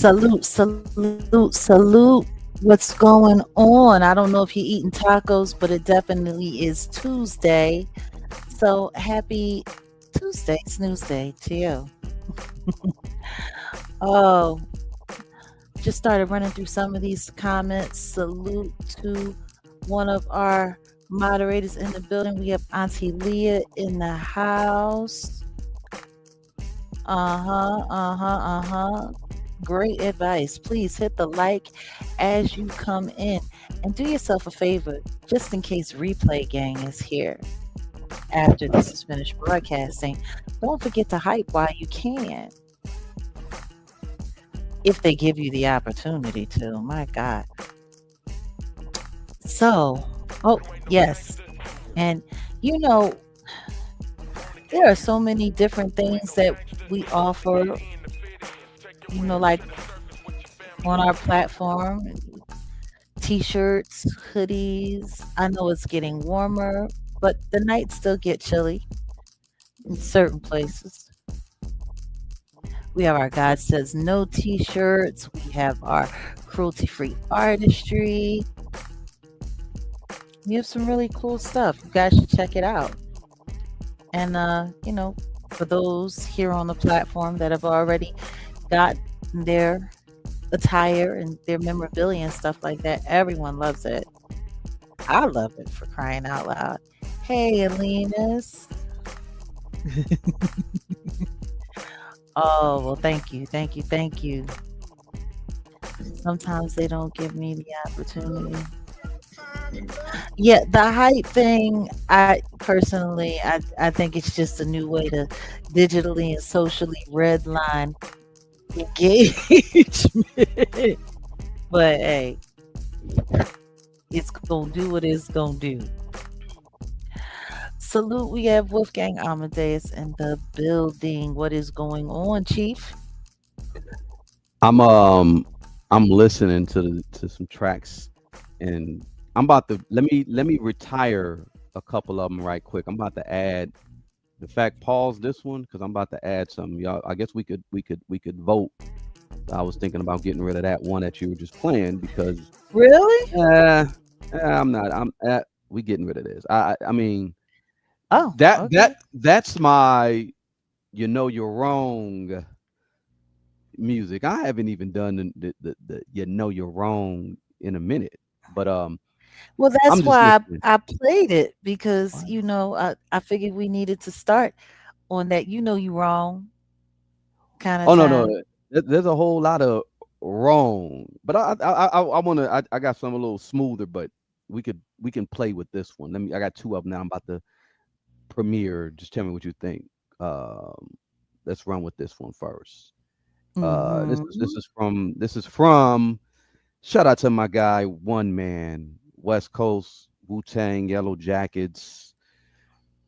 Salute, salute, salute. What's going on? I don't know if you're eating tacos, but it definitely is Tuesday. So happy Tuesday, snooze day to you. Oh, just started running through some of these comments. Salute to one of our moderators in the building. We have Auntie Leah in the house. Uh-huh. Great advice. Please hit the like as you come in and do yourself a favor, just in case replay gang is here after this is finished broadcasting. Don't forget to hype while you can, if they give you the opportunity to. My God. So, oh, yes. And you know, there are so many different things that we offer, like on our platform. T-shirts, hoodies. I know it's getting warmer, but the nights still get chilly in certain places. We have our God Says No t-shirts. We have our cruelty-free artistry. We have some really cool stuff. You guys should check it out. And, for those here on the platform that have already got their attire and their memorabilia and stuff like that, everyone loves it. I love it, for crying out loud. Hey, Alina's. Oh, well, thank you. Sometimes they don't give me the opportunity. Yeah, the hype thing, I personally, I think it's just a new way to digitally and socially redline engagement. But hey, it's gonna do what it's gonna do. Salute, we have Wolfgang Amadeus in the building. What is going on, Chief? I'm I'm listening to some tracks, and I'm about to let me retire a couple of them right quick. I'm about to add, in fact, pause this one because I'm about to add some. Y'all, I guess we could vote. I was thinking about getting rid of that one that you were just playing because Really? uh, I'm not. We getting rid of this. I mean Oh, that okay. that's my you're wrong music. I haven't even done the you're wrong in a minute. But Well, I'm that's just why listening. I played it because, Wow. I figured we needed to start on that you wrong kind of Oh no, no. time. There's a whole lot of wrong. But I wanna I got some a little smoother, but we can play with this one. I got two of them now. I'm about to premiere. Just tell me what you think. Um let's run with this one first. Mhm. This is from shout out to my guy, One Man, West Coast, Wu Tang, Yellow Jackets.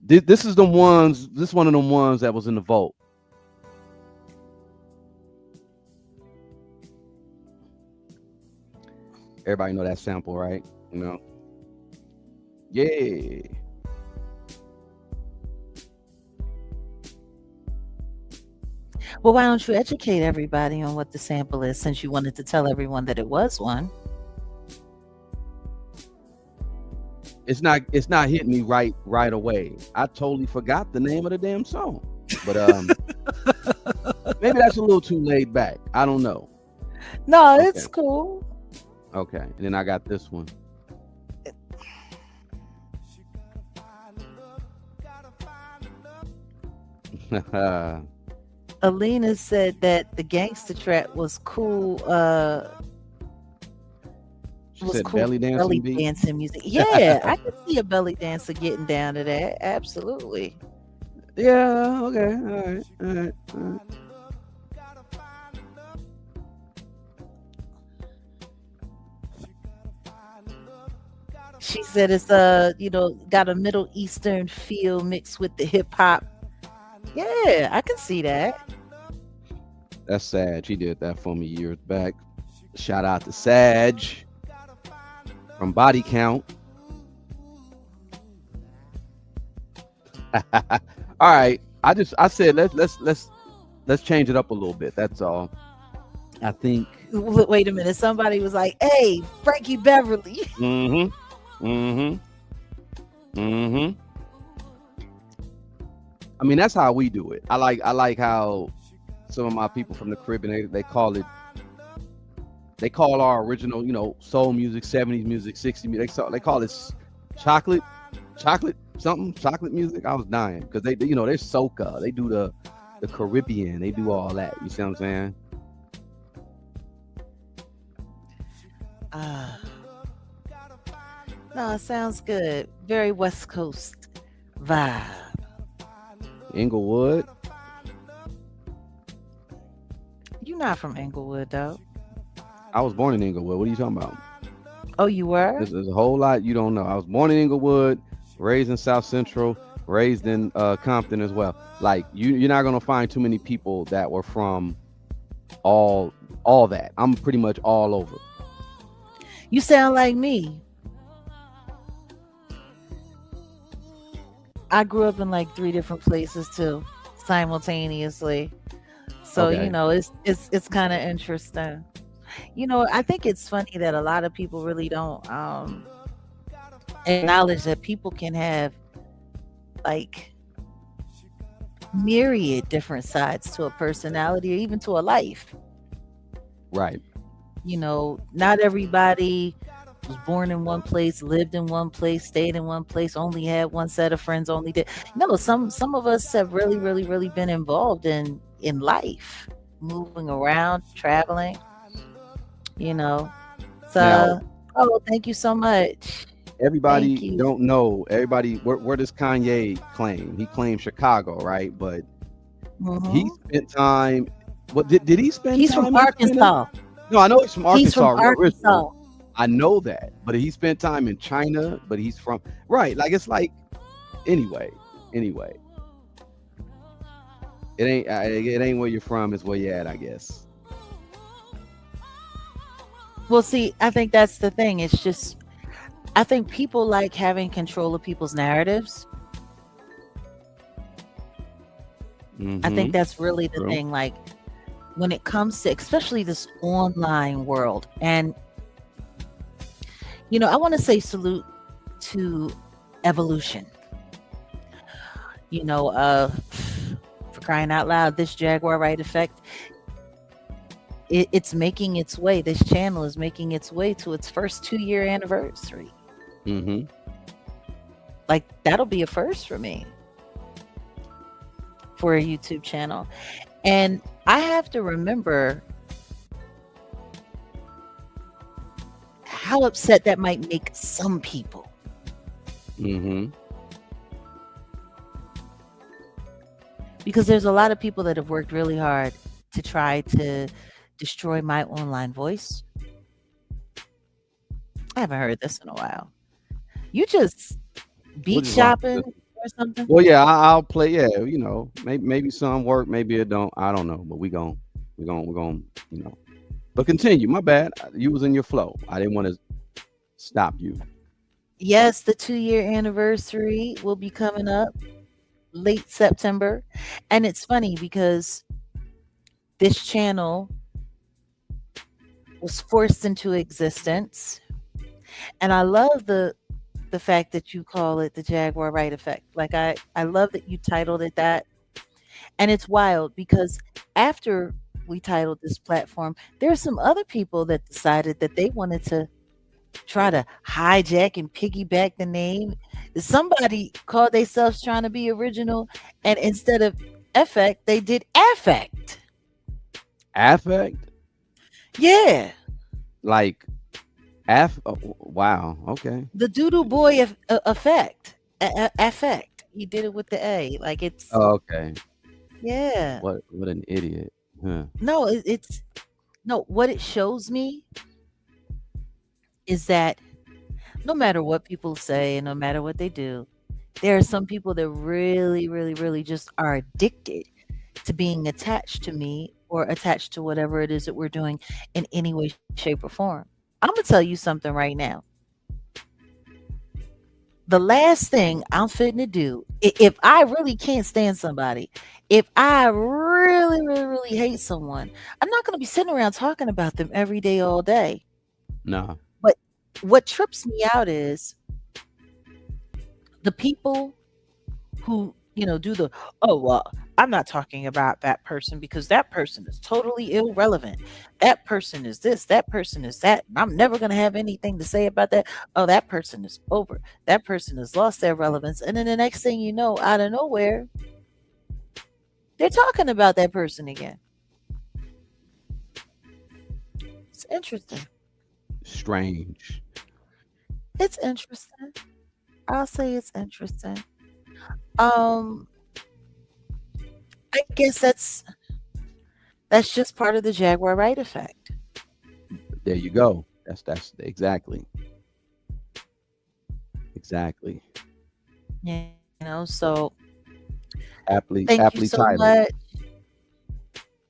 This one of them ones that was in the vault. Everybody know that sample, right? You know? Yeah. Well, why don't you educate everybody on what the sample is since you wanted to tell everyone that it was one? It's not hitting me right away. I totally forgot the name of the damn song. But maybe that's a little too laid back. I don't know. No, Okay. it's cool. Okay. And then I got this one. Alina said that the gangster trap was cool. She Was said cool belly dancing belly beat. dancing music. Yeah, I could see a belly dancer getting down to that. Absolutely. Yeah, okay. All right. All right. All right. She said it's got a Middle Eastern feel mixed with the hip hop. Yeah, I can see that. That's sad. She did that for me years back. Shout out to Sag from Body Count. All right. I said let's change it up a little bit. That's all. I think. Wait a minute. Somebody was like, "Hey, Frankie Beverly." Mm-hmm. Mm-hmm. Mm-hmm. I mean, that's how we do it. I like how some of my people from the Caribbean they call our original, soul music, 70s music, 60s music. They call it chocolate, chocolate something, chocolate music. I was dying because they're soca. They do the Caribbean. They do all that. You see what I'm saying? Ah, no, it sounds good. Very West Coast vibe. Inglewood. You're not from Inglewood, though. I was born in Inglewood. What are you talking about? Oh, you were? There's a whole lot you don't know. I was born in Inglewood, raised in South Central, raised in Compton as well. Like you're not gonna find too many people that were from all all that. I'm pretty much all over. You sound like me. I grew up in like three different places too, simultaneously. So Okay. it's kind of interesting. I think it's funny that a lot of people really don't acknowledge that people can have like myriad different sides to a personality or even to a life. Right. Not everybody was born in one place, lived in one place, stayed in one place, only had one set of friends, only did. No, some of us have really, really, really been involved in life, moving around, traveling, you know. Now, So, oh, thank you so much. Thank everybody you. don't know. Everybody, where does Kanye claim? He claims Chicago, right? But he Hmm. spent time. What did he spend He's from time in China? Arkansas. No, I know he's from He's from Arkansas originally. Arkansas. I know that, but he spent time in China. But he's from right. Like it's like anyway. Anyway, it ain't where you're from. It's where you're at, I guess. Well, see, I think that's the thing. It's just, I think people like having control of people's narratives. I think Mm-hmm. that's really the True. thing. Like when it comes to especially this online world. And I want to say salute to evolution. You know, uh for crying out loud, this Jaguar Wright effect, it's making its way. This channel is making its way to its first 2-year anniversary. Mm-hmm. Like that'll be a first for me for a YouTube channel. And I have to remember how upset that might make some people. Mm-hmm. Because there's a lot of people that have worked really hard to try to destroy my online voice. I haven't heard this in a while. You just We'll beat just rock shopping with this. or something? Well, yeah, I'll play. Yeah, maybe some work, maybe it don't. I don't know, but we gon' you know. But continue. My bad. You was in your flow. I didn't want to stop you. Yes, the 2-year anniversary will be coming up late September. And it's funny because this channel was forced into existence. And I love the fact that you call it the Jaguar Wright effect. Like I love that you titled it that. And it's wild because after we titled this platform, there are some other people that decided that they wanted to try to hijack and piggyback the name. Somebody called themselves trying to be original, and instead of effect, they did affect. Affect, Yeah, like Oh, wow. Okay. the doodoo boy effect. Affect. He did it with the A. Like it's Oh, okay. yeah. What an idiot. Huh. No, it's no. What it shows me is that no matter what people say, no matter what they do, there are some people that really, really, really just are addicted to being attached to me or attached to whatever it is that we're doing in any way, shape, or form. I'm gonna tell you something right now. the last thing I'm fitting to do, if I really can't stand somebody, if I really, really, really hate someone, I'm not going to be sitting around talking about them every day, all day. Nah. But what trips me out is the people who, do the, oh, well, I'm not talking about that person because that person is totally irrelevant. That person is this, that person is that. I'm never going to have anything to say about that. Oh, that person is over. That person has lost their relevance. And then the next thing you know, out of nowhere, they're talking about that person again. It's interesting. Strange. It's interesting. I'll say it's interesting. Um, I guess that's just part of the Jaguar Wright effect. There you go. That's exactly. Exactly. So Aptly thank you aptly so titled. much.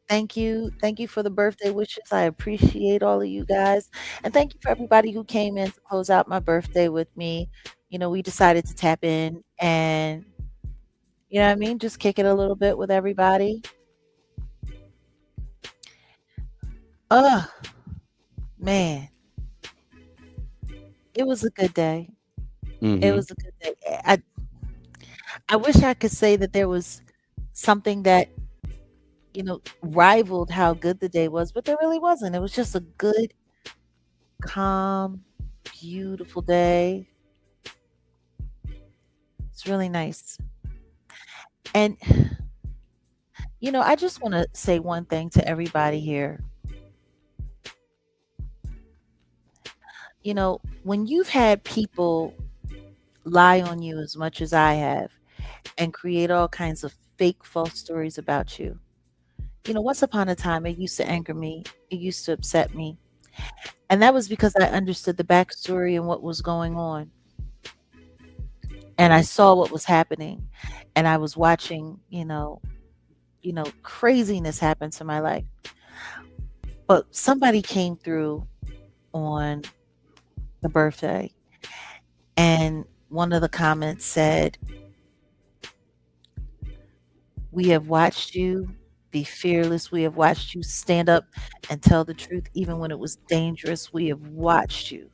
Thank you. Thank you for the birthday wishes. I appreciate all of you guys. And thank you for everybody who came in to close out my birthday with me. We decided to tap in and, you know what I mean, just kick it a little bit with everybody. Oh, man, it was a good day. It Mm-hmm. was a good day. I wish I could say that there was something that, rivaled how good the day was, but there really wasn't. It was just a good, calm, beautiful day. It's really nice. And, I just want to say one thing to everybody here. When you've had people lie on you as much as I have and create all kinds of fake false stories about you, once upon a time, it used to anger me. It used to upset me. And that was because I understood the backstory and what was going on. And I saw what was happening. And I was watching, craziness happen to my life. But somebody came through on the birthday, and one of the comments said, "We have watched you be fearless. We have watched you stand up and tell the truth even when it was dangerous. We have watched you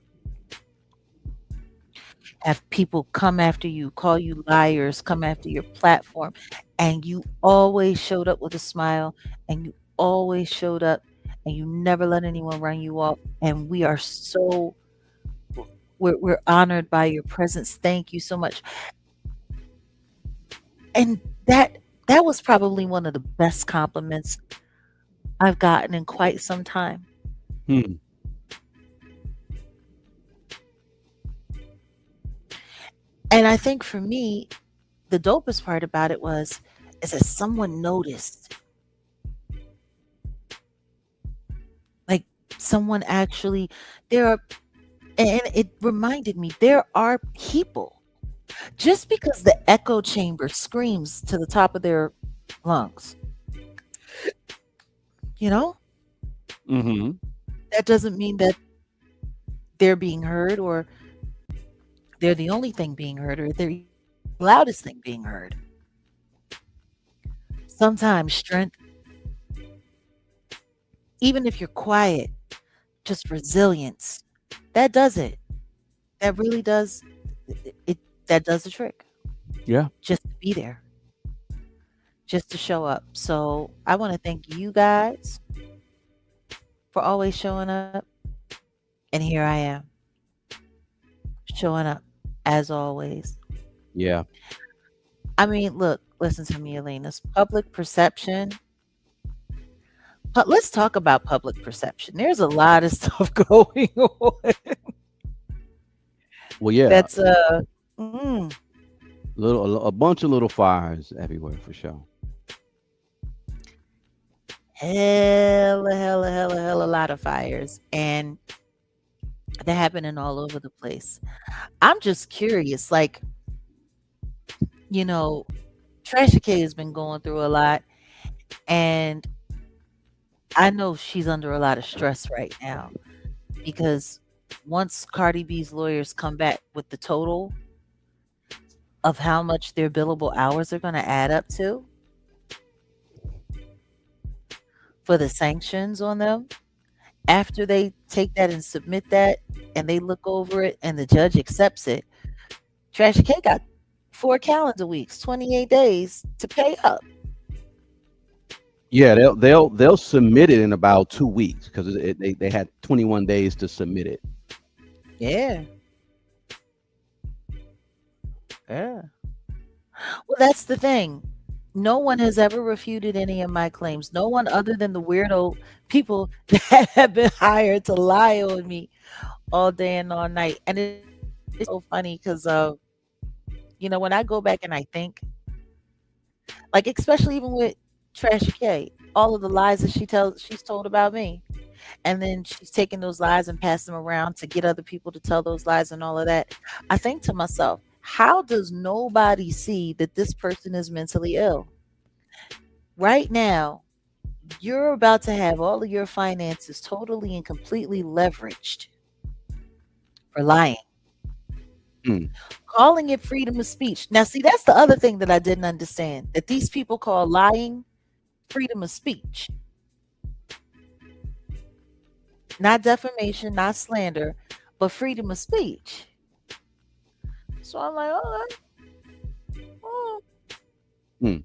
have people come after you, call you liars, come after your platform, and you always showed up with a smile, and you always showed up, and you never let anyone run you off. And we are so we're honored by your presence. Thank you so much." And that was probably one of the best compliments I've gotten in quite some time. Hmm. And I think for me, the dopest part about it is that someone noticed. Like, someone actually, there are, and it reminded me, there are people, just because the echo chamber screams to the top of their lungs, you know, Mm-hmm. that doesn't mean that they're being heard, or they're the only thing being heard, or they're even the loudest thing being heard. Sometimes strength, even if you're quiet, just resilience, that does it. That really does it. That does the trick. Yeah. Just to be there, just to show up. So I want to thank you guys for always showing up. And here I am, showing up as always. Yeah. I mean, look, listen to me, Elena's public perception. But let's talk about public perception. There's a lot of stuff going on Well, yeah. that's mm, A bunch of little fires everywhere for sure. hella, hella, hella, hella lot of fires, and they're happening all over the place. I'm just curious, like, you know, Trasha K has been going through a lot, and I know she's under a lot of stress right now because once Cardi B's lawyers come back with the total, of how much their billable hours are going to add up to for the sanctions on them after they take that and submit that and they look over it and the judge accepts it. Trashy K got 4 calendar weeks, 28 days to pay up. Yeah, they'll submit it in about 2 weeks because they had 21 days to submit it. Yeah. Yeah. Well, that's the thing. No one has ever refuted any of my claims. No one other than the weirdo people that have been hired to lie on me all day and all night. And it's so funny because when I go back and I think, like especially even with Trashy K, all of the lies that she's told about me. And then she's taking those lies and passing them around to get other people to tell those lies and all of that. I think to myself, how does nobody see that this person is mentally ill? Right now, you're about to have all of your finances totally and completely leveraged for lying, Mm. calling it freedom of speech. Now, see, that's the other thing that I didn't understand, that these people call lying freedom of speech, not defamation, not slander, but freedom of speech. So I'm like, all right, oh, Mm.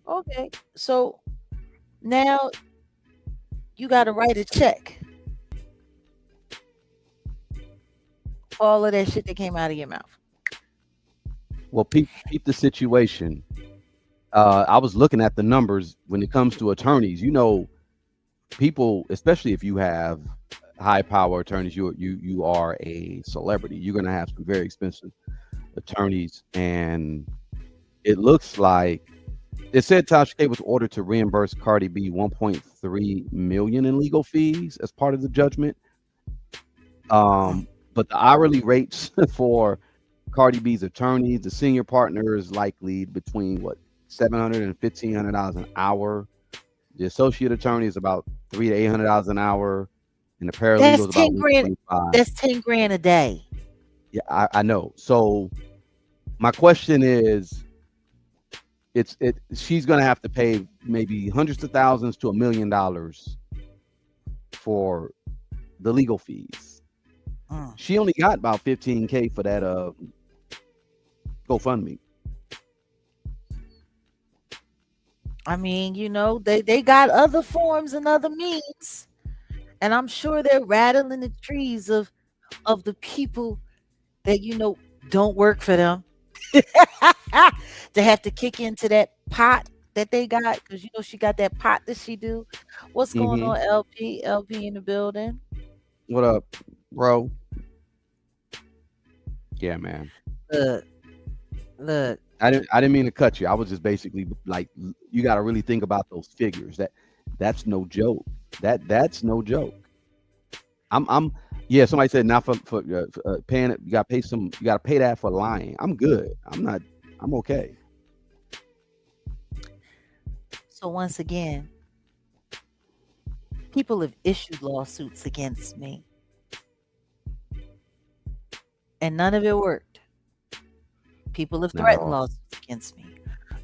okay. So now you got to write a check for all of that shit that came out of your mouth. Well, peep the situation. I was looking at the numbers when it comes to attorneys. People, especially if you have high power attorneys, you are a celebrity. You're gonna have some very expensive attorneys, and it looks like it said Tasha K was ordered to reimburse Cardi B 1.3 million in legal fees as part of the judgment. But the hourly rates for Cardi B's attorneys, the senior partner is likely between $700 and $1,500 an hour. The associate attorney is about $300 to $800 an hour, and the paralegal That's is about 10 grand. 125. That's 10 grand a day. Yeah, I know. So my question is, she's gonna have to pay maybe hundreds of thousands to $1 million for the legal fees. She only got about 15K for that GoFundMe. I mean, they got other forms and other means, and I'm sure they're rattling the trees of the people that don't work for them to have to kick into that pot that they got, because she got that pot that she do. What's going Mm-hmm. on, LP in the building? What up, bro? Yeah, man. Look, look. I didn't mean to cut you. I was just basically like, you got to really think about those figures. That's no joke. That's no joke. Yeah. Somebody said not for paying it. You got to pay that for lying. I'm good. I'm okay. So once again, people have issued lawsuits against me, and none of it worked. People have Not at threatened all. lawsuits against me.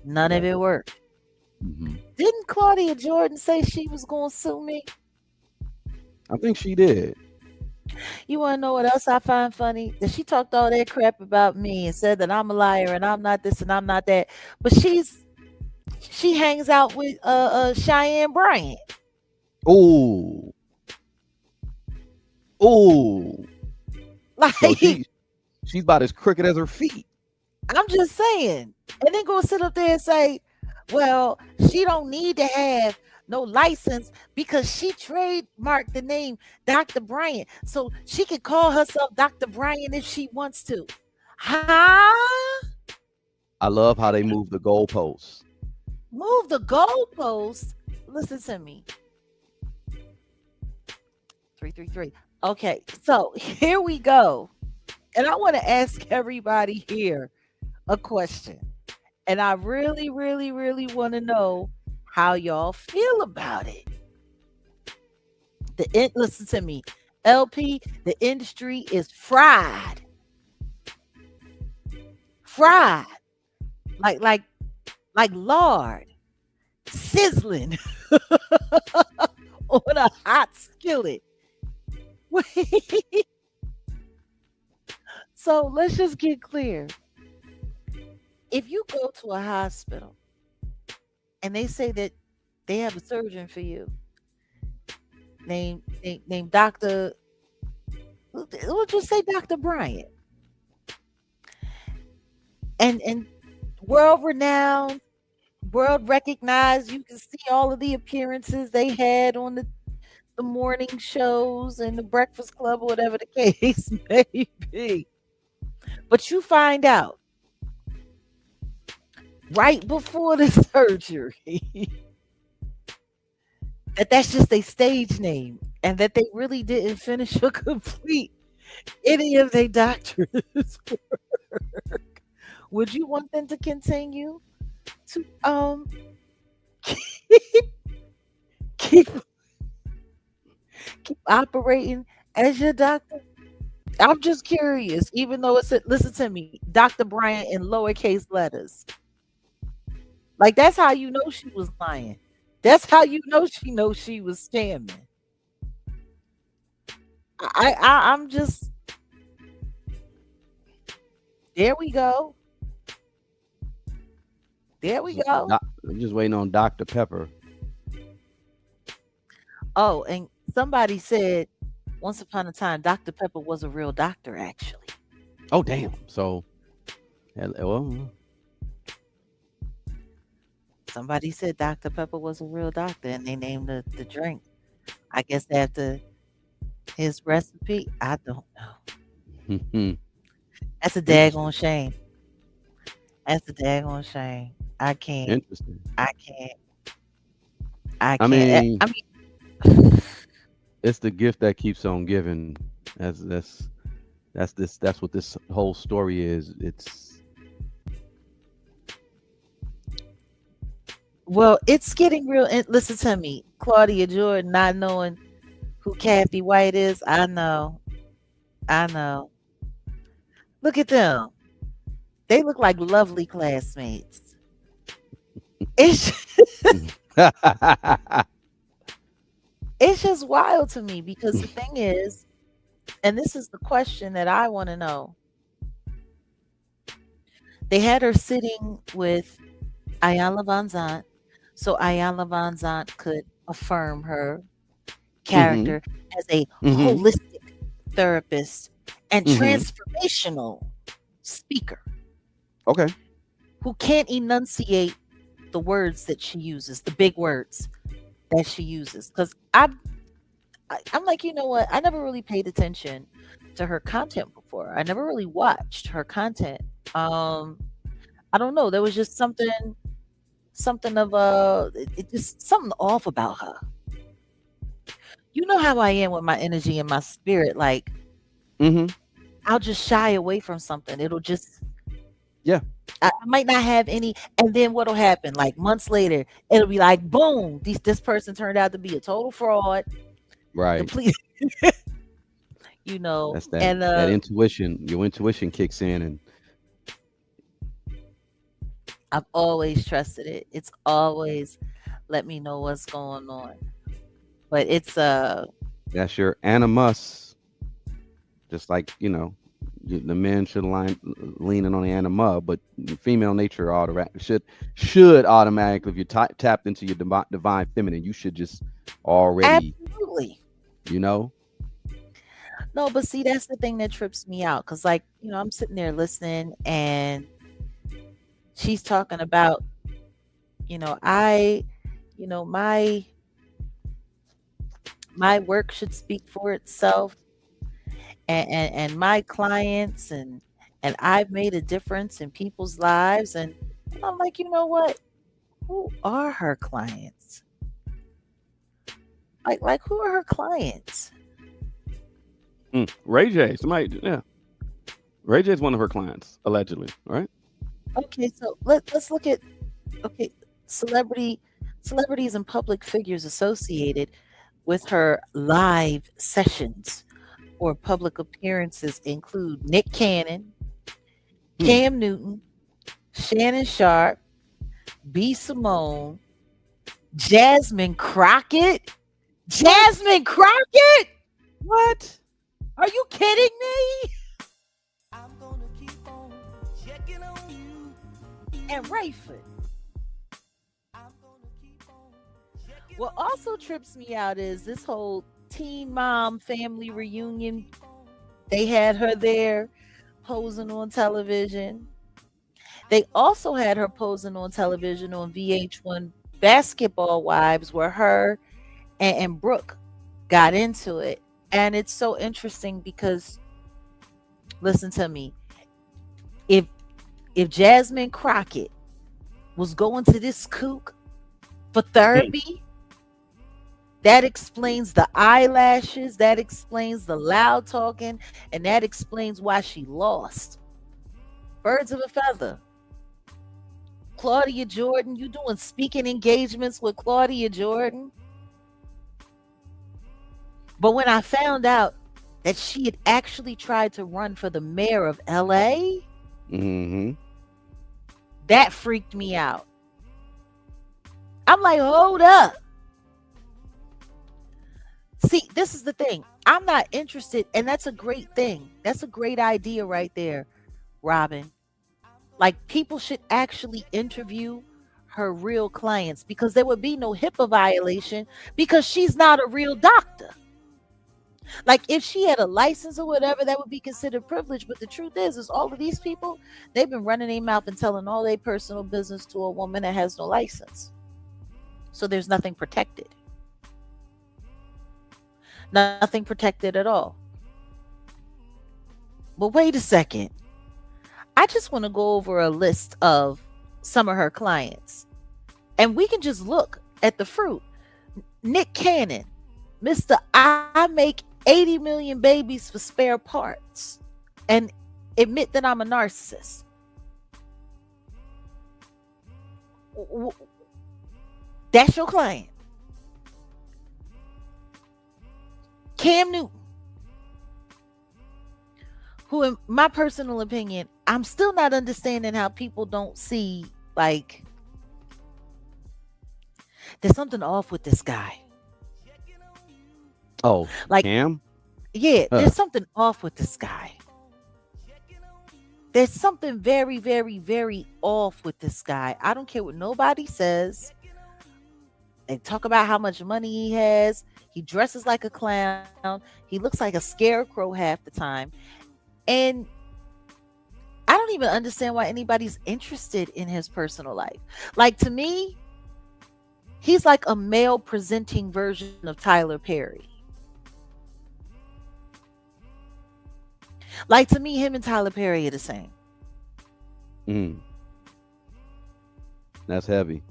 None of it worked. Mm-hmm. Didn't Claudia Jordan say she was going to sue me? I think she did. You want to know what else I find funny? That she talked all that crap about me and said that I'm a liar and I'm not this and I'm not that. But she hangs out with Cheyenne Bryant. Ooh. Like, So she's about as crooked as her feet. I'm just saying. And then go sit up there and say, well, she don't need to have no license because she trademarked the name Dr. Bryant. So she can call herself Dr. Bryant if she wants to. Huh? I love how they move the goalposts. Move the goalpost. Listen to me. 333. Okay, so here we go. And I want to ask everybody here a question. And I really, really, really want to know how y'all feel about it. Listen to me. LP, the industry is fried. Fried. like like like lard sizzling on a hot skillet. Wait, so let's just get clear. If you go to a hospital and they say that they have a surgeon for you, named Doctor, we'll just say Doctor Bryant, and world renowned, world recognized. You can see all of the appearances they had on the morning shows and the Breakfast Club, or whatever the case may be. But you find out right before the surgery that that's just a stage name and that they really didn't finish or complete any of their doctors. Would you want them to continue to keep keep operating as your doctor? I'm just curious, even though it's listen to me, Dr. Bryant in lowercase letters. Like that's how you know she was lying. That's how you know she knows she was scamming. I'm just there we go. There we go. I'm just waiting on Dr. Pepper. Oh, and somebody said once upon a time Dr. Pepper was a real doctor actually. Oh damn. So well, Somebody said Dr. Pepper was a real doctor and they named the drink. I guess after his recipe. I don't know. That's a daggone interesting. shame. That's a daggone shame. I can't. Interesting. I can't. I I can't. mean, I mean, it's the gift that keeps on giving. That's what this whole story is. It's well, it's getting real. And listen to me, Claudia Jordan, not knowing who Kathy White is. I know. I know. Look at them. They look like lovely classmates. It's it's just wild to me because the thing is, and this is the question that I want to know. They had her sitting with Ayala Van Zant so Ayala Van Zant could affirm her mhm. character as a Mhm. holistic therapist and Mhm. transformational speaker Okay. who can't enunciate the words that she uses, the big words that she uses. Because I'm like, you know what? I never really paid attention to her content before. I never really watched her content. Um, I don't know. There was just something of it just something off about her. You know how I am with my energy and my spirit. Like Mhm. I'll just shy away from something. It'll just Yeah. I might not have any, and then what'll happen? Like months later, it'll be like, boom, this person turned out to be a total fraud, Right. complete, you know. That's that And that intuition. Your intuition kicks in, and I've always trusted it. It's always let me know what's going on. But it's that's your animus. Just like the men should leaning on the anima, but the female nature should automatically, if you tapped into your divine feminine, you should just already, absolutely you know. no. But see, that's the thing that trips me out because, like, I'm sitting there listening, and she's talking about, I, my work should speak for itself, and my clients, and I've made a difference in people's lives, and I'm like, you know what? Who are her clients? Like who are her clients? Ray J, somebody, yeah, Ray J is one of her clients, allegedly, right? Okay, so let's look at okay, celebrity celebrities and public figures associated with her live sessions or public appearances include Nick Cannon, Hmm. Cam Newton, Shannon Sharp, B. Simone, Jasmine Crockett. Jasmine Crockett? What? Are you kidding me? And Rayford. What also trips me out is this whole teen mom family reunion. They had her there posing on television. They also had her posing on television on VH1 Basketball Wives, where her and Brooke got into it. And it's so interesting because, listen to me, if Jasmine Crockett was going to this kook for Mm. therapy, that explains the eyelashes, that explains the loud talking, and that explains why she lost. Birds of a feather. Claudia Jordan, you doing speaking engagements with Claudia Jordan? But when I found out that she had actually tried to run for the mayor of LA, Mm-hmm. that freaked me out. I'm like, hold up. See, this is the thing. I'm not interested, and that's a great thing. That's a great idea right there, Robin. Like, people should actually interview her real clients because there would be no HIPAA violation because she's not a real doctor. Like, if she had a license or whatever, that would be considered privilege. But the truth is all of these people, they've been running their mouth and telling all their personal business to a woman that has no license. So there's nothing protected. Nothing protected at all. But wait a second. I just want to go over a list of some of her clients. And we can just look at the fruit. Nick Cannon, Mr. I make 80 million babies for spare parts and admit that I'm a narcissist. That's your client. Cam Newton, who, in my personal opinion, I'm still not understanding how people don't see, like, there's something off with this guy. Oh, Like, Cam? yeah, Huh. there's something off with this guy. There's something very, very, very off with this guy. I don't care what nobody says. They talk about how much money he has. He dresses like a clown. He looks like a scarecrow half the time. And I don't even understand why anybody's interested in his personal life. Like, to me, he's like a male presenting version of Tyler Perry. Like, to me, him and Tyler Perry are the same. Mm. That's heavy.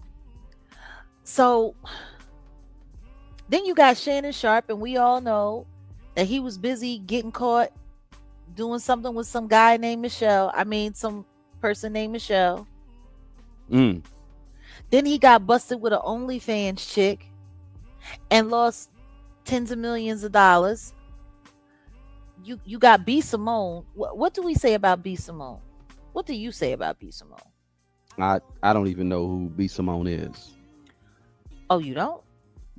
So then you got Shannon Sharp, and we all know that he was busy getting caught doing something with some guy named Michelle. I mean, some person named Michelle. Mm. Then he got busted with an OnlyFans chick and lost tens of millions of dollars. You got B. Simone. What do we say about B. Simone? What do you say about B. Simone? I don't even know who B Simone is. Oh, you don't?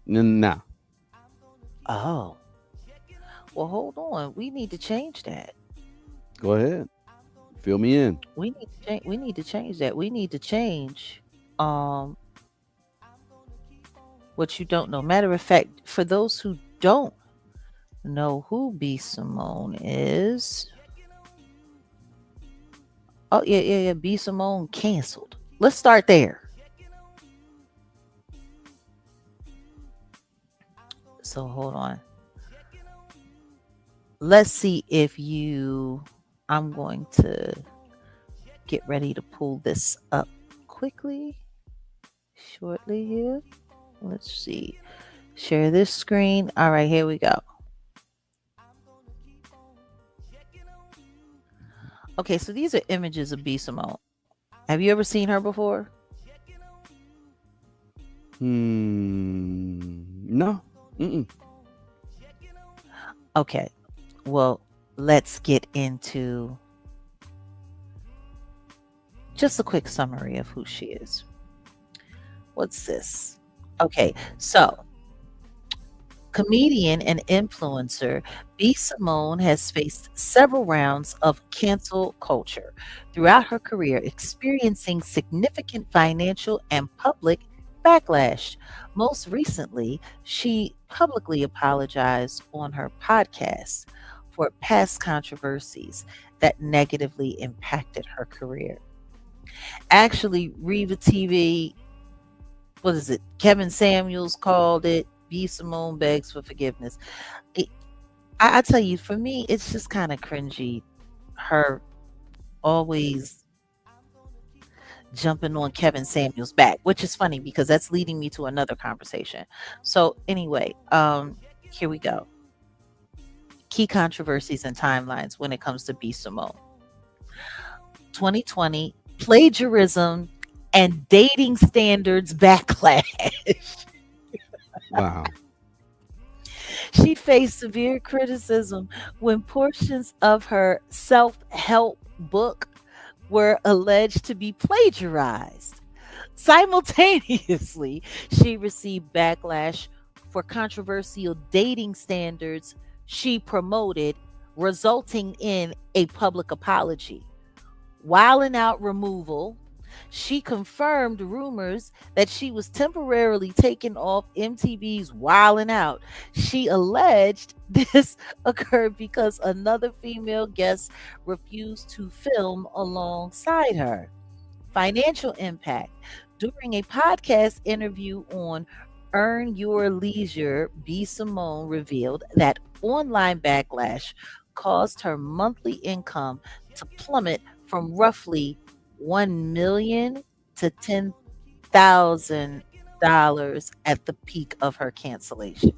Nah. Oh. Well, hold on. We need to change that. Go ahead. Fill me in. We need to change that. We need to change um what you don't know. Matter of fact, for those who don't know who B. Simone is, oh yeah. B. Simone canceled. Let's start there. So hold on. Let's see if you. I'm going to get ready to pull this up quickly, shortly here. Let's see. Share this screen. All right, here we go. Okay, so these are images of B. Simone. Have you ever seen her before? No. Mm-mm. Okay. Well, let's get into Just a quick summary of who she is. What's this? Okay, so comedian and influencer B. Simone has faced several rounds of cancel culture throughout her career, experiencing significant financial and public backlash. Most recently, she publicly apologized on her podcast for past controversies that negatively impacted her career. Actually, Reva TV, what is it? Kevin Samuels called it. B. Simone begs for forgiveness. It, I tell you, for me, it's just kind of cringy. Her always jumping on Kevin Samuels' back, which is funny because that's leading me to another conversation. So anyway, here we go. Key controversies and timelines when it comes to B. Simone. 2020 plagiarism and dating standards backlash. Wow. She faced severe criticism when portions of her self help book were alleged to be plagiarized. Simultaneously, she received backlash for controversial dating standards she promoted, resulting in a public apology. While in out removal, she confirmed rumors that she was temporarily taken off MTV's Wildin' Out. She alleged this occurred because another female guest refused to film alongside her. Financial impact. During a podcast interview on Earn Your Leisure, B. Simone revealed that online backlash caused her monthly income to plummet from roughly 1 million to $10,000 at the peak of her cancellation.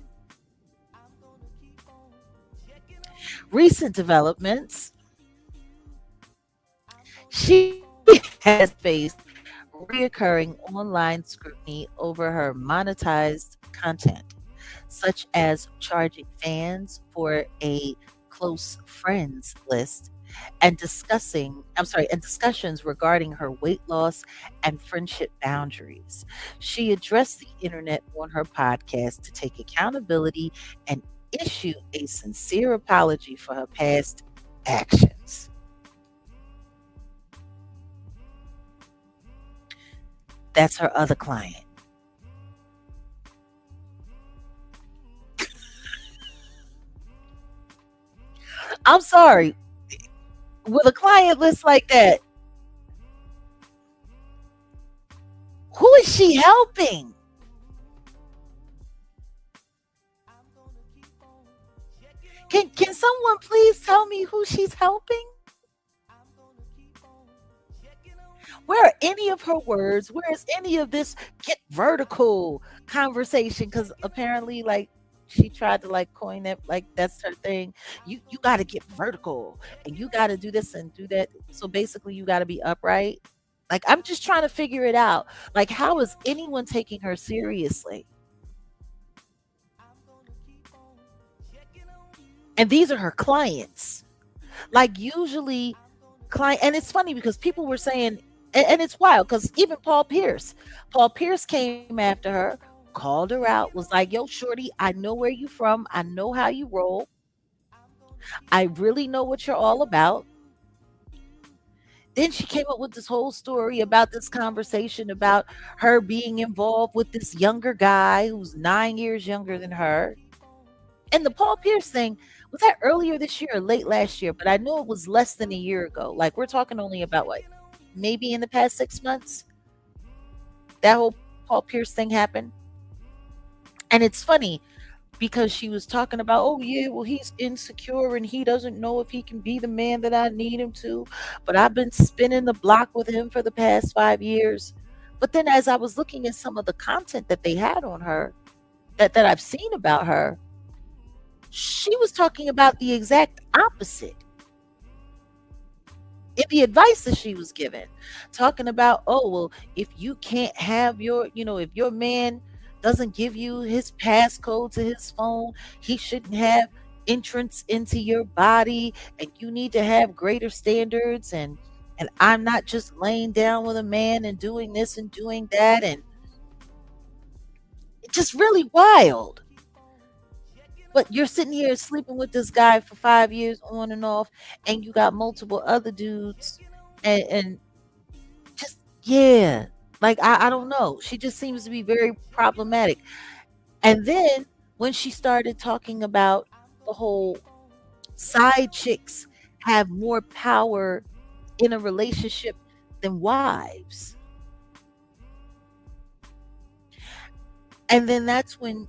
Recent developments. She has faced reoccurring online scrutiny over her monetized content, such as charging fans for a close friends list and discussions regarding her weight loss and friendship boundaries. She addressed the internet on her podcast to take accountability and issue a sincere apology for her past actions. That's her other client. I'm sorry. With a client list like that, who is she helping? Can someone please tell me who she's helping? Where are any of her words? Where is any of this get vertical conversation? Because apparently, like, she tried to like coin it, like that's her thing. You got to get vertical, and you got to do this and do that. So basically, you got to be upright. Like, I'm just trying to figure it out. Like, how is anyone taking her seriously? And these are her clients. Like, usually client, and it's funny because people were saying, and it's wild because even Paul Pierce came after her, called her out, was like, yo, shorty, I know where you from, I know how you roll, I really know what you're all about. Then she came up with this whole story about this conversation about her being involved with this younger guy who's 9 years younger than her. And the Paul Pierce thing, was that earlier this year or late last year? But I know it was less than a year ago. Like, we're talking only about what, maybe in the past 6 months, that whole Paul Pierce thing happened. And it's funny because she was talking about, oh yeah, well, he's insecure and he doesn't know if he can be the man that I need him to. But I've been spinning the block with him for the past 5 years. But then as I was looking at some of the content that they had on her, that I've seen about her, she was talking about the exact opposite in the advice that she was given, talking about, oh well, if you can't have if your man doesn't give you his passcode to his phone, he shouldn't have entrance into your body, and you need to have greater standards. And And I'm not just laying down with a man and doing this and doing that. And it's just really wild. But you're sitting here sleeping with this guy for 5 years on and off, and you got multiple other dudes, and just yeah, like I don't know. She just seems to be very problematic. And then when she started talking about the whole side chicks have more power in a relationship than wives. And then that's when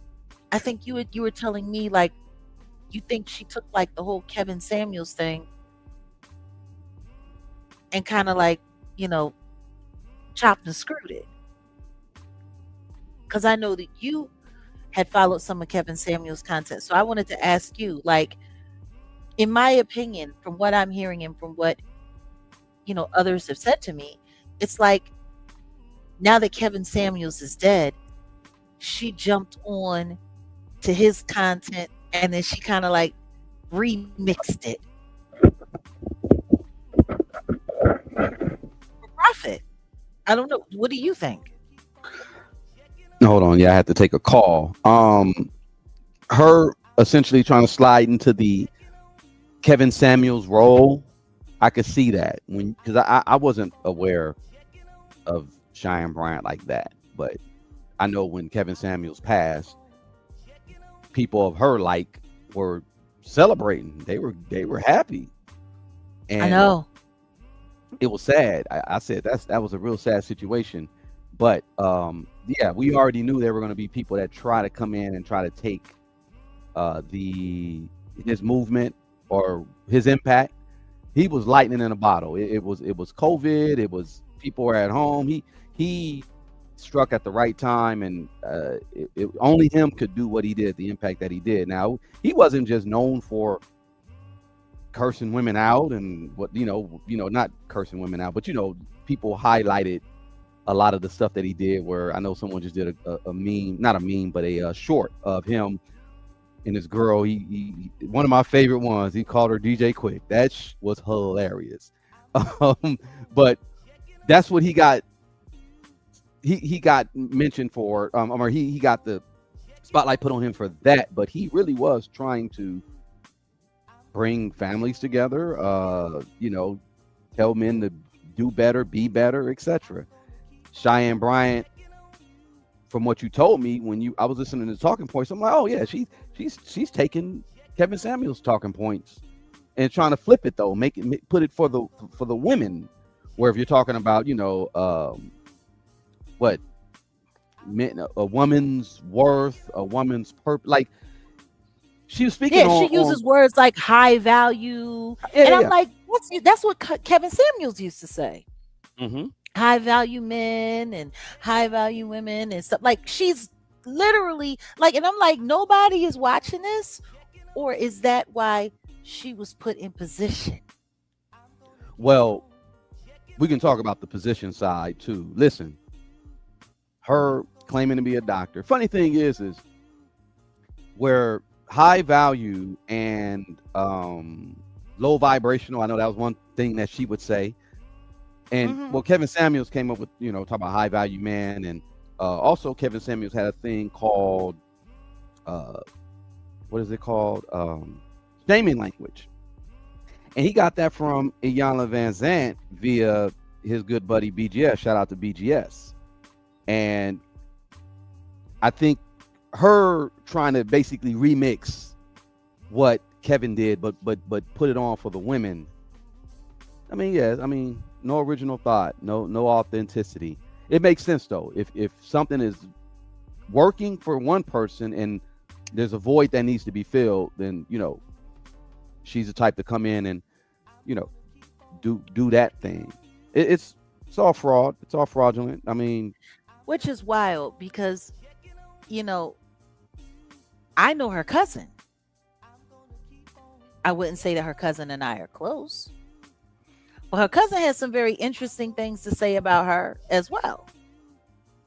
I think you were telling me like you think she took like the whole Kevin Samuels thing and kind of like, you know, chopped and screwed it. Cuz I know that you had followed some of Kevin Samuels content. So I wanted to ask you like in my opinion from what I'm hearing and from what others have said to me, it's like now that Kevin Samuels is dead, she jumped on to his content and then she kind of like remixed it for profit. I don't know. What do you think? Hold on, yeah, I had to take a call. Her essentially trying to slide into the Kevin Samuels role. I could see that because I wasn't aware of Cheyenne Bryant like that, but I know when Kevin Samuels passed, people of her like were celebrating. They were happy, I and know. it was sad. I said that was a real sad situation, but yeah, we already knew there were going to be people that try to come in and try to take the his movement or his impact. He was lightning in a bottle. It was COVID. It was people were at home. He struck at the right time, and only him could do what he did, the impact that he did. Now he wasn't just known for cursing women out and what not cursing women out, but people highlighted a lot of the stuff that he did. Where I know someone just did a meme, not a meme, but a short of him and his girl. He one of my favorite ones. He called her DJ Quick. That was hilarious. But that's what he got. He got mentioned for, or he got the spotlight put on him for that. But he really was trying to bring families together. Tell men to do better, be better, etc. Cheyenne Bryant, from what you told me I was listening to Talking Points, I'm like, oh yeah, she's taking Kevin Samuels' talking points and trying to flip it though, put it for the women. Where if you're talking about what a woman's worth, a woman's purpose, like she was speaking Yeah, she uses words like high value, and I'm like, that's what Kevin Samuels used to say. Mm-hmm. High value men and high value women and stuff. Like she's literally like, and I'm like, nobody is watching this, or is that why she was put in position? Well, we can talk about the position side too. Listen, her claiming to be a doctor. Funny thing is where high value and low vibrational. I know that was one thing that she would say. And well, Kevin Samuels came up with, talk about high value man. And also Kevin Samuels had a thing called, what is it called? Shaming language. And he got that from Iyanla Vanzant via his good buddy BGS. Shout out to BGS. And I think her trying to basically remix what Kevin did, but put it on for the women. I mean, no original thought, no authenticity. It makes sense though. If something is working for one person and there's a void that needs to be filled, then she's the type to come in and do that thing. It's all fraud. It's all fraudulent. I mean, which is wild because I know her cousin. I wouldn't say that her cousin and I are close. But her cousin has some very interesting things to say about her as well.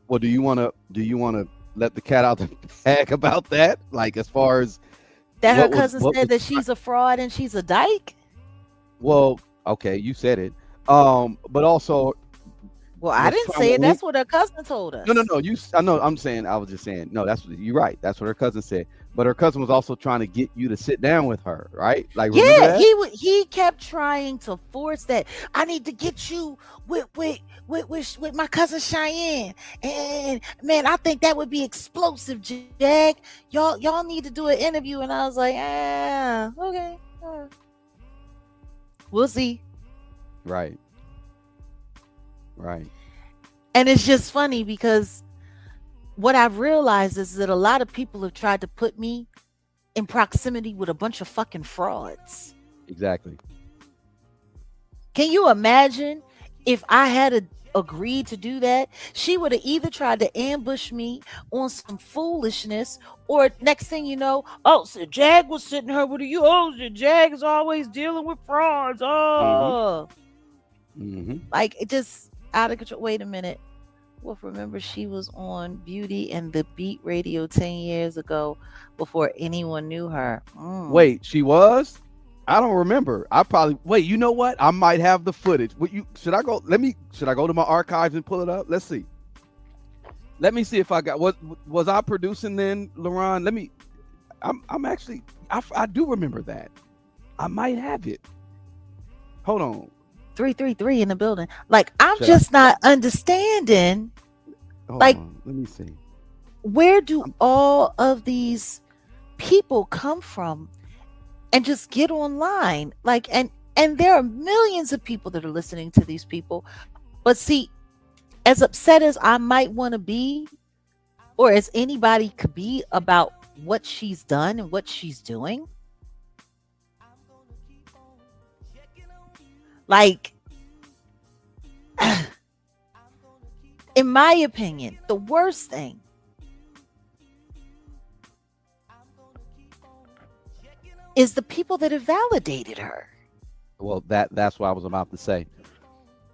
Well, do you want to let the cat out the bag about that? Like as far as that her cousin said that she's a fraud and she's a dyke? Well, okay, you said it. But also Well, I was didn't trying say to it. link. That's what her cousin told No, no, us. no. I know. I'm saying. I was just saying. No, that's what you're right. That's what her cousin said. But her cousin was also trying to get you to sit down with her, right? Like, remember Yeah, that? he kept trying to force that. I need to get you with my cousin Cheyenne, and man, I think that would be explosive, Jag. Y'all need to do an interview, and I was like, okay, we'll see. Right. Right. And it's just funny because what I've realized is that a lot of people have tried to put me in proximity with a bunch of fucking frauds. Exactly. Can you imagine if I had agreed to do that? She would have either tried to ambush me on some foolishness, or next thing you know, oh, so Jag was sitting her with you. Oh, so Jag is always dealing with frauds. Mm-hmm. Oh, Mm-hmm. like it just out of control. Wait a minute. Well, remember she was on Beauty and the Beat Radio 10 years ago before anyone knew her. Wait, she was? I don't remember. I probably wait. You know what? I might have the footage. What you should I go? Let me. Should I go to my archives and pull it up? Let's see. Let me see if I got. What was I producing then, Laron? Let me. I'm actually. I do remember that. I might have it. Hold on. 333 in the building. Like, I'm Should I? just not understanding. Hold Like, on. Let me see. where do I'm, all of these people come from and just get online? Like, and there are millions of people that are listening to these people. But see, as upset as I might want to be, or as anybody could be about what she's done and what she's doing, like, in my opinion, the worst thing is the people that have validated her. well, that's what I was about to say.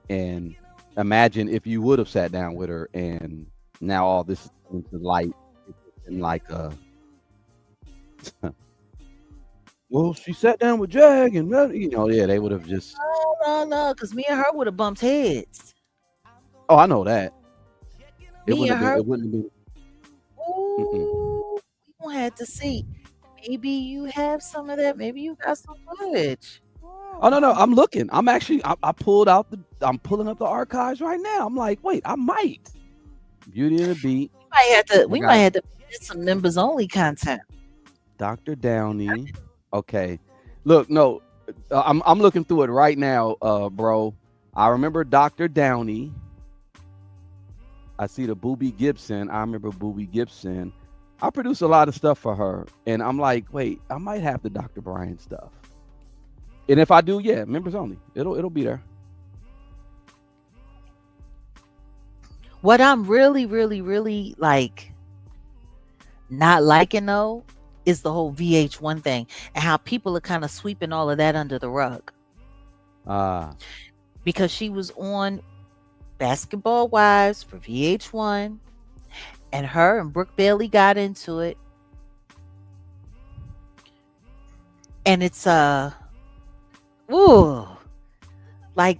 And imagine if you would have sat down with her, and now all this is into light, and like well, she sat down with Jag, and yeah, they would have just. No, because me and her would have bumped heads. Oh, I know that. It Me wouldn't and have been. her, It wouldn't have been. Mm-mm. ooh, we gonna have to see. Maybe you have some of that. Maybe you got some footage. Oh no, no, I'm looking. I'm actually. I pulled out the. I'm pulling up the archives right now. I'm like, wait, I might. Beauty and the Beat. We might have to. I We might got have to get some members only content. Dr. Downey. Okay. Look, no, I'm looking through it right now, bro. I remember Dr. Downey. I see the Booby Gibson. I remember Booby Gibson. I produce a lot of stuff for her, and I'm like, wait, I might have the Dr. Brian stuff. And if I do, yeah, members only. It'll be there. What I'm really, really, really like not liking though is the whole VH1 thing and how people are kind of sweeping all of that under the rug, Ah, because she was on Basketball Wives for VH1, and her and Brooke Bailey got into it, and it's ooh, like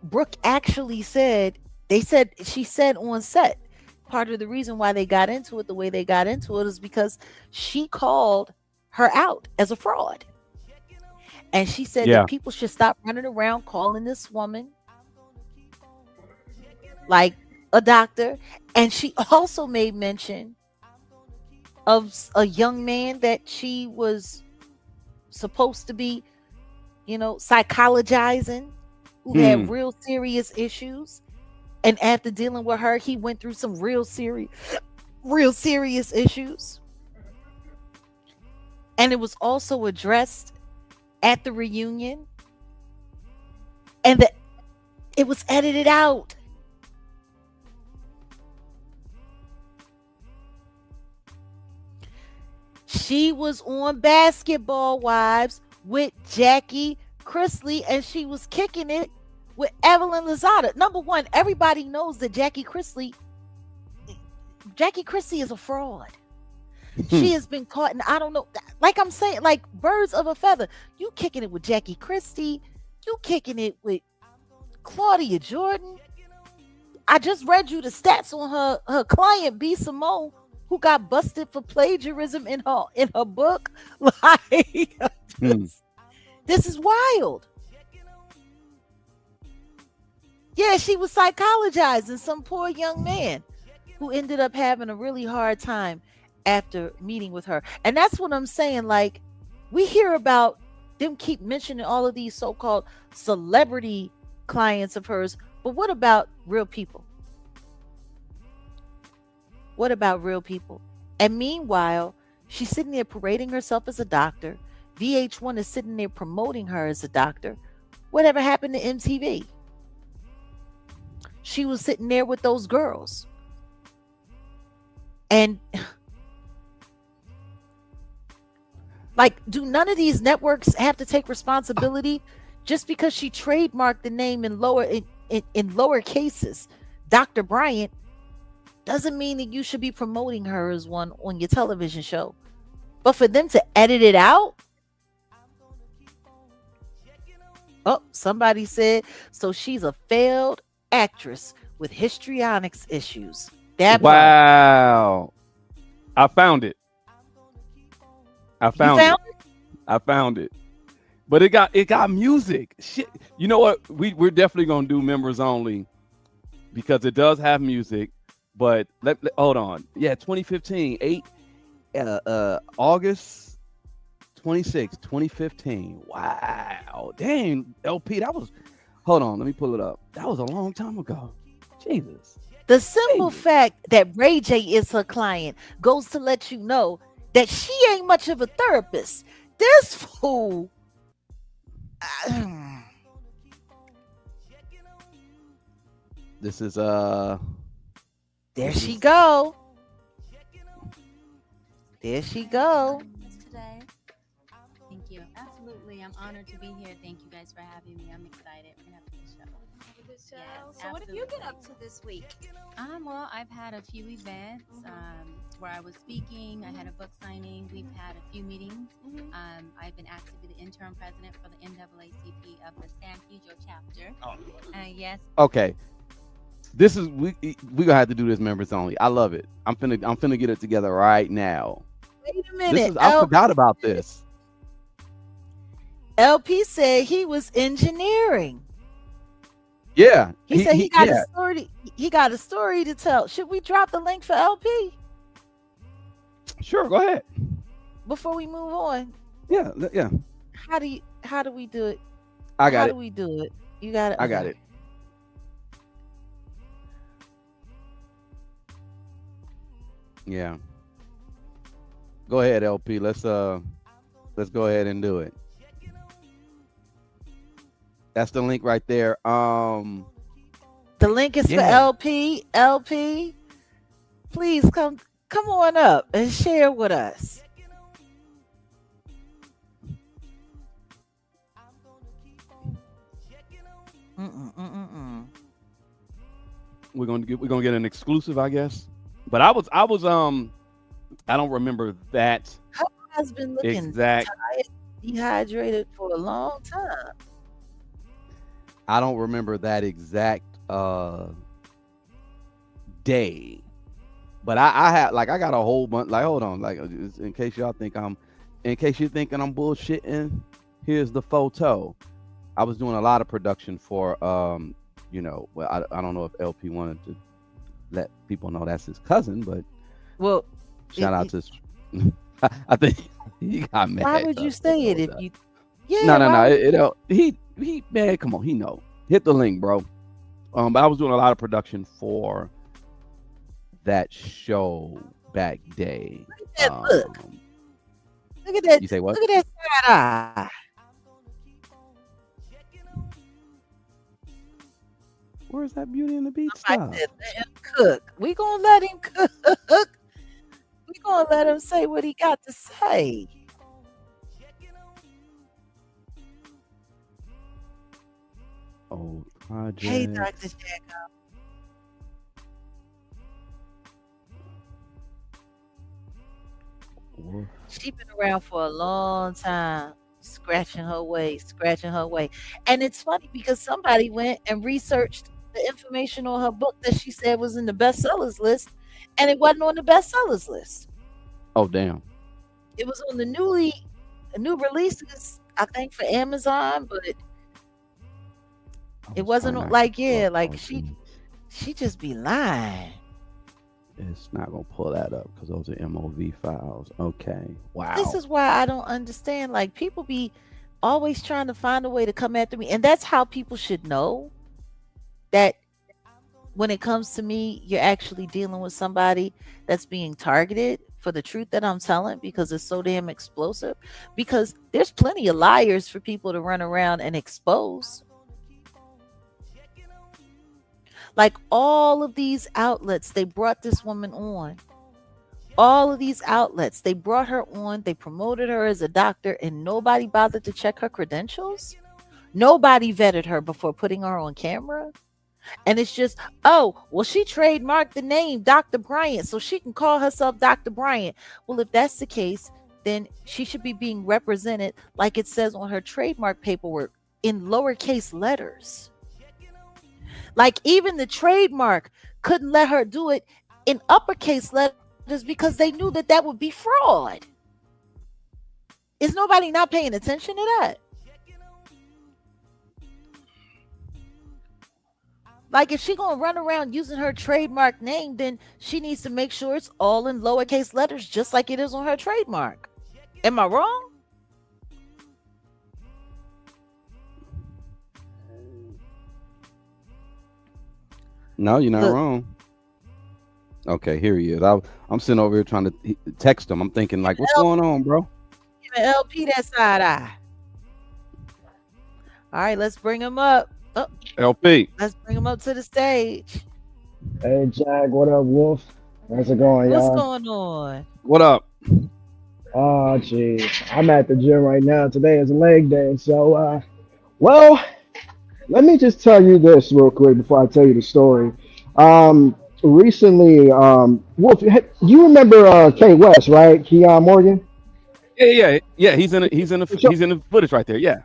Brooke actually said, she said on set, part of the reason why they got into it the way they got into it is because she called her out as a fraud. And she said that yeah. people should stop running around calling this woman like a doctor. And she also made mention of a young man that she was supposed to be, psychologizing, who had Hmm. real serious issues. And after dealing with her, he went through some real serious issues. And it was also addressed at the reunion, and it was edited out. She was on Basketball Wives with Jackie Chrisley, and she was kicking it with Evelyn Lozada. Number one, everybody knows that Jackie Christie is a fraud. Hmm. She has been caught, and I don't know. Like I'm saying, like birds of a feather. You kicking it with Jackie Christie. You kicking it with Claudia Jordan. I just read you the stats on her client B Simone, who got busted for plagiarism in her book. Like Hmm. this is wild. Yeah, she was psychologizing some poor young man who ended up having a really hard time after meeting with her. And that's what I'm saying. Like, we hear about them keep mentioning all of these so-called celebrity clients of hers, but what about real people? What about real people? And meanwhile, she's sitting there parading herself as a doctor. VH1 is sitting there promoting her as a doctor. Whatever happened to MTV? She was sitting there with those girls. And like, do none of these networks have to take responsibility just because she trademarked the name in lower cases? Dr. Bryant doesn't mean that you should be promoting her as one on your television show. But for them to edit it out, oh, somebody said, so she's a failed actress with histrionics issues. That part. Wow. I found it. I You found it. found it? I found it. But it got music. Shit. You know what? We're definitely gonna do members only because it does have music. But hold on. Yeah, 2015, August 26, 2015. Wow. Dang, LP, that was. Hold on, let me pull it up. That was a long time ago. Jesus. The simple Jesus. fact that Ray J is her client goes to let you know that she ain't much of a therapist. This fool. This is There this she is go. There she go. Today. Thank you. Absolutely. I'm honored to be here. Thank you guys for having me. I'm excited. We're gonna have a good show. Have a good show. Yes, So what have you been absolutely. up to this week? Well, I've had a few events where I was speaking. I had a book signing. We've had a few meetings. I've been asked to be the interim president for the NAACP of the San Pedro chapter. Yes. okay. This is we gonna have to do this members only. I love it. I'm finna get it together right now. Wait a This minute. is I forgot about this. LP said he was engineering. Yeah. He said he got yeah. a story. He got a story to tell. Should we drop the link for LP Sure, go ahead. before we move on? Yeah, yeah. How do we do it? I How got do it. we do it? You got it. I got Okay. it. Yeah. Go ahead, LP. Let's go ahead and do it. That's the link right there. The link is for Yeah. LP. LP, please come on up and share with us. We're gonna get an exclusive, I guess. But I was I don't remember that Her has been looking exact. tired, dehydrated for a long time. I don't remember that exact day. But I had like I got a whole bunch like hold on, like in case you're thinking I'm bullshitting, here's the photo. I was doing a lot of production for well I don't know if LP wanted to let people know that's his cousin, but Well, shout out to I think he got mad. why would you say it if you? Yeah. No, why would- it he man, come on, he know. Hit the link, bro. But I was doing a lot of production for that show back day. Look at that look. Look at that. You say what? Look at that side eye. Where's that Beauty and the Beast I stuff? said, let him cook. We gonna let him cook. We gonna let him say what he got to say. Old project. Hey, Dr. Jaguar. Wolf. She been around for a long time. scratching her way. And it's funny because somebody went and researched the information on her book that she said was in the bestsellers list, and it wasn't on the bestsellers list. Oh damn. It was on the new releases, I think, for Amazon, but I it was trying wasn't not to like, pull yeah, up like on these. she just be lying. It's not gonna pull that up because those are MOV files. Okay. This Wow. is why I don't understand. Like, people be always trying to find a way to come after me. And that's how people should know that when it comes to me, you're actually dealing with somebody that's being targeted for the truth that I'm telling, because it's so damn explosive. Because there's plenty of liars for people to run around and expose. Like, all of these outlets, they brought this woman on. All of these outlets, they brought her on, they promoted her as a doctor, and nobody bothered to check her credentials. Nobody vetted her before putting her on camera. And it's just, oh, well, she trademarked the name Dr. Bryant, so she can call herself Dr. Bryant. Well, if that's the case, then she should be being represented like it says on her trademark paperwork, in lowercase letters. Like, even the trademark couldn't let her do it in uppercase letters because they knew that that would be fraud. Is nobody not paying attention to that? Like, if she gonna run around using her trademark name, then she needs to make sure it's all in lowercase letters, just like it is on her trademark. Am I wrong? No, you're not Look, wrong. Okay, here he is. I'm sitting over here trying to text him. I'm thinking like, what's L- going on, bro? Give LP that side eye. All right, let's bring him up. Oh, LP. let's bring him up to the stage. Hey, Jag, what up, Wolf? How's it going, What's y'all? going on? What up? Oh, geez. I'm at the gym right now. Today is a leg day. So, well, let me just tell you this real quick before I tell you the story. Recently, Wolf, you remember K West, right? Keon Morgan? Yeah. So, He's in the footage right there. Yeah.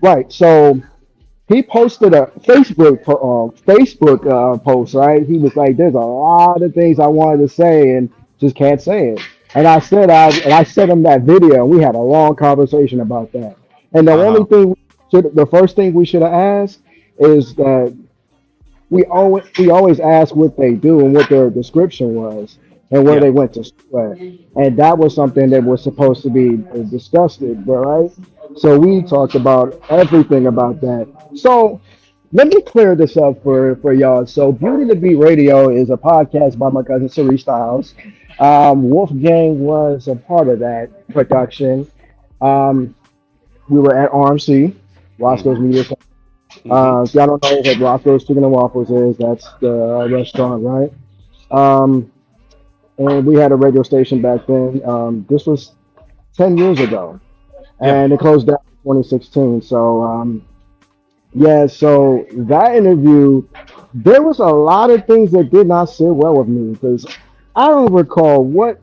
right. So, he posted a Facebook post, right? He was like, "There's a lot of things I wanted to say and just can't say it." And I sent him that video, and we had a long conversation about that. And the Uh only huh. thing, the first thing we should have asked is that we always ask what they do and what their description was and where Yeah. they went to school at. And that was something that was supposed to be discussed, right? So we talked about everything about that. So let me clear this up for y'all. So Beauty to Beat Radio is a podcast by my cousin Cerise Styles. Wolfgang was a part of that production. Um, we were at RMC, Roscoe's Mhm. Media. Mhm. If y'all don't know what Roscoe's Chicken and Waffles is, that's the restaurant, right? Um, and we had a radio station back then. This was 10 years ago, Yeah. and it closed down in 2016. So, yeah, so that interview, there was a lot of things that did not sit well with me because I don't recall what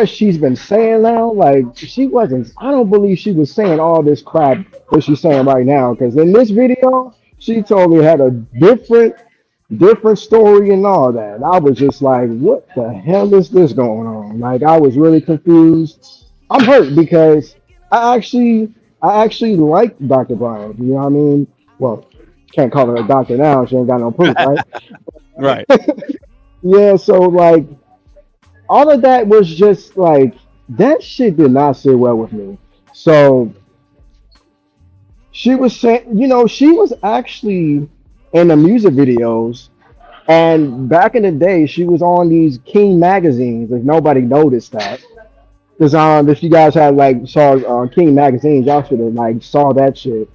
she's been saying now. Like she wasn't. I don't believe she was saying all this crap that she's saying right now. Because in this video, she told me had a different story and all that. And I was just like, what the hell is this going on? Like I was really confused. I'm hurt because I actually like Dr. Brian. You know what I mean? Well, can't call her a doctor now. She ain't got no proof, right? Right. Yeah, so like all of that was just like that shit did not sit well with me. So she was saying, she was actually in the music videos, and back in the day, she was on these King magazines. If nobody noticed that, because if you guys had like saw King magazines, y'all should have like saw that shit.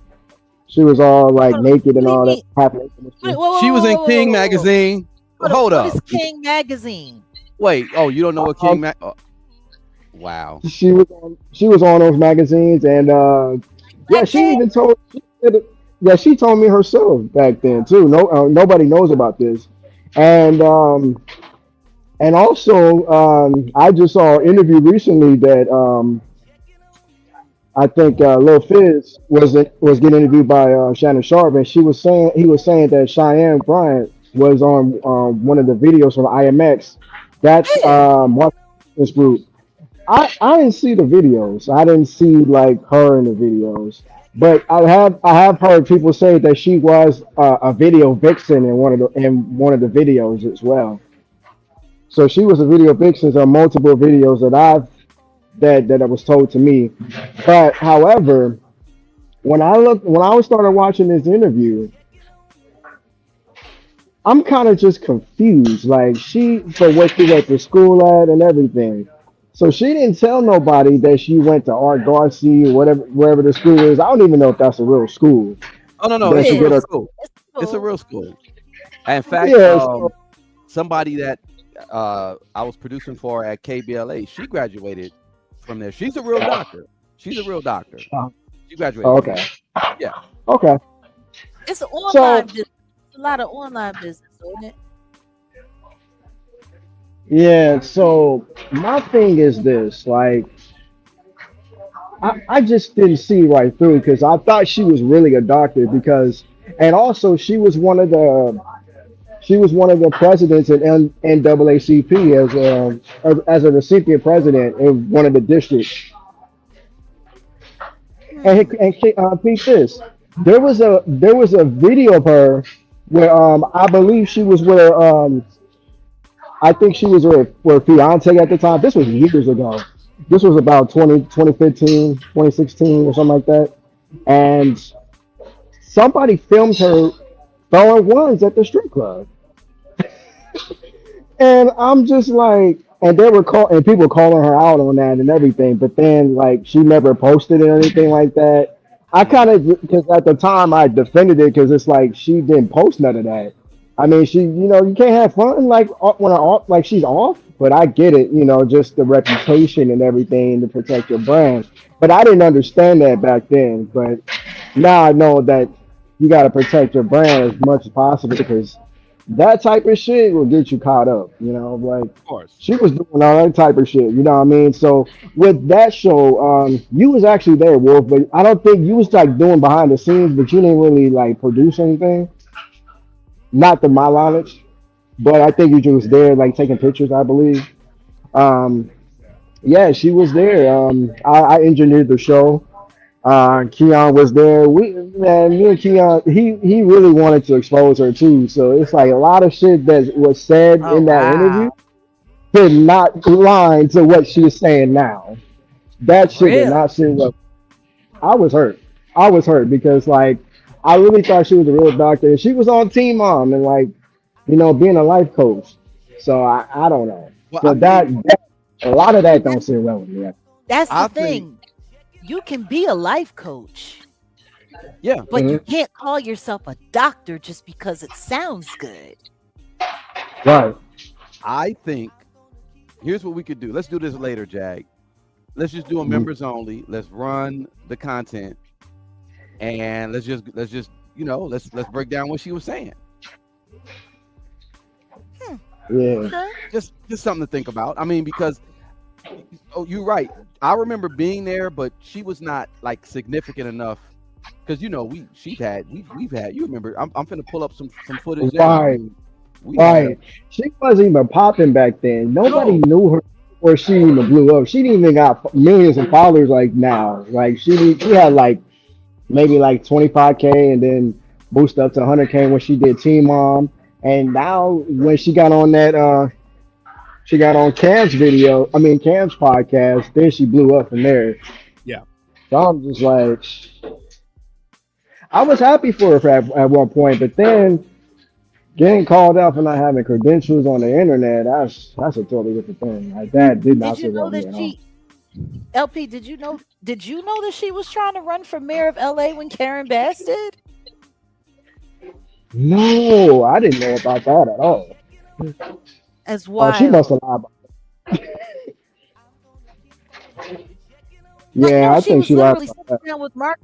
She was all like What, naked what and do you all that mean? happening. Whoa, She whoa, was whoa, in whoa, whoa, King whoa, whoa, whoa. magazine. Hold What is up. King Magazine? Wait. Oh, you don't know what Um, Wow. she was on those magazines, and yeah, Black she King? even told yeah, she told me herself back then too. No, nobody knows about this, and also I just saw an interview recently that I think Lil Fizz was getting interviewed by Shannon Sharp, and he was saying that Cheyenne Bryant was on one of the videos from IMX. That's Yeah. this group. I didn't see the videos. I didn't see like her in the videos, but I have heard people say that she was a video vixen in one of the videos as well. So she was a video vixen on multiple videos that was told to me. But however, when I was started watching this interview, I'm kind of just confused. Like for what she went to school at and everything. So she didn't tell nobody that she went to Art Garcia or whatever wherever the school is. I don't even know if that's a real school Oh no, no, that it's It a she get real her. is. school. It's It's a cool. real school. In fact, Yeah, so, somebody that I was producing for at KBLA, she graduated from there. She's a real doctor. She's a real doctor. uh, She graduated from okay, there. Yeah. okay. It's an So online business. A lot of online business, isn't it? yeah, so my thing is this, like I just didn't see right through because I thought she was really a doctor because and also she was one of the presidents in NAACP as a recipient president in one of the districts. Hmm. And peep this, there was a video of her where I believe she was with I think she was with her fiance at the time. This was years ago. This was about 2015, 2016 or something like that. And somebody filmed her throwing ones at the strip club. And I'm just like, and people calling her out on that and everything. But then, like, she never posted it or anything like that. I kind Mhm. of, because at the time I defended it because it's like she didn't post none of that. I mean, you can't have fun like when like she's off. But I get it, just the reputation and everything to protect your brand. But I didn't understand that back then. But now I know that you got to protect your brand as much as possible because that type of shit will get you caught up. Like Of course. she was doing all that type of shit. You know what I mean? So with that show, you was actually there, Wolf, but I don't think you was like doing behind the scenes, but you didn't really like produce anything. Not to my knowledge, but I think you just was there, like taking pictures, I believe. Um, yeah, she was there. I engineered the show. Keon was there. Me and Keon, he really wanted to expose her too. So it's like a lot of shit that was said Oh in that interview wow. did not align to what she's saying now. That shit did Really? not sit well. I was hurt. I was hurt because like I really thought she was a real doctor. She was on Team Mom and like being a life coach. So I don't know. Well, I So mean, that a lot of that don't That's sit well with me. that's the I think, thing. You can be a life coach, yeah, but you Hmm. can't call yourself a doctor just because it sounds good. Right. I think here's what we could do. Let's do this later, Jag. Let's just do a Mhm. members only. Let's run the content and let's just let's break down what she was saying. Hmm. Yeah. Okay. Just something to think about. I mean, because oh, you're right. I remember being there, but she was not like significant enough because we've had. You remember? I'm finna pull up some footage now. Right. We had a Right. She wasn't even popping back then. Nobody no. knew her or she even blew up. She didn't even got millions of followers like now. Like she had like maybe like 25K and then boost up to 100K when she did Teen Mom. And now when she got on Cam's podcast, then she blew up from there. Yeah. So I'm just like I was happy for her at one point, but then getting called out for not having credentials on the internet, that's a totally different thing. Like that did Did not you sit well know with me that at all. she LP, did you know that she was trying to run for mayor of LA when Karen Bass did? No, I didn't know about that at all. As Oh, she must wild. have lied. Like, Yeah, no, I she think was she lied literally about sitting that. down with Mark.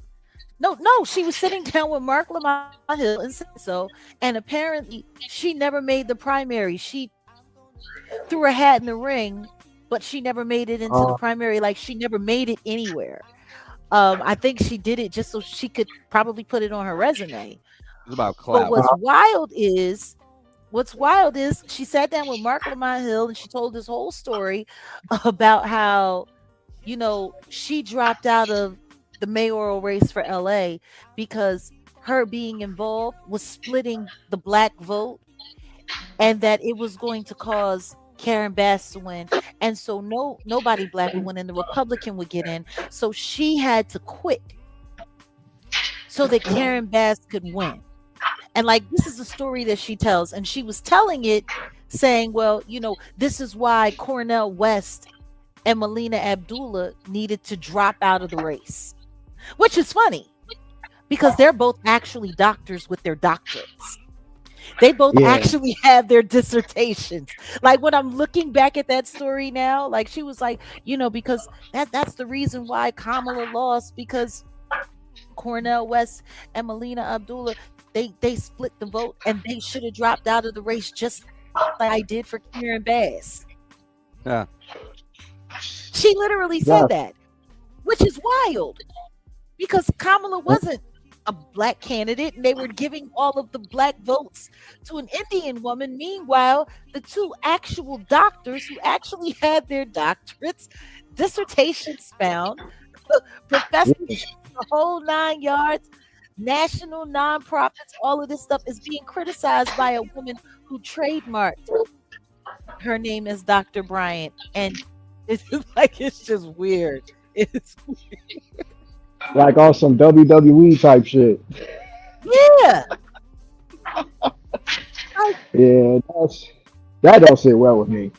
No, no, she was sitting down with Mark Lamont Hill and said so. And apparently, she never made the primary. She threw her hat in the ring, but she never made it into the Uh, primary. Like, she never made it anywhere. I think she did it just so she could probably put it on her resume. It's about But clout. what's wild is she sat down with Mark Lamont Hill and she told this whole story about how, she dropped out of the mayoral race for LA because her being involved was splitting the black vote, and that it was going to cause Karen Bass to win. And so nobody black would win and the Republican would get in. So she had to quit so that Karen Bass could win. And like, this is a story that she tells, and she was telling it saying, well, this is why Cornell West and Melina Abdullah needed to drop out of the race, which is funny because they're both actually doctors with their doctorates. They both Yeah. actually have their dissertations. Like, when I'm looking back at that story now, like, she was like, because that's the reason why Kamala lost, because Cornell West and Melina Abdullah, they split the vote and they should have dropped out of the race just like I did for Karen Bass. Yeah. She literally Yeah. said that, which is wild because Kamala wasn't a black candidate and they were giving all of the black votes to an Indian woman. Meanwhile, the two actual doctors who actually had their doctorates, dissertations found, professors, the whole 9 yards, national nonprofits, all of this stuff is being criticized by a woman who trademarked her name is Dr. Bryant. And it's like, it's just weird. It's Like on some WWE type shit. yeah. Yeah, that don't sit well with me.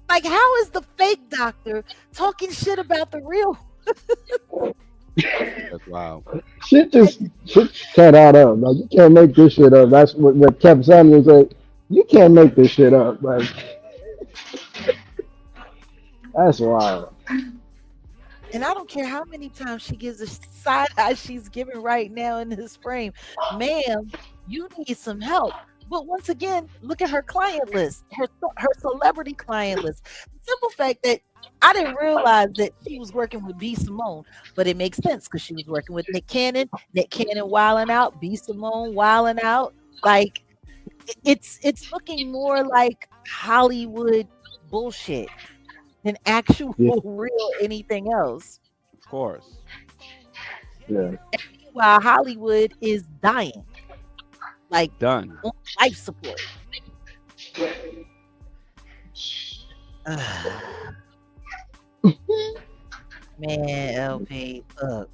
Like, how is the fake doctor talking shit about the real? That's wild. Shit can't add up. Like, you can't make this shit up. That's what Kevin Samuels said. You can't make this shit up. Like, that's wild. And I don't care how many times she gives a side eye she's giving right now in this frame. Ma'am, you need some help. But once again, look at her client list, her celebrity client list. The simple fact that I didn't realize that she was working with B. Simone, but it makes sense because she was working with Nick Cannon wilding out, B. Simone wilding out. Like, it's looking more like Hollywood bullshit than actual Yeah. real anything else. Of course. Yeah. While Hollywood is dying, like Done. on life support. Man, LP, look.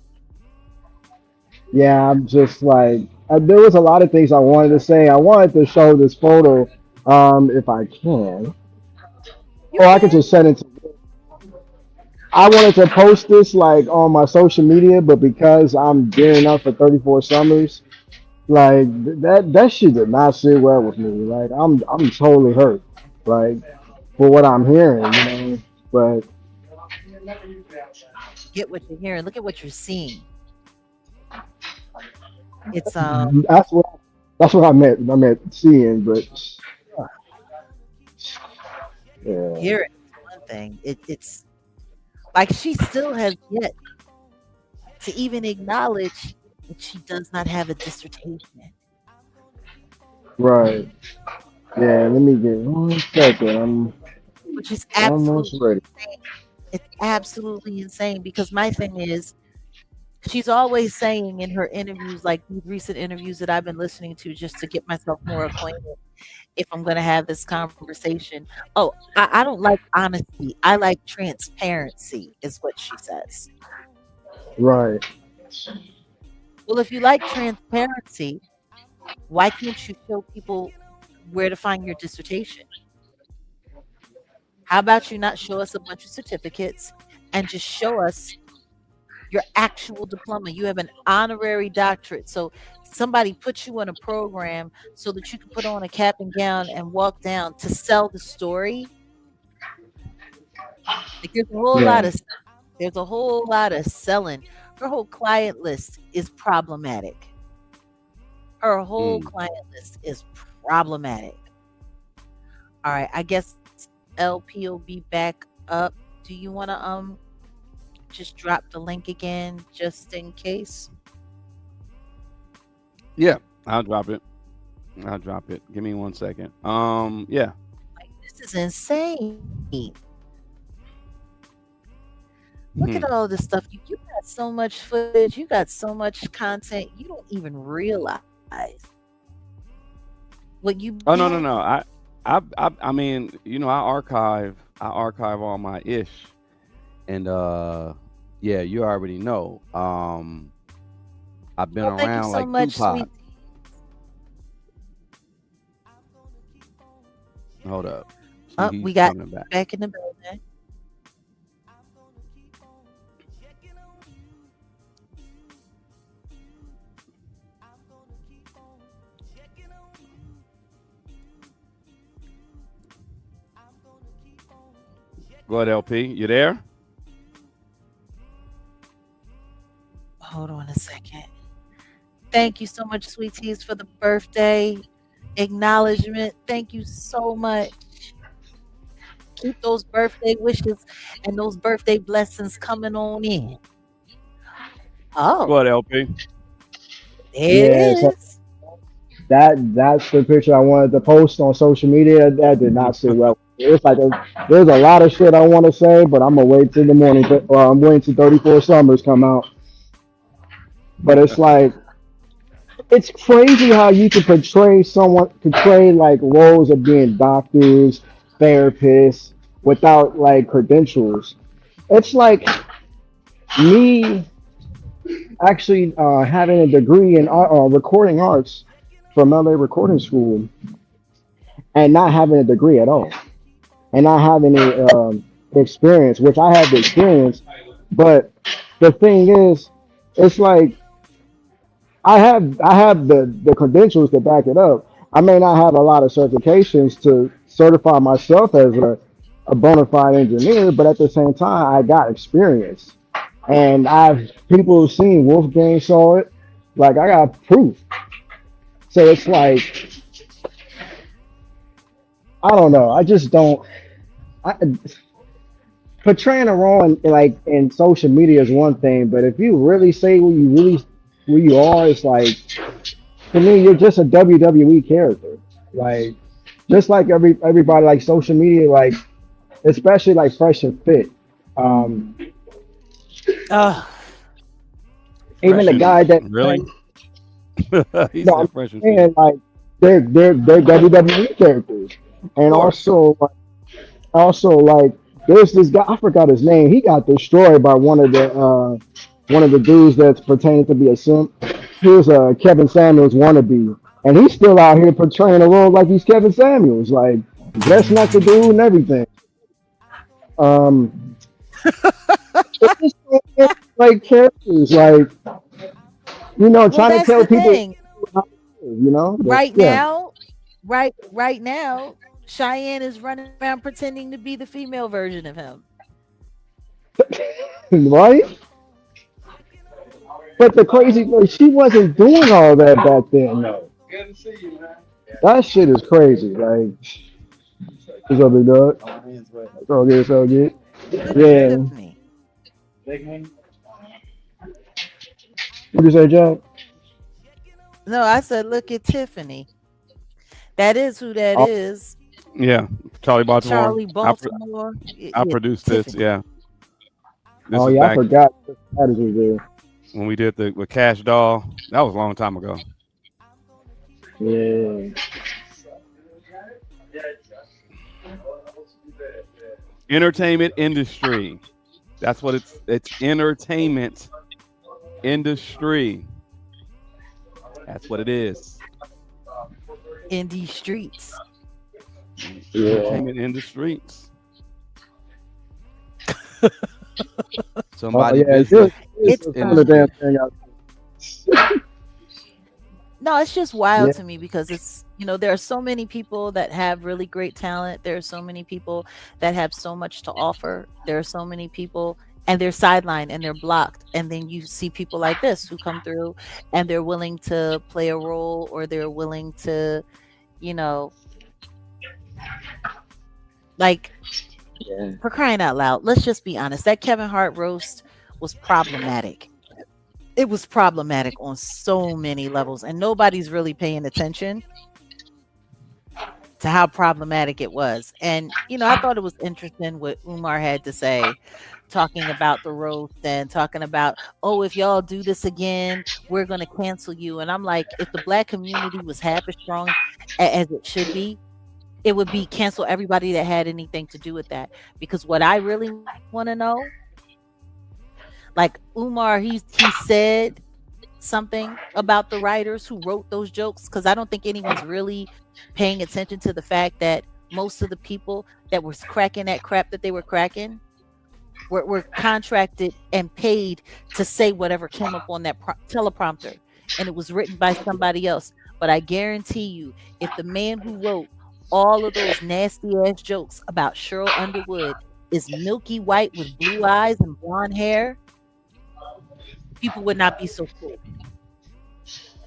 Yeah, I'm just like, there was a lot of things I wanted to say. I wanted to show this photo, if I can, or I could just send it to. I wanted to post this like on my social media, but because I'm gearing up for 34 Summers, like that shit did not sit well with me. Like, I'm totally hurt, like, for what I'm hearing, But Get what you're hearing. Look at what you're seeing. It's that's what I meant. I meant seeing, but yeah, hearing is one thing. It's like she still has yet to even acknowledge that she does not have a dissertation. right. Yeah, let me get 1 second. I'm Which is almost absolutely ready. insane. It's absolutely insane because my thing is, she's always saying in her interviews, like these recent interviews that I've been listening to just to get myself more acquainted if I'm going to have this conversation. Oh, I don't like honesty. I like transparency, is what she says. Right. Well, if you like transparency, why can't you show people where to find your dissertation? How about you not show us a bunch of certificates and just show us your actual diploma? You have an honorary doctorate. So somebody put you in a program so that you can put on a cap and gown and walk down to sell the story. Like, there's a whole lot of selling. Her whole client list is problematic. Her whole client list is problematic. All right, I guess LP will be back up. Do you want to just drop the link again just in case? Yeah, I'll drop it. I'll drop it. Give me 1 second. Yeah. Like, this is insane. Look at Hmm. all this stuff. You got so much footage, you got so much content, you don't even realize what you Oh be no, no, having. no. I mean, I archive all my ish, and yeah, you already know. I've been Well, thank you around so like much, Tupac. sweet. Hold up. See, Oh, he's we got coming back. back in the building. Go ahead, LP. You there? Hold on a second. Thank you so much, sweeties, for the birthday acknowledgement. Thank you so much. Keep those birthday wishes and those birthday blessings coming on in. Go Oh, ahead, LP. there it Yeah, so is. that's the picture I wanted to post on social media. That did not sit well. It's like there's a lot of shit I want to say, but I'm gonna wait till the morning. I'm waiting till 34 Summers come out. But it's like it's crazy how you can portray like roles of being doctors, therapists without like credentials. It's like me actually having a degree in recording arts from LA Recording School and not having a degree at all and not having any experience, which I have the experience. But the thing is, it's like I have the credentials to back it up. I may not have a lot of certifications to certify myself as a bona fide engineer, but at the same time, I got experience. And I've people have seen Wolfgang saw it. Like I got proof. So it's like I don't know. I just don't. I, portraying a role in social media is one thing, but if you really say who you are, it's like to me you're just a WWE character. Like just like everybody like social media, like especially like Fresh and Fit. Um, Oh, even Fresh the and guy that really? He no, I'm said fresh and fit. saying like they're WWE characters, Of and course. also like there's this guy I forgot his name. He got destroyed by one of the dudes that's pretending to be a simp. He was a Kevin Samuels wannabe, and he's still out here portraying a role like he's Kevin Samuels, like dressing like the dude and everything. Um, it's just like characters, like well, trying to that's tell the people thing. how to live. But Right yeah. now, right now, Cheyenne is running around pretending to be the female version of him. Right? But the crazy thing, she wasn't doing all that back then, though. That shit is crazy. Like, what's up, big dog? It's all good. It's all good. Look at Yeah. Tiffany. What you say, Jack? No, I said, look at Tiffany. That is who that Oh, is. Yeah. Charlie Baltimore. Charlie Baltimore. I Yeah, produced this. Tiffany. Yeah. This oh is yeah, I back forgot. That is there. when we did the with Cash Doll. That was a long time ago. Yeah. Entertainment industry. That's what it's entertainment industry. That's what it is. In these streets. Yeah. Entertainment in the streets. Oh Somebody yeah. business It's You're doing the damn industry. thing out. no, it's just Yeah. wild to me because there are so many people that have really great talent. There are so many people that have so much to offer. There are so many people and they're sidelined and they're blocked. And then you see people like this who come through and they're willing to play a role or they're willing to, you know, like Yeah. for crying out loud, let's just be honest. That Kevin Hart roast was problematic. It was problematic on so many levels, and nobody's really paying attention to how problematic it was. And I thought it was interesting what Umar had to say, talking about the roast and talking about, oh, if y'all do this again, we're going to cancel you. And I'm like, if the black community was half as strong as it should be, it would be cancel everybody that had anything to do with that. Because what I really want to know, like Umar, he said something about the writers who wrote those jokes, because I don't think anyone's really paying attention to the fact that most of the people that were cracking that crap that they were cracking were contracted and paid to say whatever came up on that teleprompter, and it was written by somebody else. But I guarantee you, if the man who wrote all of those nasty ass jokes about Cheryl Underwood is milky white with blue eyes and blonde hair, people would not be so cool.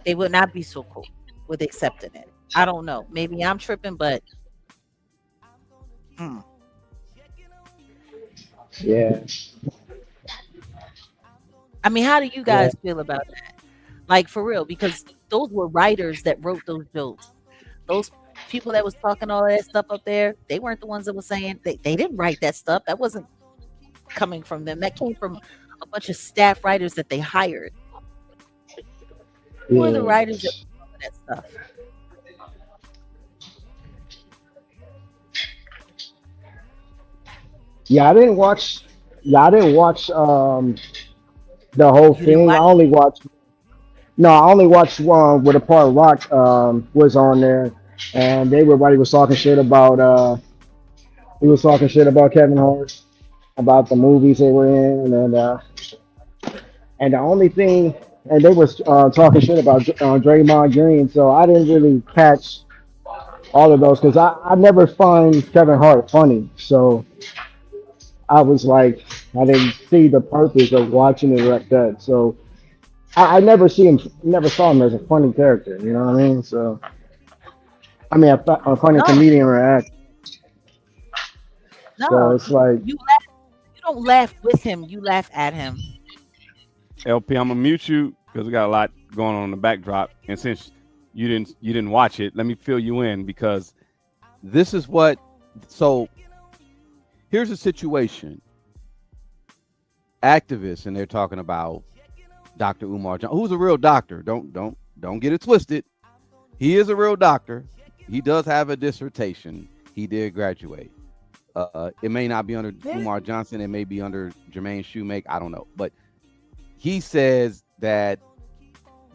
They would not be so cool with accepting it. I don't know. Maybe I'm tripping, but Yeah, I mean, how do you yeah, guys feel about that? Like, for real, because those were writers that wrote those jokes. Those people that was talking all that stuff up there, they weren't the ones that was saying they didn't write that stuff. That wasn't coming from them. That came from a bunch of staff writers that they hired. Who are the yeah. writers that wrote that stuff? Yeah, I didn't watch. Yeah, I didn't watch the whole You didn't thing. I watch only watched. No, I only watched one where the part Rock was on there, and everybody was talking shit about. He was talking shit about Kevin Hart, about the movies they were in, and the only thing, and they was talking shit about Draymond Green. So I didn't really catch all of those because I never find Kevin Hart funny. So I was like, I didn't see the purpose of watching it like that. So I never saw him as a funny character. You know what I mean? So I mean, a funny no, comedian or act. So no. it's like, You laugh, you don't laugh with him. You laugh at him. LP, I'm gonna mute you because we got a lot going on in the backdrop, and since you didn't watch it, let me fill you in because This is what. So here's a situation. Activists, and they're talking about Dr. Umar Johnson, who's a real doctor. Don't get it twisted. He is a real doctor. He does have a dissertation. He did graduate. It may not be under Yeah. Umar Johnson. It may be under Jermaine Shoemake. I don't know. But he says that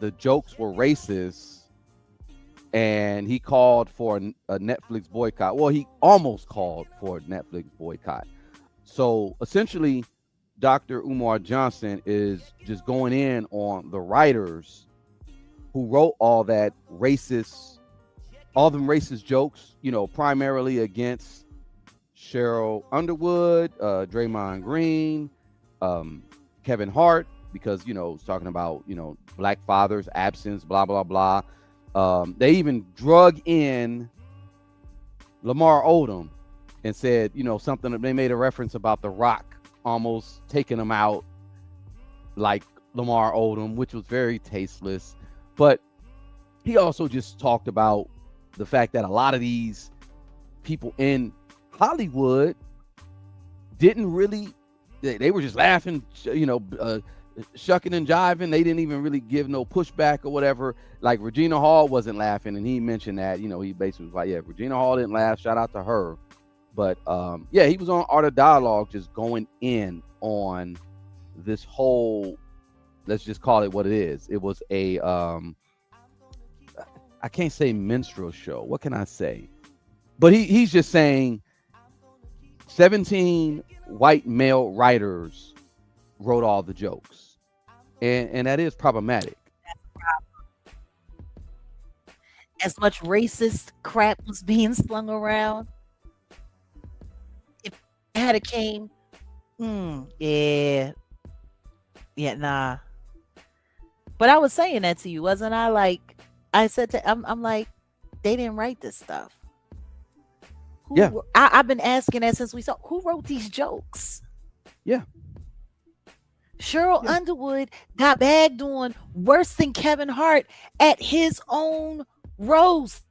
the jokes were racist, and he called for a Netflix boycott. Well, he almost called for a Netflix boycott. So essentially, Dr. Umar Johnson is just going in on the writers who wrote all them racist jokes, primarily against Cheryl Underwood, Draymond Green, Kevin Hart, because, it's talking about, black fathers, absence, blah, blah, blah. They even drug in Lamar Odom and said, something that they made a reference about The Rock almost taking him out like Lamar Odom, which was very tasteless. But he also just talked about the fact that a lot of these people in Hollywood didn't really, they were just laughing, shucking and jiving. They didn't even really give no pushback or whatever. Like Regina Hall wasn't laughing, and he mentioned that, he basically was like, yeah, Regina Hall didn't laugh. Shout out to her. But yeah, he was on Art of Dialogue just going in on this whole, let's just call it what it is. It was a, I can't say minstrel show. What can I say? But he's just saying 17 white male writers wrote all the jokes. And that is problematic. As much racist crap was being slung around, if it had a came, yeah, nah. But I was saying that to you, wasn't I? Like, I said I'm like, they didn't write this stuff. Yeah. I've been asking that since we saw who wrote these jokes. Yeah. Cheryl Yeah. Underwood got bagged on worse than Kevin Hart at his own roast.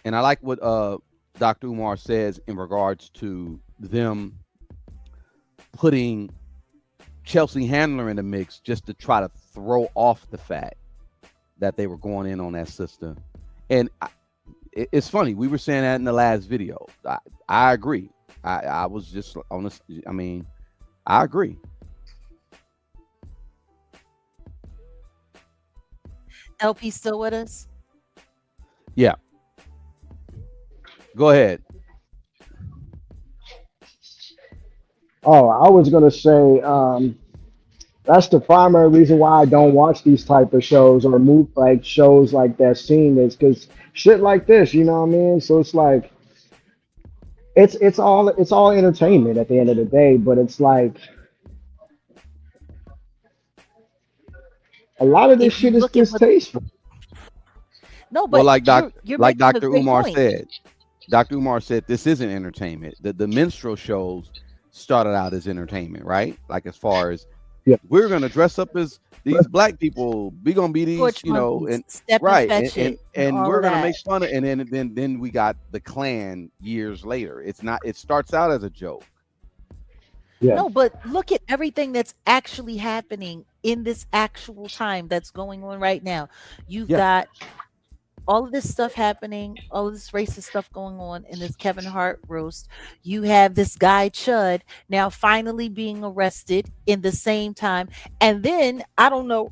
And I like what Dr. Umar says in regards to them putting Chelsea Handler in the mix just to try to throw off the fact that they were going in on that sister. And it's funny. We were saying that in the last video. I agree. I was just honest. I mean, I agree. LP still with us? Yeah. Go ahead. Oh, I was gonna say that's the primary reason why I don't watch these type of shows or move like shows like that. Scene is because shit like this, you know what I mean? So it's like it's all entertainment at the end of the day, but it's like a lot of this If you shit is look at what distasteful. no, Well, but you're like making a Dr. great Umar point. said, Dr. Umar said this isn't entertainment. The minstrel shows started out as entertainment, right? Like as far as Yeah. we're gonna dress up as these black people, we gonna be these, Torch you know, monkeys, and step and right, fetch it, and and all we're of gonna that. make fun of, and then we got the Klan years later. It's not. It starts out as a joke. Yeah. No, but look at everything that's actually happening in this actual time that's going on right now. You've Yeah, got all of this stuff happening, all of this racist stuff going on in this Kevin Hart roast. You have this guy Chud now finally being arrested in the same time. And then I don't know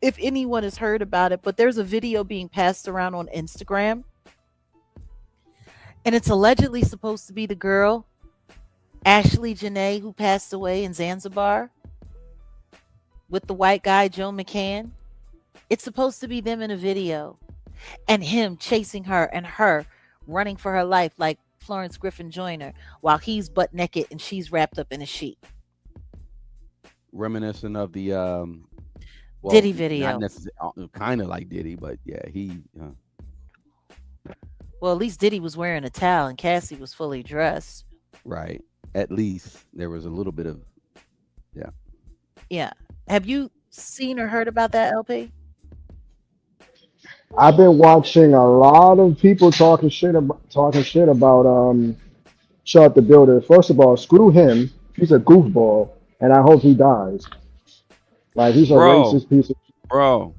if anyone has heard about it, but there's a video being passed around on Instagram, and it's allegedly supposed to be the girl Ashley Janae who passed away in Zanzibar with the white guy Joe McCann. It's supposed to be them in a video, and him chasing her and her running for her life like Florence Griffin Joyner while he's butt naked and she's wrapped up in a sheet. reminiscent of the well, Diddy not video. necessarily, kind of like Diddy, but yeah, he Well, at least Diddy was wearing a towel and Cassie was fully dressed. right. At least there was a little bit of yeah. Yeah. Have you seen or heard about that, LP? I've been watching a lot of people talking shit about Chud the Builder. First of all, screw him. He's a goofball, and I hope he dies. Like he's a Bro, racist piece of bro.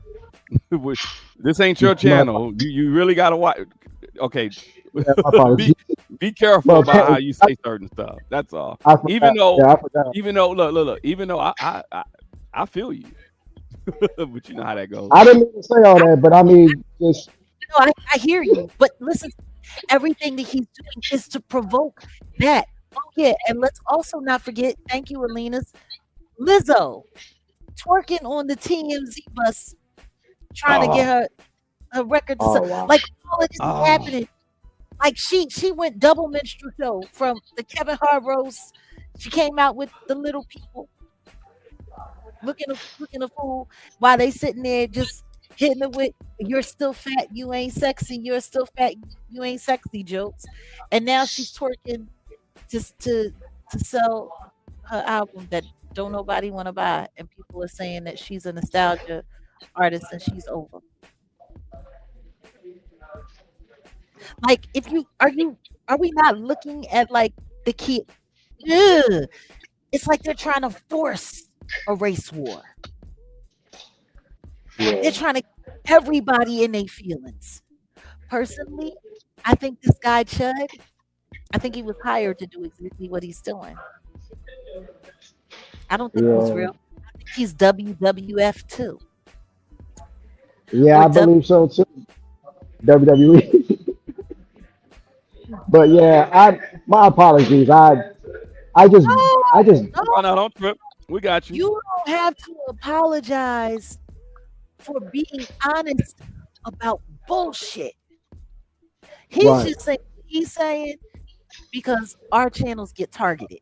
This ain't your my, channel. You really gotta watch. Okay, yeah, my apologies. be careful Well, about how you say certain stuff. That's all. I forgot. Yeah, I forgot. Look. Even though I feel you, but you know how that goes. I didn't mean to say all that, but I mean, just No, I hear you. But listen, everything that he's doing is to provoke that. Oh, yeah. And let's also not forget, thank you, Alina's Lizzo twerking on the TMZ bus, trying to get Oh, her record to oh sell. wow. Like all of this is oh, happening. Like she went double minstrel show from the Kevin Hart roast. She came out with the little people looking a fool while they sitting there just hitting it with "You're still fat, you ain't sexy. You're still fat, you ain't sexy" jokes. And now she's twerking just to sell her album that don't nobody want to buy, and people are saying that she's a nostalgia artist and she's over. Like, if are we not looking at like the key? Ugh, it's like they're trying to force a race war. Yeah, They're trying to keep everybody in their feelings. Personally, I think this guy Chud, I think he was hired to do exactly what he's doing. I don't think he's yeah, real. I think he's WWF too, yeah. or I believe so too. WWE. But yeah, my apologies. I just I no, just oh no. no, don't trip. We got you. You don't have to apologize for being honest about bullshit. He's right. just saying what he's saying because our channels get targeted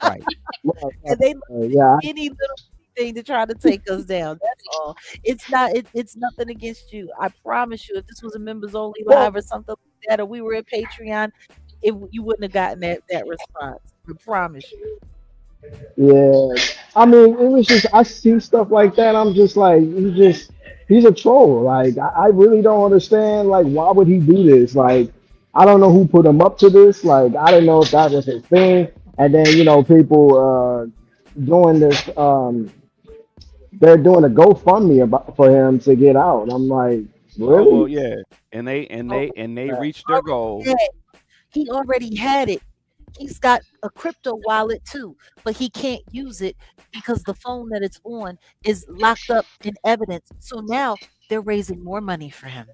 Right. Right, and they look for yeah, any little thing to try to take us down. That's all. It's not. It's nothing against you. I promise you. If this was a members only live or something like that, or we were at Patreon, you wouldn't have gotten that response. I promise you. Yeah, I mean, it was just I see stuff like that. I'm just like, he's a troll. Like, I really don't understand. Like, why would he do this? Like, I don't know who put him up to this. Like, I didn't know if that was his thing. And then people doing this. They're doing a GoFundMe about for him to get out. I'm like, Oh well, really? yeah, and Oh, they reached their goal. yeah, he already had it. He's got a crypto wallet too, but he can't use it because the phone that it's on is locked up in evidence. So now they're raising more money for him.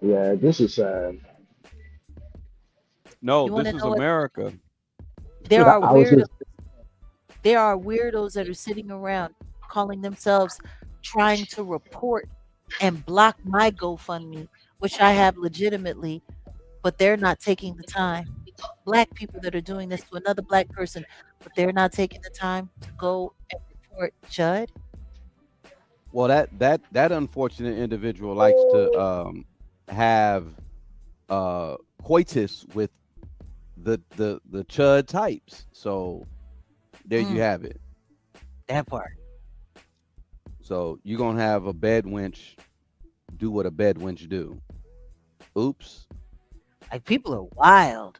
Yeah, this is sad. No, You want this to is know what? America. There are I was weirdos. just There are weirdos that are sitting around calling themselves trying to report and block my GoFundMe, which I have legitimately, but they're not taking the time. Black people that are doing this to another black person, but they're not taking the time to go and report Judd. Well, that unfortunate individual likes to have coitus with the chud types. So there you Mm, have it. that part. So you're gonna have a bed wench do what a bed wench do. Oops. Like people are wild.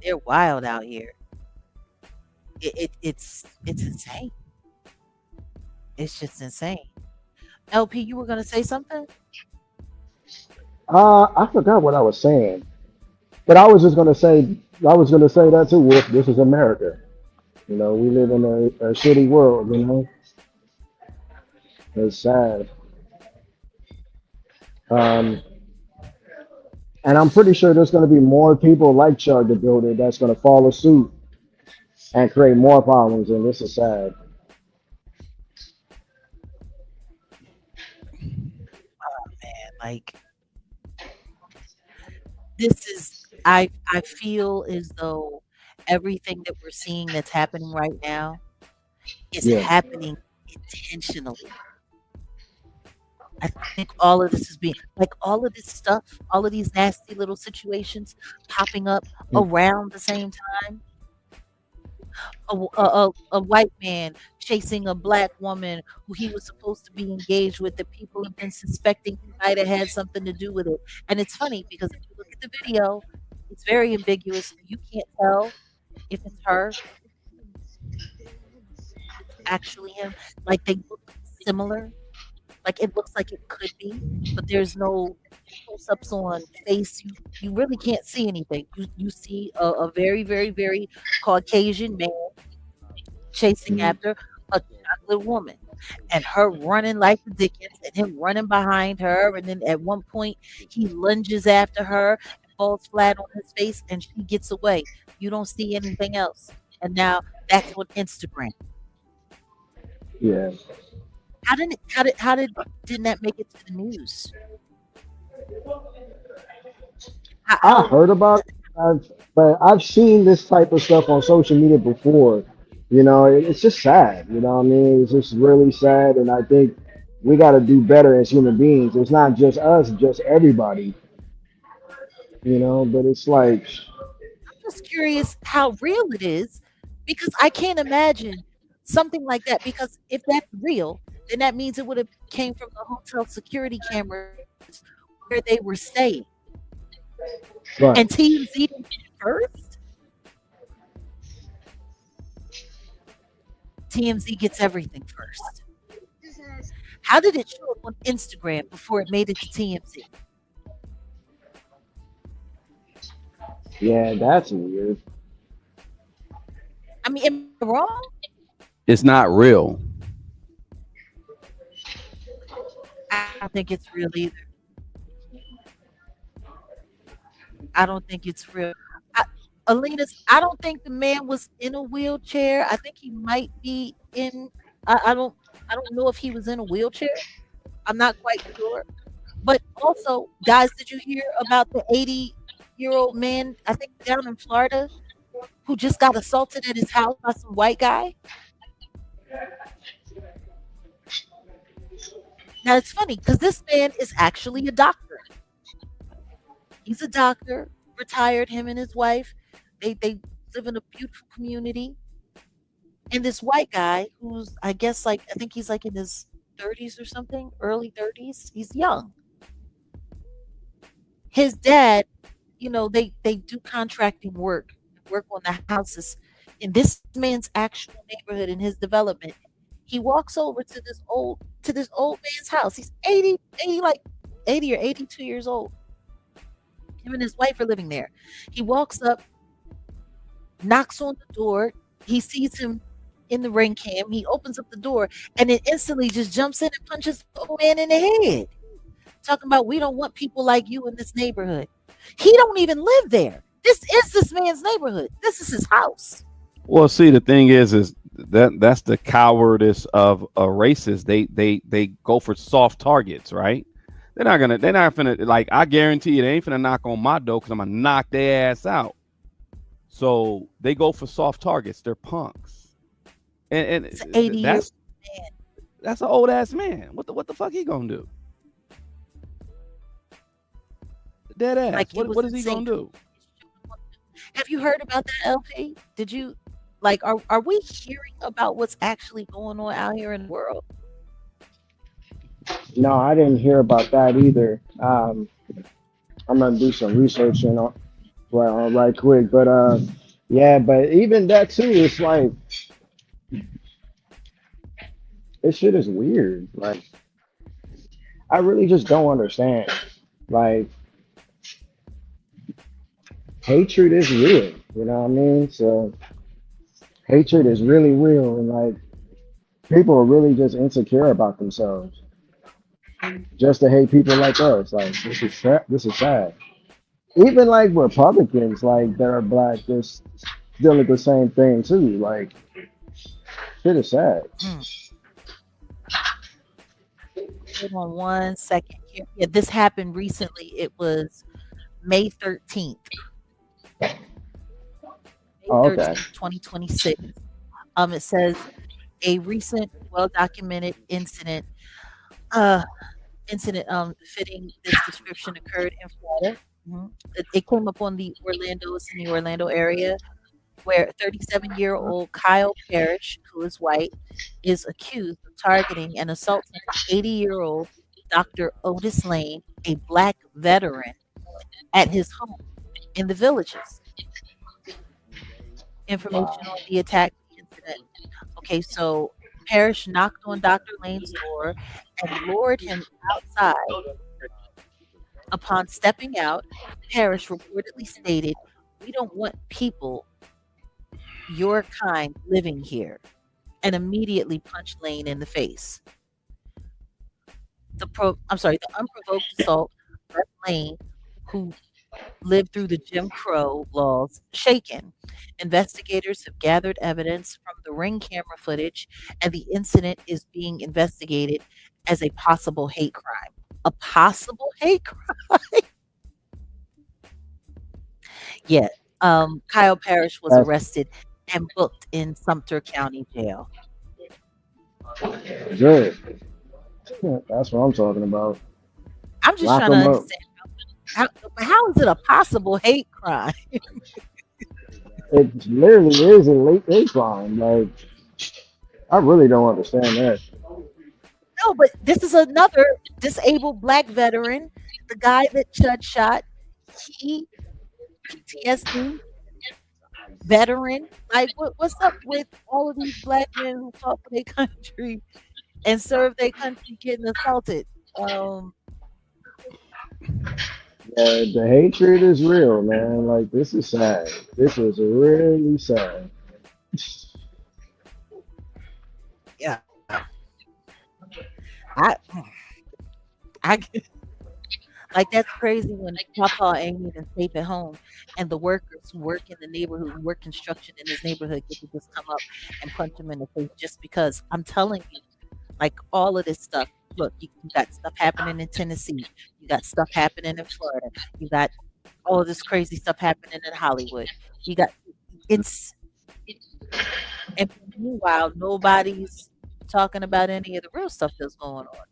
They're wild out here. It's insane. It's just insane. LP, you were gonna say something? I forgot what I was saying, but I was gonna say that too. Wolf, this is America. We live in a shitty world. It's sad. Um, and I'm pretty sure there's gonna be more people like Chug the Builder that's gonna follow suit and create more problems, and this is sad. Man, like this is I feel as though everything that we're seeing that's happening right now is Yeah, happening intentionally. I think all of this is being like all of this stuff, all of these nasty little situations popping up around the same time. A white man chasing a black woman who he was supposed to be engaged with that people have been suspecting he might have had something to do with it. And it's funny because if you look at the video, it's very ambiguous. You can't tell if it's her, actually him. Like they look similar. Like it looks like it could be, but there's no close-ups on face. You really can't see anything. You see a very, very, very Caucasian man chasing mhm, after a chocolate woman and her running like the Dickens and him running behind her. And then at one point, he lunges after her and falls flat on his face and she gets away. You don't see anything else. And now that's on Instagram. yeah. Didn't that make it to the news? I I don't, heard about it, but I've seen this type of stuff on social media before. It's just sad. What I mean? It's just really sad, and I think we got to do better as human beings. It's not just us, just everybody. But it's like, just curious how real it is because I can't imagine something like that. Because if that's real, then that means it would have came from the hotel security cameras where they were staying. And right? TMZ didn't get it first. TMZ gets everything first. How did it show up on Instagram before it made it to TMZ? Yeah, that's weird. I mean, am I wrong? It's not real. I don't think it's real either. I don't think it's real. I, Alina's, I don't think the man was in a wheelchair. I think he might be in. I, I don't. I don't know if he was in a wheelchair. I'm not quite sure. But also, guys, did you hear about the 80-year-old man? I think down in Florida who just got assaulted at his house by some white guy. Now it's funny because this man is actually a doctor. He's a doctor, retired, him and his wife. They live in a beautiful community. And this white guy who's, I guess, like, I think he's like in his 30s or something, early 30s. He's young. His dad, they do contracting work on the houses in this man's actual neighborhood in his development. He walks over to this old man's house. He's 80, like 80 or 82 years old. Him and his wife are living there. He walks up, knocks on the door. He sees him in the ring cam. He opens up the door and then instantly just jumps in and punches the old man in the head. Talking about, we don't want people like you in this neighborhood. He don't even live there. This is this man's neighborhood. This is his house. Well, see, the thing is that's the cowardice of a racist. They go for soft targets, right? They're not finna, like, I guarantee you they ain't finna knock on my door because I'm gonna knock their ass out. So they go for soft targets. They're punks, and It's an 80-year man. that's an old ass man. What the fuck he gonna do? Dead ass. Like, it was What is he insane. gonna do? Have you heard about that, LP? Did you, like, are we hearing about what's actually going on out here in the world? No, I didn't hear about that either. I'm gonna do some research right quick, but yeah, but even that too, it's like this shit is weird. Like, I really just don't understand. Like, hatred is real, you know what I mean? So hatred is really real, and like people are really just insecure about themselves just to hate people like us. Like, this is sad. Even like Republicans, like, that are black, just deal with the same thing too. Like, shit is sad. Hold on one second here. Yeah, this happened recently. It was May 13th. May Oh, okay. 13th, 2026. It says a recent well-documented uh, fitting this description occurred in Florida. It came up on it's in the Orlando area, where 37-year-old Kyle Parrish, who is white, is accused of targeting and assaulting 80-year-old Dr. Otis Lane, a black veteran, at his home in the Villages. Information on the attack incident. Okay, so Parrish knocked on Dr. Lane's door and lured him outside. Upon stepping out, Parrish reportedly stated, "We don't want people your kind living here," and immediately punched Lane in the face. The unprovoked assault left Lane, who lived through the Jim Crow laws, shaken. Investigators have gathered evidence from the ring camera footage, and the incident is being investigated as a possible hate crime. A possible hate crime? Yeah. Kyle Parrish was That's arrested and booked in Sumter County Jail. good. That's what I'm talking about. I'm just Lock trying to them up. understand how is it a possible hate crime? It literally is a late hate crime. Like, I really don't understand that. No, but this is another disabled black veteran. The guy that Chud shot, he PTSD veteran. Like, what's up with all of these black men who fought for their country and served their country getting assaulted? Yeah, the hatred is real, man. Like, this is sad. This is really sad. Yeah, I, I like, that's crazy when Papa ain't even safe at home, and the workers who work in the neighborhood, who work construction in his neighborhood, get to just come up and punch him in the face just because. I'm telling you, like, all of this stuff. Look, you got stuff happening in Tennessee. You got stuff happening in Florida. You got all of this crazy stuff happening in Hollywood. You got it's and meanwhile nobody's talking about any of the real stuff that's going on.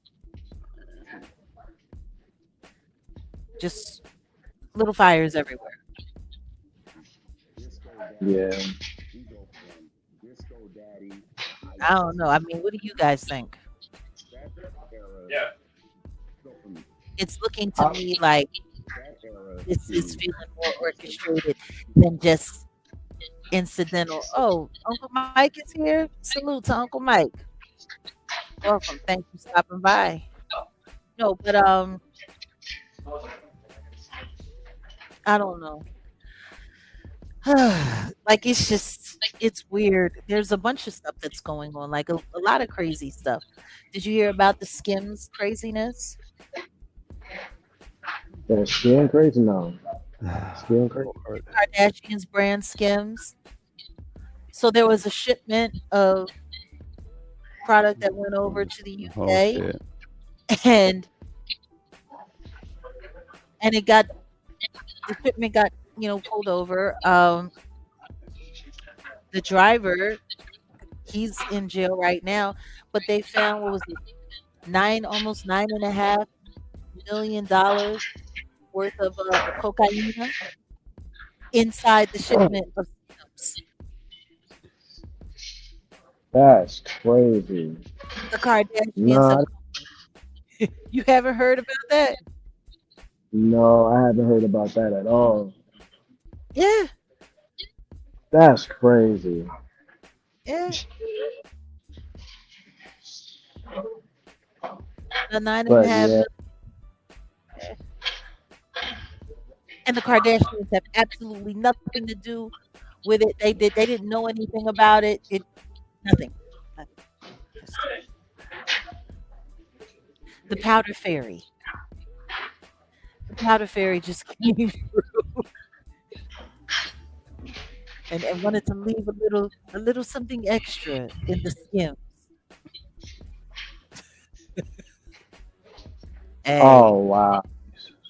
Just little fires everywhere. Yeah. I don't know. I mean, what do you guys think? It's looking to I, me like it's feeling more orchestrated than just incidental. Oh, Uncle Mike is here. Salute to Uncle Mike. Welcome. Thank you for stopping by. No, but I don't know. Like it's weird. There's a bunch of stuff that's going on, like a lot of crazy stuff. Did you hear about the Skims craziness? they're skin crazy now. Skin crazy. Lord. Kardashians brand Skims. So there was a shipment of product that went over to the Oh UK, shit. and it got the shipment got pulled over. The driver, he's in jail right now, but they found, what was it, almost $9.5 million worth of cocaine inside the Oh, shipment of Skims. that's crazy. The Kardashians have. Nah, You haven't heard about that? no, I haven't heard about that at all. Yeah, That's crazy. yeah. The nine and a But half, yeah, and the Kardashians have absolutely nothing to do with it. They didn't know anything about it. Nothing. Nothing. Just the powder fairy. The powder fairy just came and wanted to leave a little something extra in the Skims. oh Hey. wow.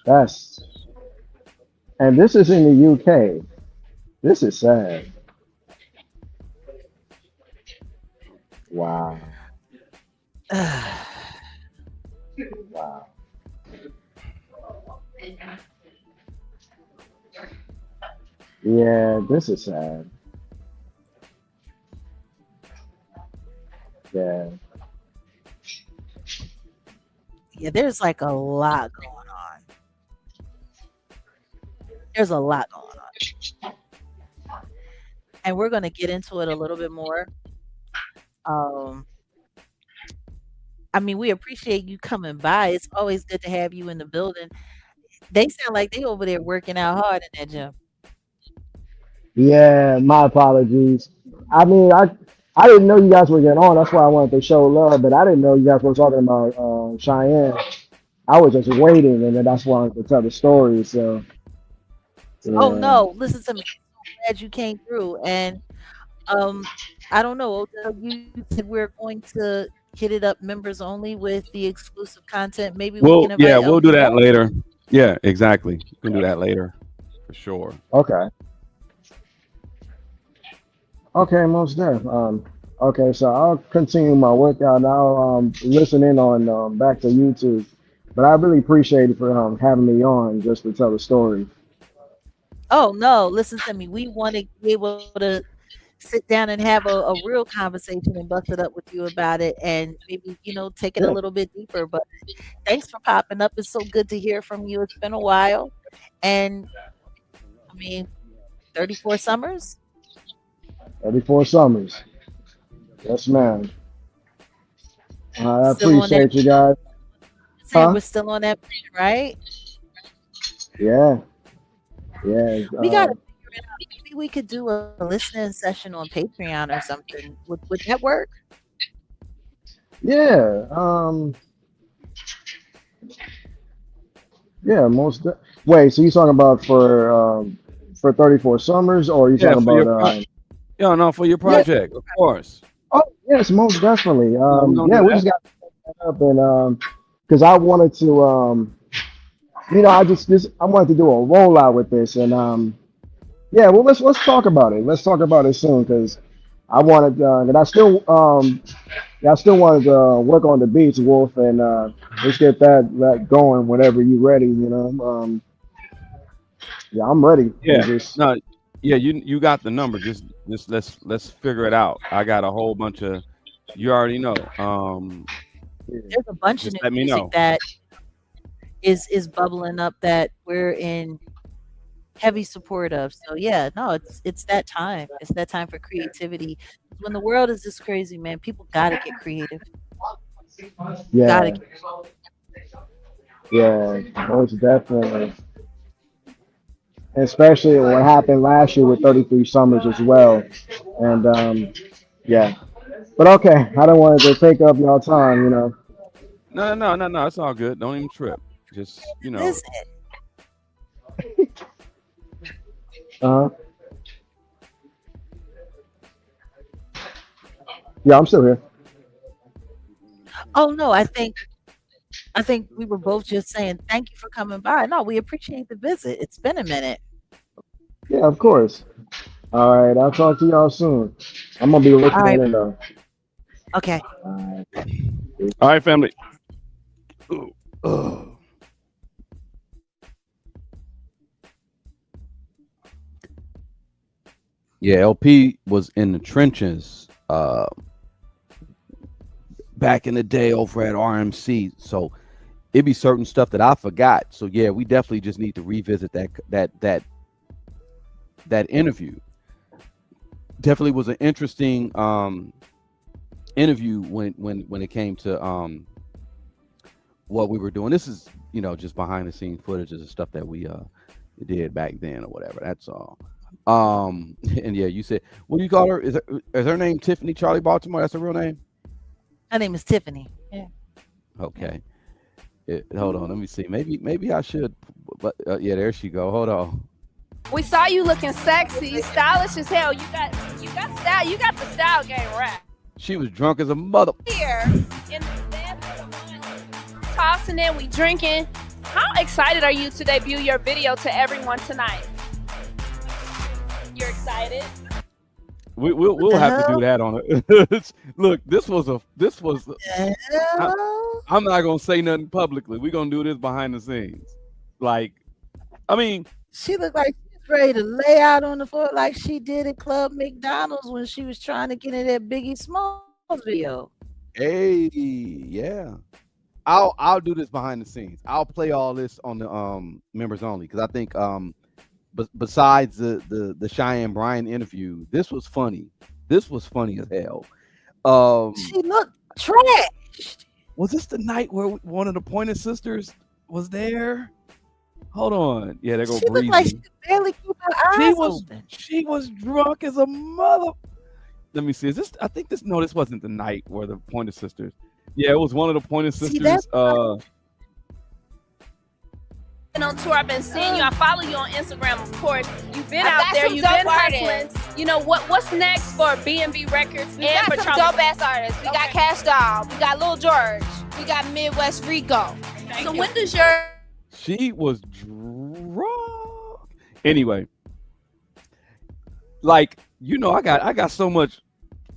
That's and this is in the UK. This is sad. Wow. Wow. Yeah, this is sad. Yeah. Yeah, there's like a lot going on. There's a lot going on. And we're gonna get into it a little bit more. Um, I mean, we appreciate you coming by. It's always good to have you in the building. They sound like they over there working out hard in that gym. Yeah, my apologies. I mean, I didn't know you guys were getting on. That's why I wanted to show love, but I didn't know you guys were talking about Cheyenne. I was just waiting, and then that's why I wanted to tell the story. So Oh yeah, no, listen to me. Glad you came through. And um, I don't know. Odell, you said we're going to hit it up members only with the exclusive content. Maybe we Well, can yeah, invite we'll do LB that back. later. Yeah, exactly. We can do that later for sure. okay, okay, most def. Okay, so I'll continue my workout now. Listen in on back to YouTube, but I really appreciate it for having me on just to tell the story. Oh no, listen to me. We want to be able to sit down and have a real conversation and bust it up with you about it, and maybe take it a Yeah, little bit deeper. But thanks for popping up. It's so good to hear from you. It's been a while, and I mean, 34 summers. 34 summers. Yes, ma'am. I Still on that. appreciate you guys. Saying Huh? we're still on that plan, right? Yeah, yeah. We gotta figure it out. Maybe we could do a listening session on Patreon or something. Would that work? Yeah, yeah. Wait, so you talking about for 34 summers, or you Yeah, talking for your about yeah, no, for your Yeah. project, of course. Oh, yes, most definitely. No, we don't Yeah, do we that. just got to set that up, and because I wanted to I wanted to do a rollout with this, and yeah, well, let's talk about it. Let's talk about it soon, because I wanted, and I still wanted to work on the beats, Wolf, and let's get that going whenever you're ready. Yeah, I'm ready. Yeah, It's just no, Yeah, you got the number. Just let's figure it out. I got a whole bunch of. You already know. Yeah. There's a bunch of Just new let me music know. that is bubbling up that we're in heavy support of. So yeah, no, it's that time. It's that time for creativity. When the world is this crazy, man, people gotta get creative. Gotta Yeah, get yeah, most definitely. Especially what happened last year with 33 Summers as well. And yeah. But okay, I don't want to take up y'all time, you know. No. It's all good. Don't even trip. Just listen. Uh, yeah, I'm still here. Oh no, I think we were both just saying thank you for coming by. No, we appreciate the visit. It's been a minute. Yeah, of course. All right, I'll talk to y'all soon. I'm gonna be All right. listening in though. Okay. All all right, family. Ooh, ugh. Yeah, LP was in the trenches back in the day over at RMC. So it'd be certain stuff that I forgot. So yeah, we definitely just need to revisit that interview. Definitely was an interesting interview when it came to what we were doing. This is just behind the scenes footage of the stuff that we did back then or whatever. That's all. And yeah, you said, what do you call her? Is her name Tiffany Charlie Baltimore? That's her real name? Her name is Tiffany. Yeah. Okay. Hold on, let me see. Maybe I should, but yeah, there she go. Hold on. We saw you looking sexy, stylish as hell. You got style. You got the style game right. She was drunk as a mother. Here in the dance of the morning, tossing it, we drinking. How excited are you to debut your video to everyone tonight? You're excited? We'll The have to hell? do that on it. Look, The hell? I'm not gonna say nothing publicly. We're gonna do this behind the scenes. Like, I mean, She looked like she's ready to lay out on the floor like she did at Club McDonald's when she was trying to get in that Biggie Smalls video. hey, yeah. I'll do this behind the scenes. I'll play all this on the members only because I think besides the Cheyenne Bryan interview, this was funny. This was funny as hell. She looked trashed. Was this the night where one of the Pointer Sisters was there? Hold on. Yeah, there go She looked like she Breezy. could barely keep her She eyes was open. she was drunk as a mother. Let me see. Is this? I think this. No, this wasn't the night where the Pointer Sisters. Yeah, it was one of the Pointer See that? Sisters. Been on tour. I've been seeing you. I follow you on Instagram, of course. You've been I out got there. some You've been dope hustling. artists. You know what's next for B&B Records We and got for some Charlie? dope ass artists. We got Cash Doll. We got Lil George. We got Midwest Rico. So when does your She was drunk. Anyway, like I got so much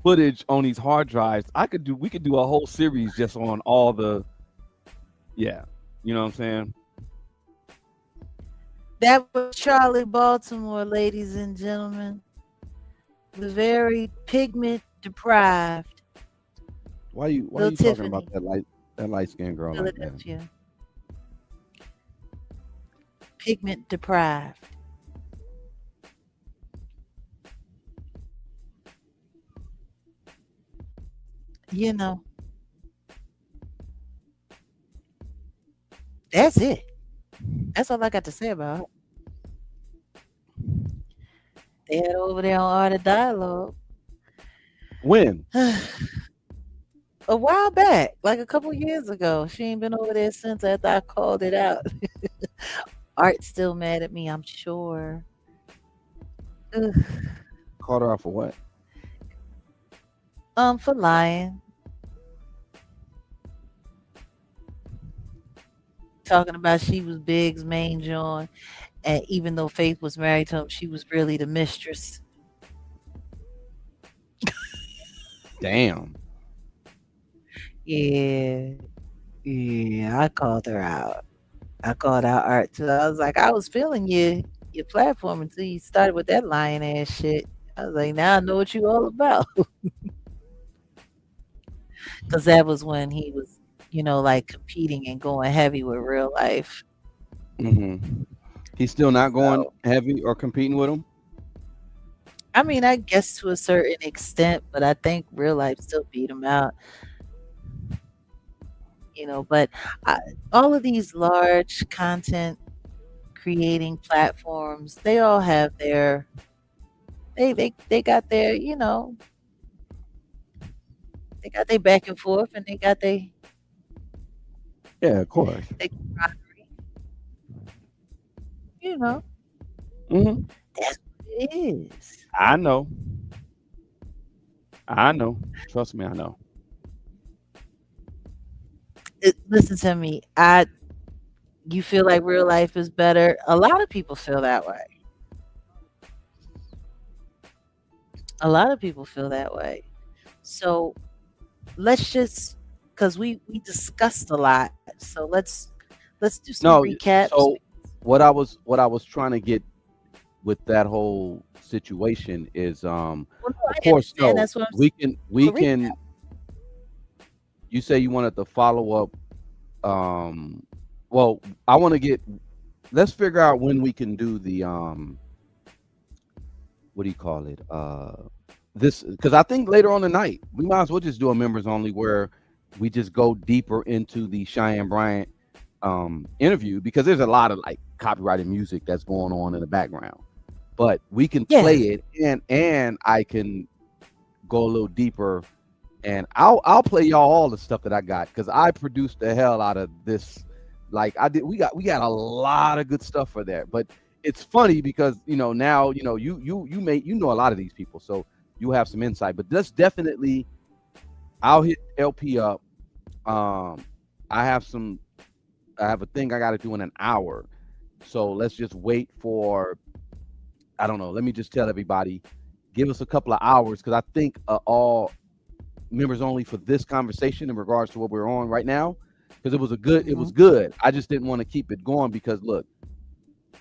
footage on these hard drives. We could do a whole series just on all the. Yeah, you know what I'm saying. That was Charlie Baltimore, ladies and gentlemen. The very pigment deprived Why you Lil talking Tiffany, about that light skinned girl like that? Philadelphia. Pigment deprived. You know, that's it. That's all I got to say about it. They had over there on Art of Dialogue When? a while back, like a couple years ago. She ain't been over there since after I called it out. Art's still mad at me, I'm sure. Ugh. Caught her out for what? For lying. Talking about she was Big's main John, and even though Faith was married to him, she was really the mistress. Damn. Yeah, yeah, I called her out. I called out Art too. I was like, I was feeling you. your platform until you started with that lying ass shit. I was like, now I know what you all about. Because that was when he was, like competing and going heavy with real life. He's still not going So, heavy or competing with him. I mean, I guess to a certain extent, but I think real life still beat him out. But I, all of these large content creating platforms, they all have they got their, they got their back and forth, and they got Yeah, of course. they camaraderie. You know, hmm that's what it is. I know. I know. Trust me, I know. Listen to me. You feel like real life is better. A lot of people feel that way. A lot of people feel that way. So let's just, because we discussed a lot. So let's do some No, recaps. so what I was trying to get with that whole situation is Well, no, of I course, understand. no, That's what I'm we saying. can we A recap. can you say you wanted to follow up, well, I want to get, let's figure out when we can do the what do you call it, this, because I think later on tonight we might as well just do a members only where we just go deeper into the Cheyenne Bryant interview, because there's a lot of like copyrighted music that's going on in the background, but we can play Yeah. it, and I can go a little deeper, and I'll play y'all all the stuff that I got, because I produced the hell out of this. Like I did, we got a lot of good stuff for that. But it's funny because now you know a lot of these people, so you have some insight. But that's definitely, I'll hit LP up. Um, I have a thing I got to do in an hour, so let's just wait for, I don't know. Let me just tell everybody, give us a couple of hours, because I think all members only for this conversation in regards to what we're on right now, because it was Hmm. good. I just didn't want to keep it going because look,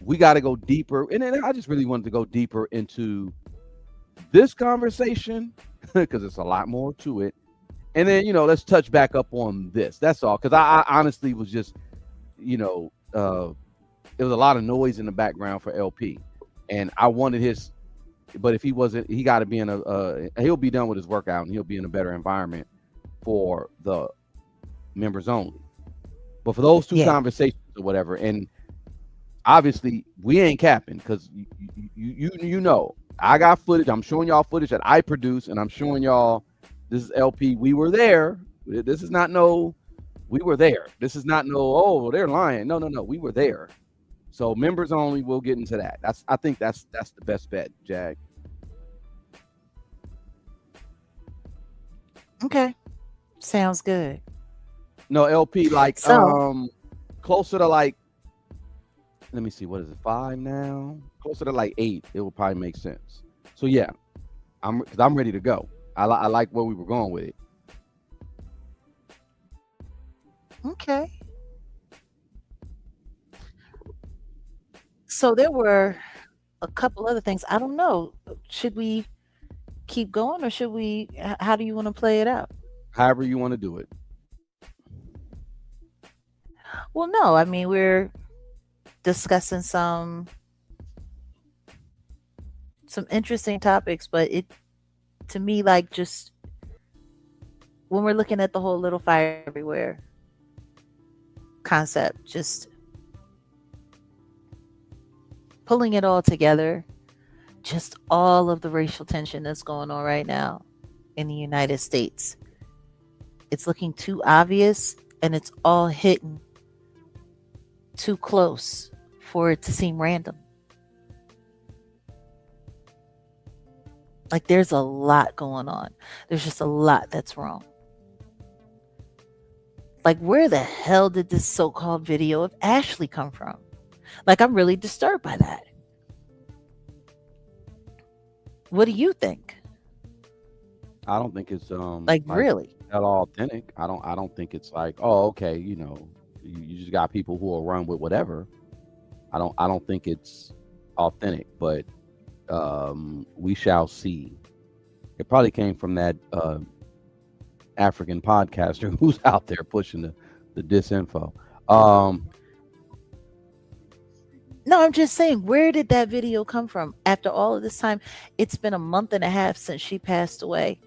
we got to go deeper, and then I just really wanted to go deeper into this conversation because it's a lot more to it. And then let's touch back up on this. That's all, because I honestly was just there was a lot of noise in the background for LP, and I wanted his. But if he wasn't, he got to be in he'll be done with his workout and he'll be in a better environment for the members only. But for those two Yeah. conversations or whatever, and obviously we ain't capping, because I got footage. I'm showing y'all footage that I produced, and I'm showing y'all this is LP. We were there. This is not no. We were there. This is not no. Oh, they're lying. No, no, no. We were there. So members only. We'll get into that. I think that's the best bet, Jag. Okay. Sounds good. No, LP, like So, closer to like, let me see, what is it, 5 now? Closer to like 8, it will probably make sense. So yeah, because I'm ready to go. I like where we were going with it. okay. So there were a couple other things. I don't know. Should we keep going, or should we? How do you want to play it out? However you want to do it. Well, no. I mean, we're discussing some interesting topics, but it to me, like, just when we're looking at the whole little fire everywhere concept, just pulling it all together, just all of the racial tension that's going on right now in the United States. It's looking too obvious, and it's all hitting too close for it to seem random. Like, there's a lot going on. There's just a lot that's wrong. Like, where the hell did this so-called video of Ashley come from? Like, I'm really disturbed by that. What do you think? I don't think it's Like, like really? at all authentic. I don't think it's like, oh, okay, you just got people who will run with whatever. I don't think it's authentic, but we shall see. It probably came from that African podcaster who's out there pushing the disinfo. No, I'm just saying, where did that video come from? After all of this time, it's been a month and a half since she passed away.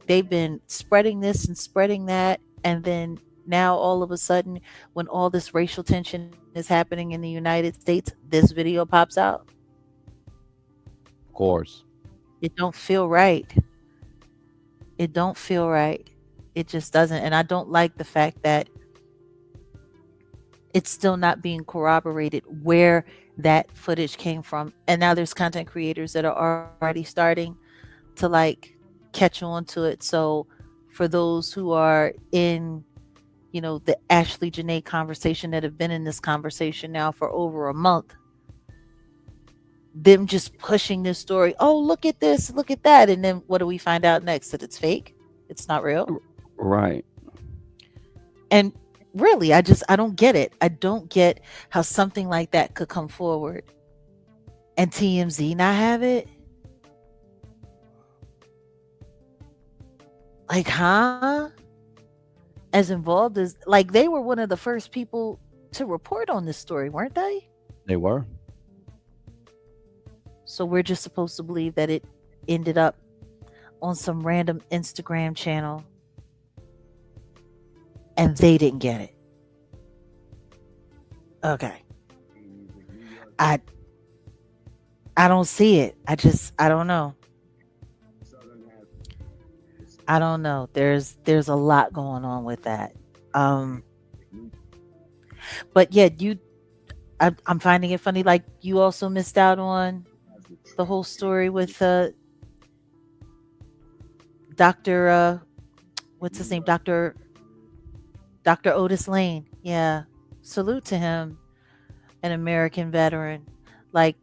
They've been spreading this and spreading that, and then now all of a sudden, when all this racial tension is happening in the United States, this video pops out. Of course, It don't feel right. It don't feel right. It just doesn't. And I don't like the fact that it's still not being corroborated where that footage came from. And now there's content creators that are already starting to like catch on to it. So for those who are in, the Ashley Janae conversation, that have been in this conversation now for over a month, them just pushing this story. Oh, look at this, look at that. And then what do we find out next? That it's fake. It's not real. Right. And really, I don't get it. I don't get how something like that could come forward and TMZ not have it. Like, huh? As involved as, like, they were one of the first people to report on this story, weren't they? they were. So we're just supposed to believe that it ended up on some random Instagram channel and they didn't get it. Okay. I don't see it. I don't know. I don't know. There's a lot going on with that. But yeah, I'm finding it funny. Like, you also missed out on the whole story with Dr. What's his name? Dr. Otis Lane. Yeah. Salute to him, an American veteran. Like,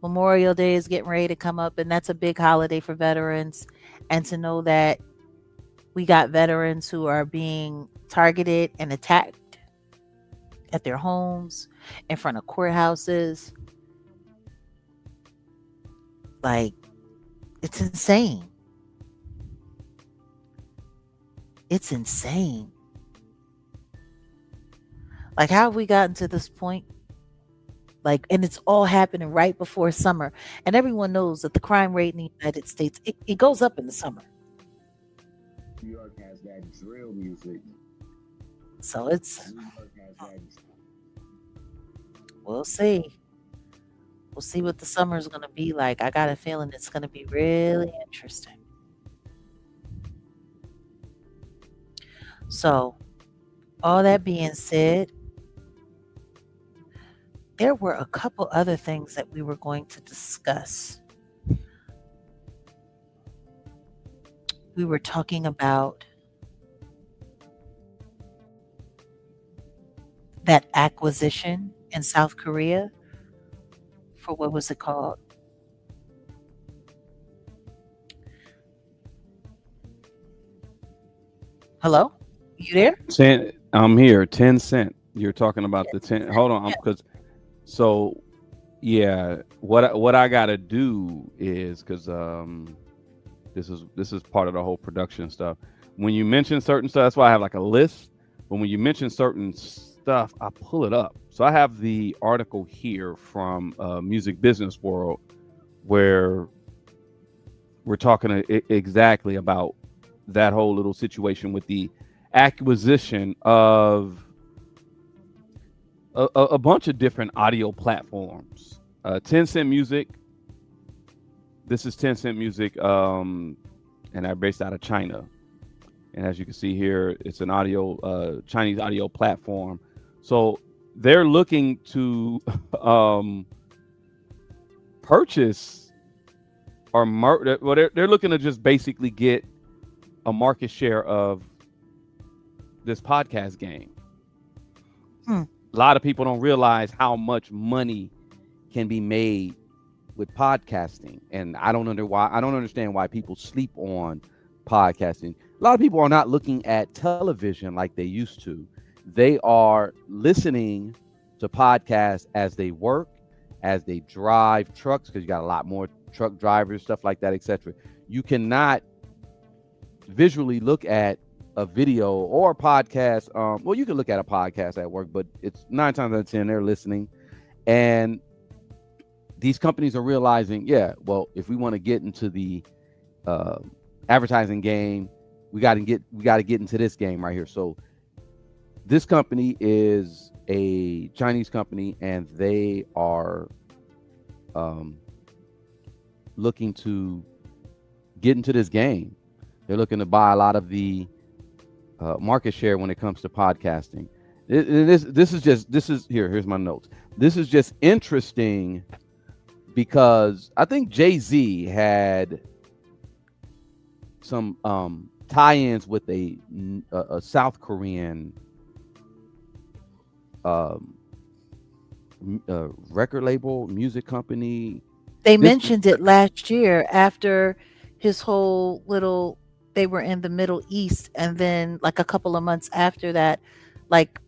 Memorial Day is getting ready to come up, and that's a big holiday for veterans. And to know that we got veterans who are being targeted and attacked at their homes, in front of courthouses, like, it's insane. It's insane. Like, how have we gotten to this point? Like, and it's all happening right before summer. And everyone knows that the crime rate in the United States, it goes up in the summer. New York has that drill music. So it's, New York has that. we'll see. We'll see what the summer is going to be like. I got a feeling it's going to be really interesting. So, all that being said, there were a couple other things that we were going to discuss. We were talking about that acquisition in South Korea for, what was it called? Hello? You there? I'm here. Tencent. You're talking about the 10. Hold on, because so yeah, what I gotta do is, because this is part of the whole production stuff. When you mention certain stuff, that's why I have like a list. But when you mention certain stuff, I pull it up. So I have the article here from Music Business World, where we're talking exactly about that whole little situation with the acquisition of a bunch of different audio platforms. Tencent Music. This is Tencent Music, and they're based out of China. And as you can see here, it's an audio Chinese audio platform. So they're looking to purchase or they're looking to just basically get a market share of this podcast game. A lot of people don't realize how much money can be made with podcasting, and I don't understand why people sleep on podcasting. A lot of people are not looking at television like they used to. They are listening to podcasts as they work, as they drive trucks, because you got a lot more truck drivers, stuff like that, etc. You cannot visually look at a video or a podcast. Well, you can look at a podcast at work, but it's 9 times out of 10 they're listening, and these companies are realizing, yeah, well, if we want to get into the advertising game, we got to get into this game right here. So this company is a Chinese company, and they are looking to get into this game. They're looking to buy a lot of the market share when it comes to podcasting. Here's my notes. This is just interesting because I think Jay-Z had some tie-ins with a South Korean record label, music company. They mentioned it last year after his whole little, they were in the Middle East, and then like a couple of months after that, like,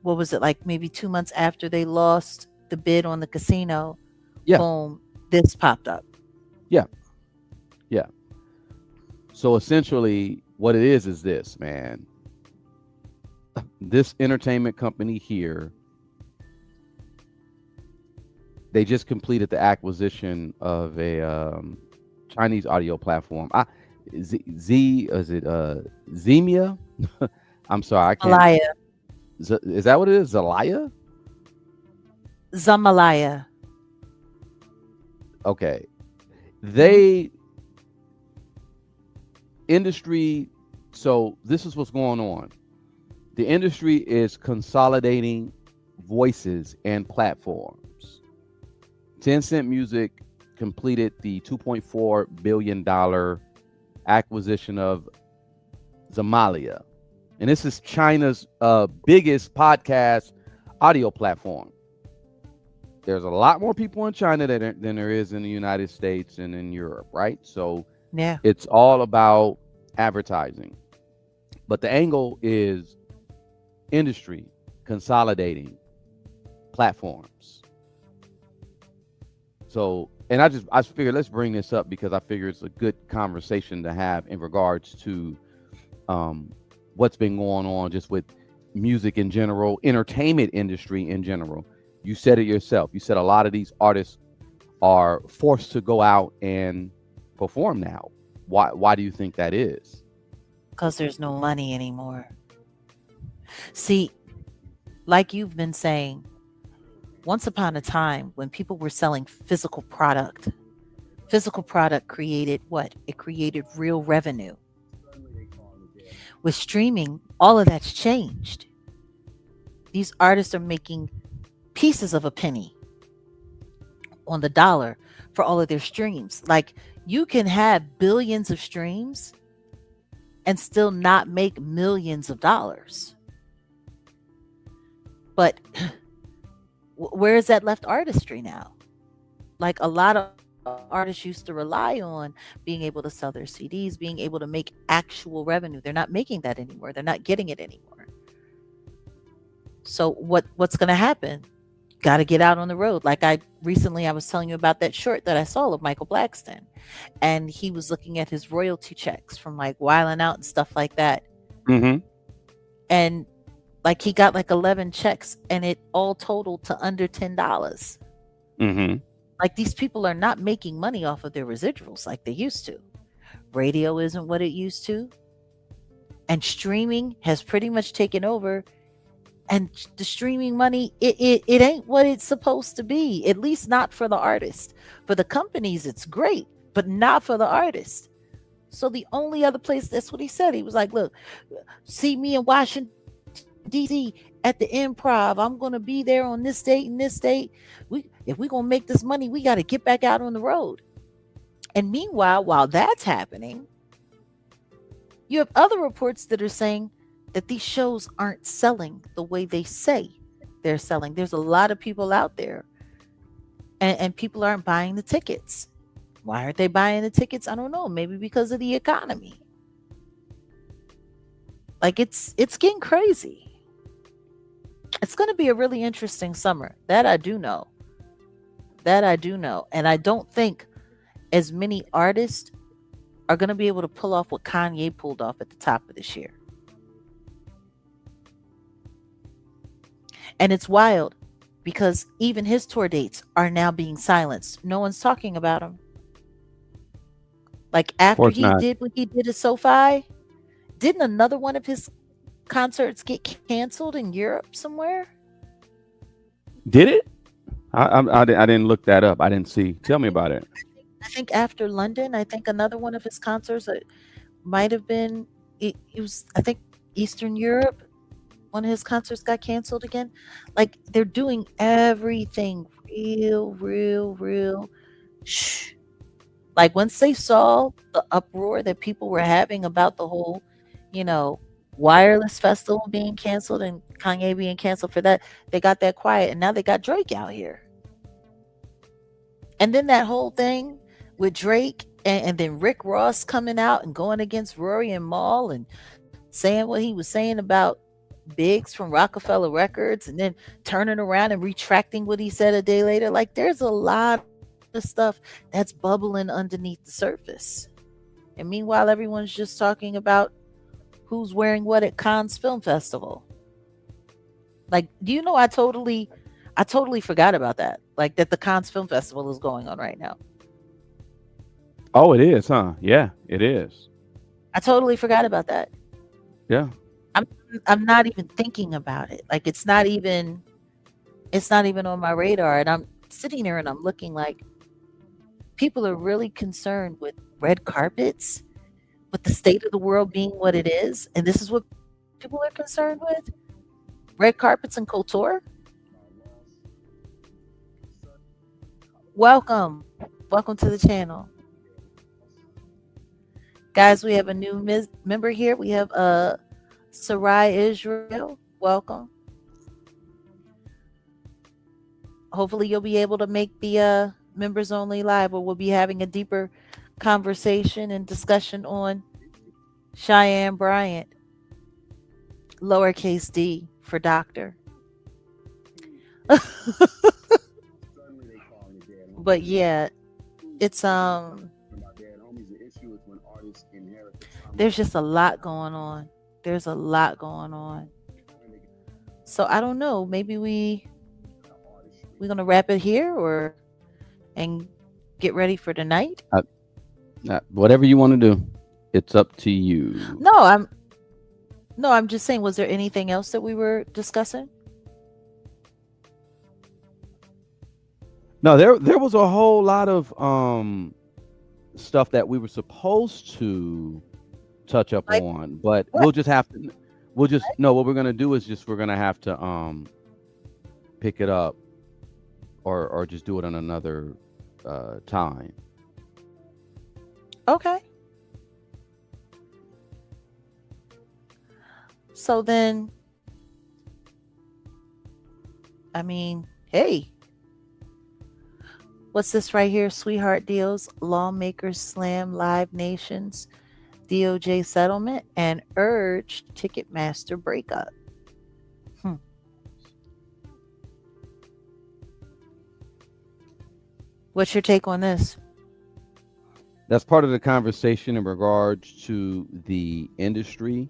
what was it, like maybe 2 months after they lost the bid on the casino, boom, this popped up. Yeah. So essentially what it is this, man. This entertainment company here, they just completed the acquisition of a Chinese audio platform. Zemia? I'm sorry, I can't. Malaya. Is that what it is? Zalaya? Zamalaya. Okay. They industry, so this is what's going on. The industry is consolidating voices and platforms. Tencent Music completed the $2.4 billion acquisition of Zamalia. And this is China's biggest podcast audio platform. There's a lot more people in China than there is in the United States and in Europe, right? So yeah, it's all about advertising. But the angle is industry consolidating platforms. So, and I figured let's bring this up because I figure it's a good conversation to have in regards to what's been going on just with music in general, entertainment industry in general. You said it yourself. You said a lot of these artists are forced to go out and perform now. Why do you think that is? Because there's no money anymore. See, like you've been saying, once upon a time when people were selling physical product created what? It created real revenue. With streaming, all of that's changed. These artists are making pieces of a penny on the dollar for all of their streams. Like, you can have billions of streams and still not make millions of dollars. But where is that left artistry now? Like, a lot of artists used to rely on being able to sell their CDs, being able to make actual revenue. They're not making that anymore. They're not getting it anymore. So what's going to happen? Got to get out on the road. Like I was telling you about that short that I saw of Michael Blackston, and he was looking at his royalty checks from like Wildin' Out and stuff like that. Mm-hmm. And like he got like 11 checks, and it all totaled to under $10. Mm-hmm. Like, these people are not making money off of their residuals like they used to. Radio isn't what it used to, and streaming has pretty much taken over. And the streaming money, it ain't what it's supposed to be, at least not for the artist. For the companies, it's great, but not for the artist. So the only other place, that's what he said. He was like, look, see me in Washington, D.C. at the Improv. I'm going to be there on this date and this date. If we're going to make this money, we got to get back out on the road. And meanwhile, while that's happening, you have other reports that are saying that these shows aren't selling the way they say they're selling. There's a lot of people out there, and people aren't buying the tickets. Why aren't they buying the tickets? I don't know. Maybe because of the economy. Like, it's getting crazy. It's going to be a really interesting summer. That I do know. That I do know. And I don't think as many artists are going to be able to pull off what Kanye pulled off at the top of this year. And it's wild because even his tour dates are now being silenced. No one's talking about him. Like Of after course he not. did what he did at SoFi, didn't another one of his concerts get canceled in Europe somewhere? Did it? I didn't look that up. I didn't see. Tell me about it. I think after London, I think another one of his concerts might have been it was I think Eastern Europe. One of his concerts got canceled again. Like they're doing everything real shh. Like once they saw the uproar that people were having about the whole, you know, wireless festival being canceled and Kanye being canceled for that, they got that quiet and now they got Drake out here. And then that whole thing with Drake and then Rick Ross coming out and going against Rory and Maul and saying what he was saying about Biggs from Rockefeller Records and then turning around and retracting what he said a day later. Like there's a lot of stuff that's bubbling underneath the surface. And meanwhile, everyone's just talking about who's wearing what at Cannes Film Festival. Like, do you know I totally forgot about that. Like that the Cannes Film Festival is going on right now. Oh, it is, huh? Yeah, it is. I totally forgot about that. Yeah. I'm not even thinking about it. Like it's not even on my radar. And I'm sitting there and I'm looking like people are really concerned with red carpets, with the state of the world being what it is. And this is what people are concerned with? Red carpets and couture? Welcome to the channel. Guys, we have a new member here. We have Sarai Israel. Welcome. Hopefully you'll be able to make the members only live where we'll be having a deeper conversation and discussion on Cheyenne Bryant, lowercase d for doctor. But yeah, it's there's just a lot going on. There's a lot going on. So I don't know. Maybe we're gonna wrap it here and get ready for tonight. Whatever you want to do, it's up to you. No, I'm just saying. Was there anything else that we were discussing? No, there was a whole lot of stuff that we were supposed to touch up Like on, but what? what we're gonna do is we're gonna have to pick it up or just do it on another time. Okay. So then, I mean, hey, what's this right here? Sweetheart deals, lawmakers slam Live Nation's DOJ settlement and urge Ticketmaster breakup. What's your take on this? That's part of the conversation in regards to the industry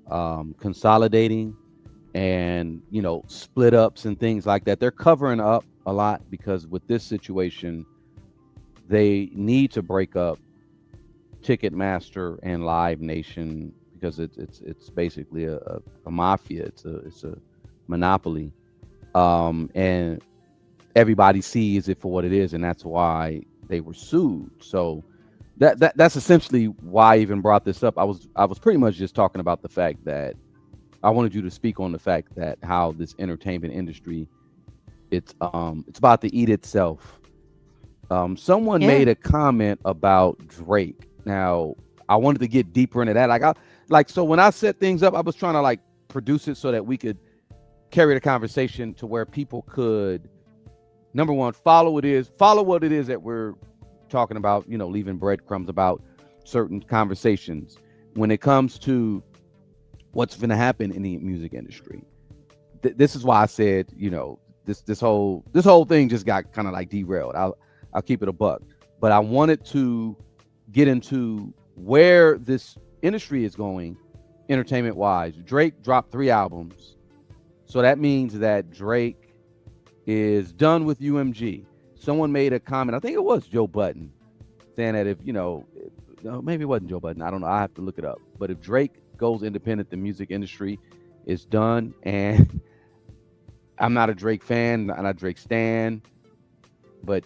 consolidating and split ups and things like that. They're covering up a lot because with this situation they need to break up Ticketmaster and Live Nation because it's basically a mafia. It's a monopoly, and everybody sees it for what it is, and that's why they were sued. So that's essentially why I even brought this up. I was pretty much just talking about the fact that I wanted you to speak on the fact that how this entertainment industry it's about to eat itself. Someone made a comment about Drake. Now I wanted to get deeper into that. So when I set things up, I was trying to produce it so that we could carry the conversation to where people could, number one, follow what it is that we're talking about, leaving breadcrumbs about certain conversations when it comes to what's going to happen in the music industry. This is why I said, this whole thing just got kind of like derailed. I'll keep it a buck, but I wanted to get into where this industry is going, entertainment wise. Drake dropped 3 albums, so that means that Drake is done with UMG. Someone made a comment, I think it was Joe Budden, saying that if no, maybe it wasn't Joe Budden. I don't know. I have to look it up. But if Drake goes independent, the music industry is done. And I'm not a Drake fan, not a Drake stan, but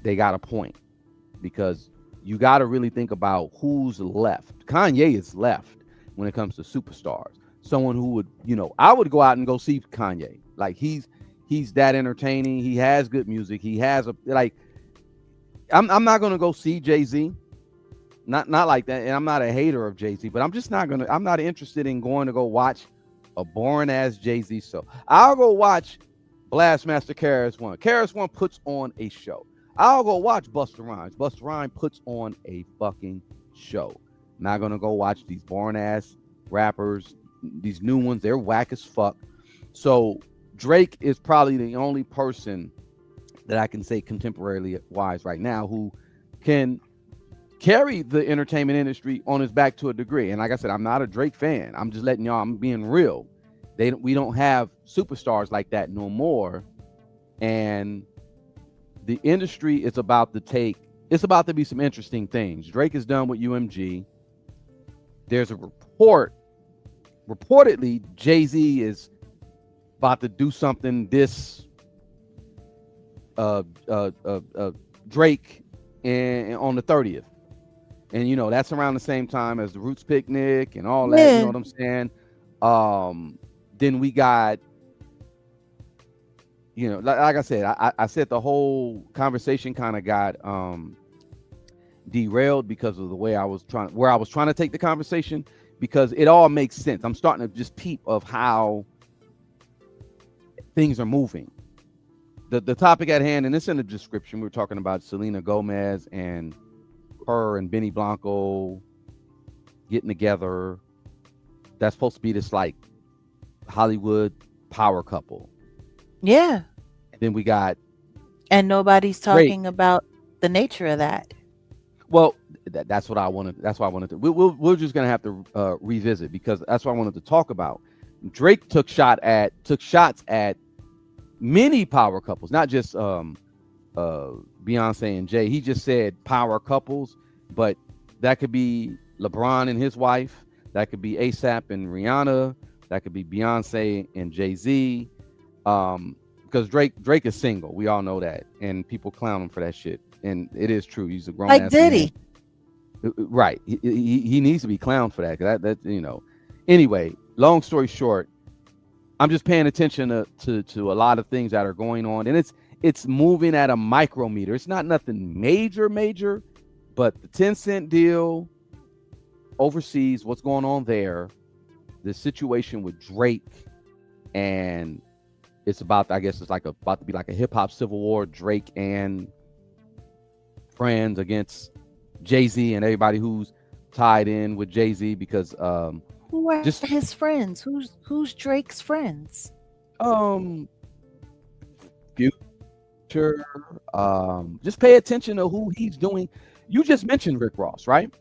they got a point, because you got to really think about who's left. Kanye is left when it comes to superstars. Someone who would, I would go out and go see Kanye. Like he's that entertaining. He has good music. He has I'm not gonna go see Jay-Z. Not like that. And I'm not a hater of Jay-Z, but I'm not interested in going to go watch a boring ass Jay-Z show. I'll go watch Blastmaster KRS-One. KRS-One puts on a show. I'll go watch Busta Rhymes. Busta Rhymes puts on a fucking show. I'm not gonna go watch these boring ass rappers, these new ones. They're whack as fuck. So Drake is probably the only person that I can say contemporarily wise right now who can carry the entertainment industry on his back to a degree. And like I said, I'm not a Drake fan. I'm just letting y'all, I'm being real. We don't have superstars like that no more. And the industry is about to be some interesting things. Drake is done with UMG. There's a reportedly Jay-Z is about to do something Drake on the 30th. And that's around the same time as the Roots Picnic and all that. You know what I'm saying? Then we got, like I said, I said the whole conversation kind of got derailed because of the way I was trying to take the conversation, because it all makes sense. I'm starting to just peep of how things are moving. The topic at hand, and it's in the description, we're talking about Selena Gomez and her and Benny Blanco getting together. That's supposed to be this like Hollywood power couple. Yeah. And then we got, and nobody's talking about the nature of that. Well, that's what I wanted. That's why I wanted to. We're just gonna have to revisit, because that's what I wanted to talk about. Drake took shots at many power couples, not just Beyonce and Jay. He just said power couples, but that could be LeBron and his wife. That could be ASAP and Rihanna. That could be Beyonce and Jay-Z. Because Drake is single. We all know that, and people clown him for that shit. And it is true. He's a grown like ass Diddy. man. Right. He needs to be clowned for that. That Anyway, long story short, I'm just paying attention to a lot of things that are going on, and it's moving at a micrometer. It's not nothing major, but the Tencent deal overseas, what's going on there, the situation with Drake, and it's about, I guess it's about to be like a hip hop civil war, Drake and friends against Jay-Z and everybody who's tied in with Jay-Z, because who are his friends? Who's Drake's friends? Future. Just pay attention to who he's doing. You just mentioned Rick Ross, right?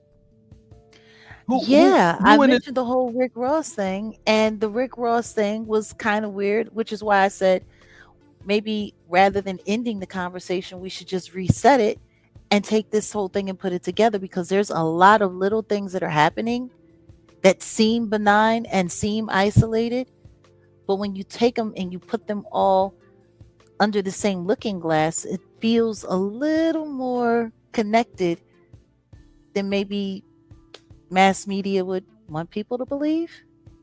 I mentioned the whole Rick Ross thing, and the Rick Ross thing was kind of weird, which is why I said maybe rather than ending the conversation, we should just reset it and take this whole thing and put it together, because there's a lot of little things that are happening that seem benign and seem isolated, but when you take them and you put them all under the same looking glass, it feels a little more connected than maybe mass media would want people to believe.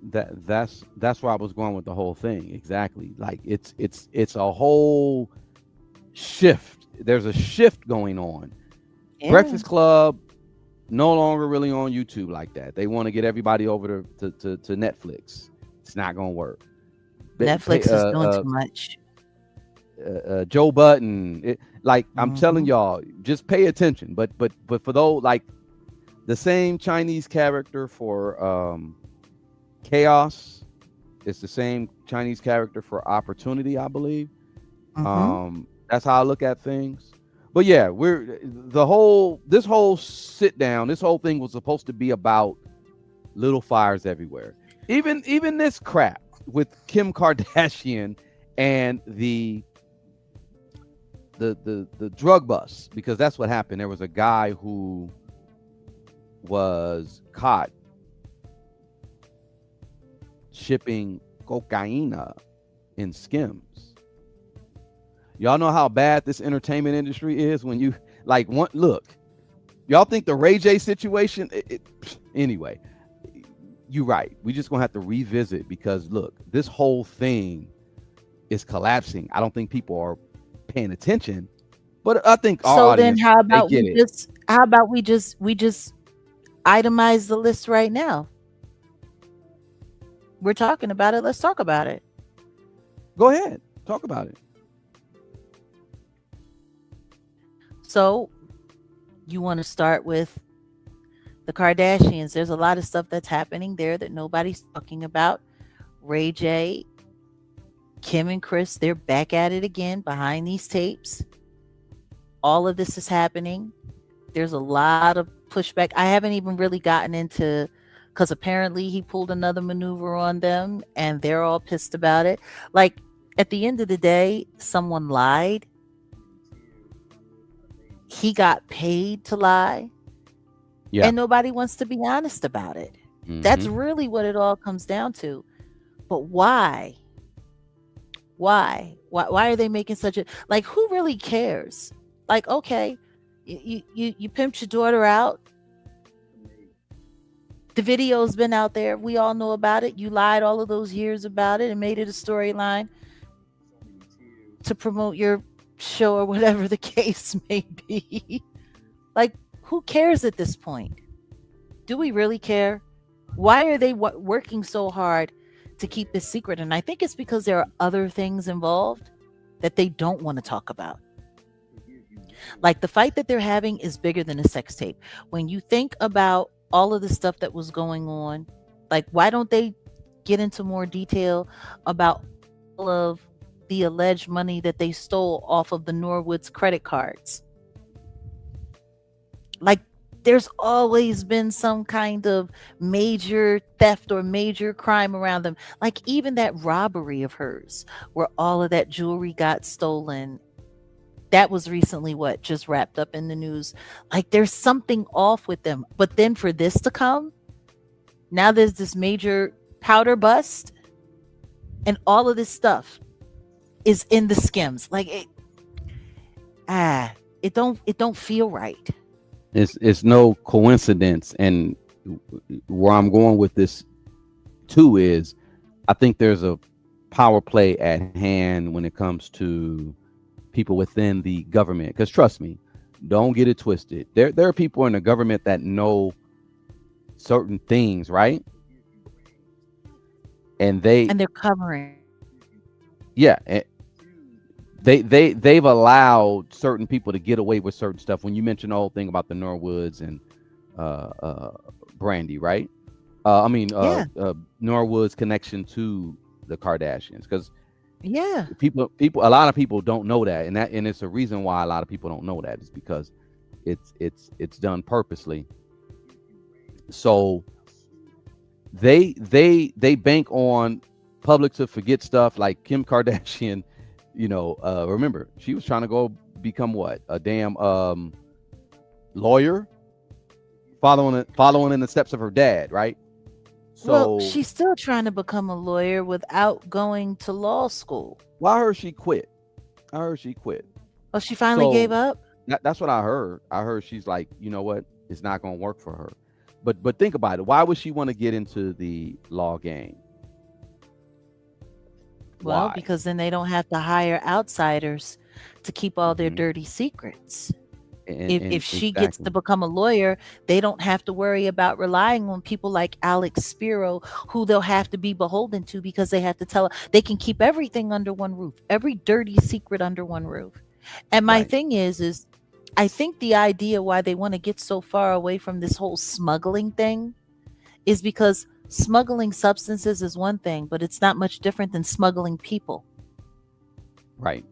That's where I was going with the whole thing. Exactly. Like it's a whole shift. There's a shift going on. Yeah. Breakfast Club no longer really on YouTube like that. They want to get everybody over to Netflix. It's not gonna work. Netflix is doing too much. Joe Budden, I'm telling y'all, just pay attention. But for those, like the same Chinese character for Chaos, it's the same Chinese character for Opportunity, I believe. That's how I look at things. But yeah, this whole sit down, this whole thing was supposed to be about little fires everywhere. Even this crap with Kim Kardashian and the drug bust, because that's what happened. There was a guy who was caught shipping cocaine in Skims. Y'all know how bad this entertainment industry is when you like look. Y'all think the Ray J situation anyway, you're right. We just gonna have to revisit, because look, this whole thing is collapsing. I don't think people are paying attention, but I think our So audience, then how they about get we it. just itemize the list right now? We're talking about it. Let's talk about it. Go ahead, talk about it. So you want to start with the Kardashians. There's a lot of stuff that's happening there that nobody's talking about. Ray J, Kim and Chris, they're back at it again behind these tapes. All of this is happening. There's a lot of pushback. I haven't even really gotten into, because apparently he pulled another maneuver on them and they're all pissed about it. Like, at the end of the day, someone lied. He got paid to lie. Yeah. And nobody wants to be honest about it. That's really what it all comes down to. But why? Why are they making such a, like, who really cares? Like, okay, you pimped your daughter out. The video's been out there. We all know about it. You lied all of those years about it and made it a storyline to promote your show or whatever the case may be. Like, who cares at this point? Do we really care? Why are they working so hard to keep this secret? And I think it's because there are other things involved that they don't want to talk about. Like, the fight that they're having is bigger than a sex tape. When you think about all of the stuff that was going on, like, why don't they get into more detail about all of the alleged money that they stole off of the Norwood's credit cards? Like, there's always been some kind of major theft or major crime around them. Like, even that robbery of hers where all of that jewelry got stolen, that was recently just wrapped up in the news. Like, there's something off with them. But then for this to come, now there's this major powder bust and all of this stuff is in the Skims. Like, it don't feel right. It's no coincidence. And where I'm going with this too is, I think there's a power play at hand when it comes to people within the government. Because trust me, don't get it twisted. There are people in the government that know certain things, right? And they're covering. Yeah. They've allowed certain people to get away with certain stuff. When you mentioned the whole thing about the Norwoods and Brandy, right? Norwood's connection to the Kardashians, because a lot of people don't know that, and it's a reason why a lot of people don't know that is because it's done purposely. So they bank on public to forget stuff. Like Kim Kardashian, remember, she was trying to go become a damn lawyer, following in the steps of her dad, right? So she's still trying to become a lawyer without going to law school. Well, I heard she quit. Oh, she finally gave up? That's what I heard. I heard she's like, you know what? It's not going to work for her. But think about it. Why would she want to get into the law game? Well, Why? Because then they don't have to hire outsiders to keep all their dirty secrets. If she gets to become a lawyer, they don't have to worry about relying on people like Alex Spiro, who they'll have to be beholden to, because they have to tell her they can keep everything under one roof, every dirty secret under one roof. And my thing is I think the idea why they want to get so far away from this whole smuggling thing is because smuggling substances is one thing, but it's not much different than smuggling people. Right.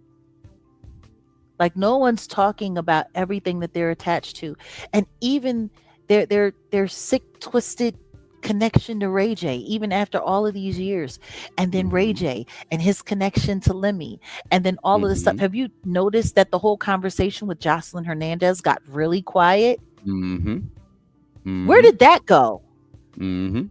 Like no one's talking about everything that they're attached to, and even their sick, twisted connection to Ray J, even after all of these years, and then Ray Mm-hmm. J and his connection to Lemmy, and then all of this stuff. Mm-hmm. Have you noticed that the whole conversation with Jocelyn Hernandez got really quiet? Mm-hmm. Where Mm-hmm. did that go? Mm-hmm.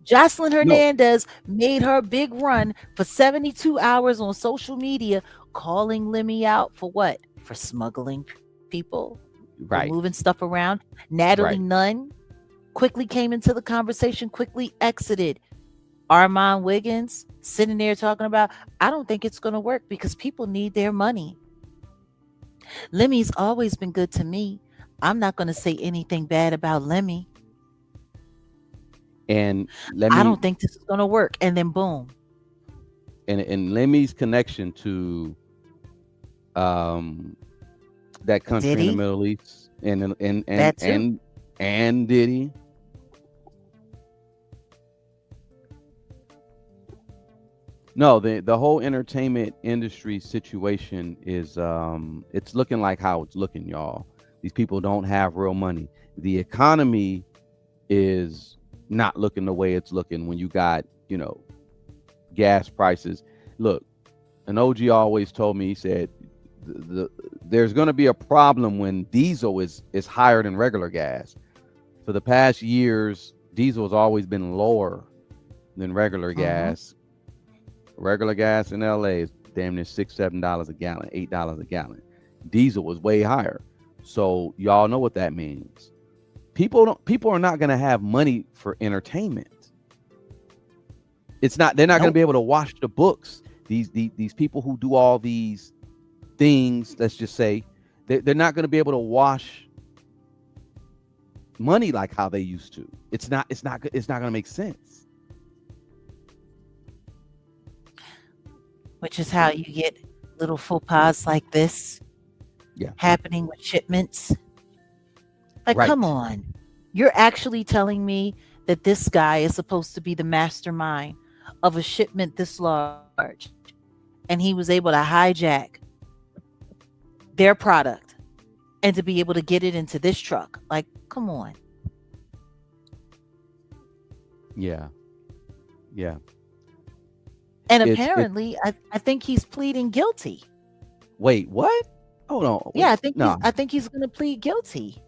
Jocelyn No, Hernandez made her big run for 72 hours on social media, calling Lemmy out for what? For smuggling people, for moving right, stuff around. Natalie right. Nunn quickly came into the conversation, quickly exited. Armand Wiggins sitting there talking about, I don't think it's going to work because people need their money. Lemmy's always been good to me. I'm not going to say anything bad about Lemmy. And let I me don't think this is going to work. And then boom, and Lemmy's connection to um that country in the Diddy, Middle East that too. and Diddy. No, the whole entertainment industry situation is it's looking like how it's looking, y'all. These people don't have real money. The economy is not looking the way it's looking when you got, gas prices. Look, an OG always told me, he said there's going to be a problem when diesel is higher than regular gas. For the past years, diesel has always been lower than regular Mm-hmm. gas. Regular gas in LA is damn near $6, $7 a gallon, $8 a gallon. Diesel was way higher. So y'all know what that means. People are not going to have money for entertainment. They're not going to Nope. be able to watch the books. These people who do all these things, let's just say, they're not going to be able to wash money like how they used to. It's not going to make sense. Which is how you get little faux pas like this Yeah. happening with shipments. Like, come Right. on. You're actually telling me that this guy is supposed to be the mastermind of a shipment this large, and he was able to hijack their product and to be able to get it into this truck. Like, come on. Yeah. Yeah. And It's apparently, I think he's pleading guilty. Wait, what? Hold on. Yeah, Wait. Nah. I think he's going to plead guilty.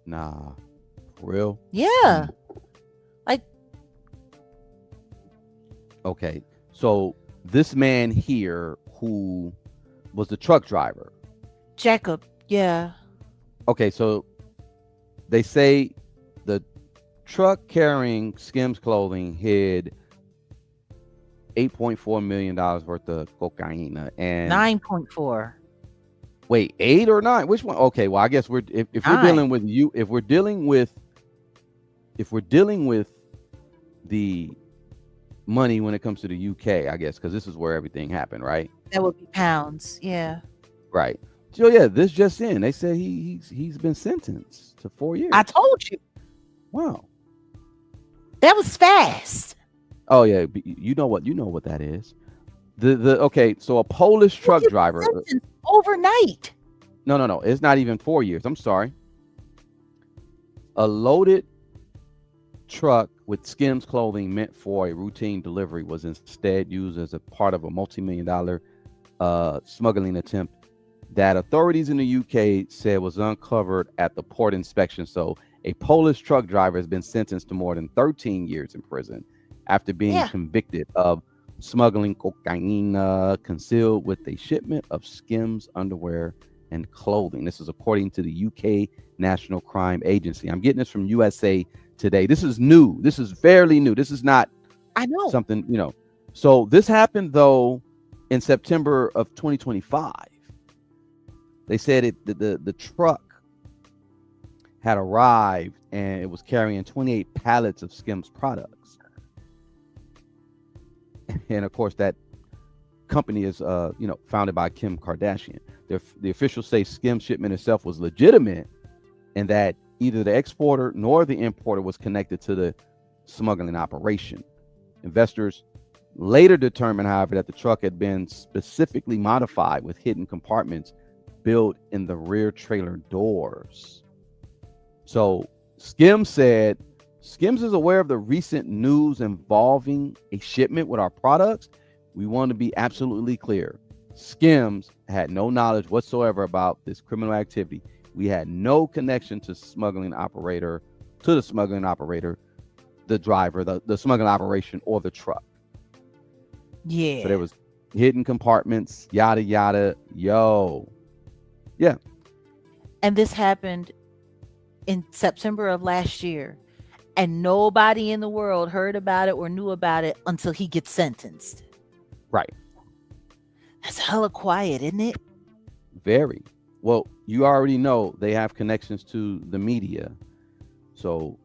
Nah. For real? Yeah. Like, Okay. So this man here who was the truck driver. Jacob, yeah. Okay, so they say the truck carrying Skims clothing hid $8.4 million worth of cocaine. And 9.4. wait, 8 or 9? Which one? Okay, well, I guess if we're 9. dealing with if we're dealing with the money when it comes to the UK, I guess, because this is where everything happened, right? That would be pounds. Yeah. Right. So yeah, this just in. They said he's been sentenced to 4 years. I told you. Wow. That was fast. Oh yeah, you know what that is. Okay, so a Polish truck He was driver. sentenced overnight. No, it's not even 4 years. I'm sorry. A loaded truck with Skims clothing meant for a routine delivery was instead used as a part of a multi-million-dollar smuggling attempt that authorities in the UK said was uncovered at the port inspection. So a Polish truck driver has been sentenced to more than 13 years in prison after being Yeah. convicted of smuggling cocaine concealed with a shipment of Skims underwear and clothing. This is according to the UK National Crime Agency. I'm getting this from USA Today. This is new. This is fairly new. This is not I know. something, So this happened though in September of 2025. They said the truck had arrived and it was carrying 28 pallets of Skims products. And of course that company is founded by Kim Kardashian. The officials say Skims shipment itself was legitimate and that either the exporter nor the importer was connected to the smuggling operation. Investors later determined, however, that the truck had been specifically modified with hidden compartments built in the rear trailer doors. So Skims said, Skims is aware of the recent news involving a shipment with our products. We want to be absolutely clear. Skims had no knowledge whatsoever about this criminal activity. We had no connection to the smuggling operator, the driver, the smuggling operation, or the truck. Yeah. So there was hidden compartments, yada yada. Yo. Yeah. And this happened in September of last year. And nobody in the world heard about it or knew about it until he gets sentenced. Right. That's hella quiet, isn't it? Very. Well, you already know they have connections to the media. So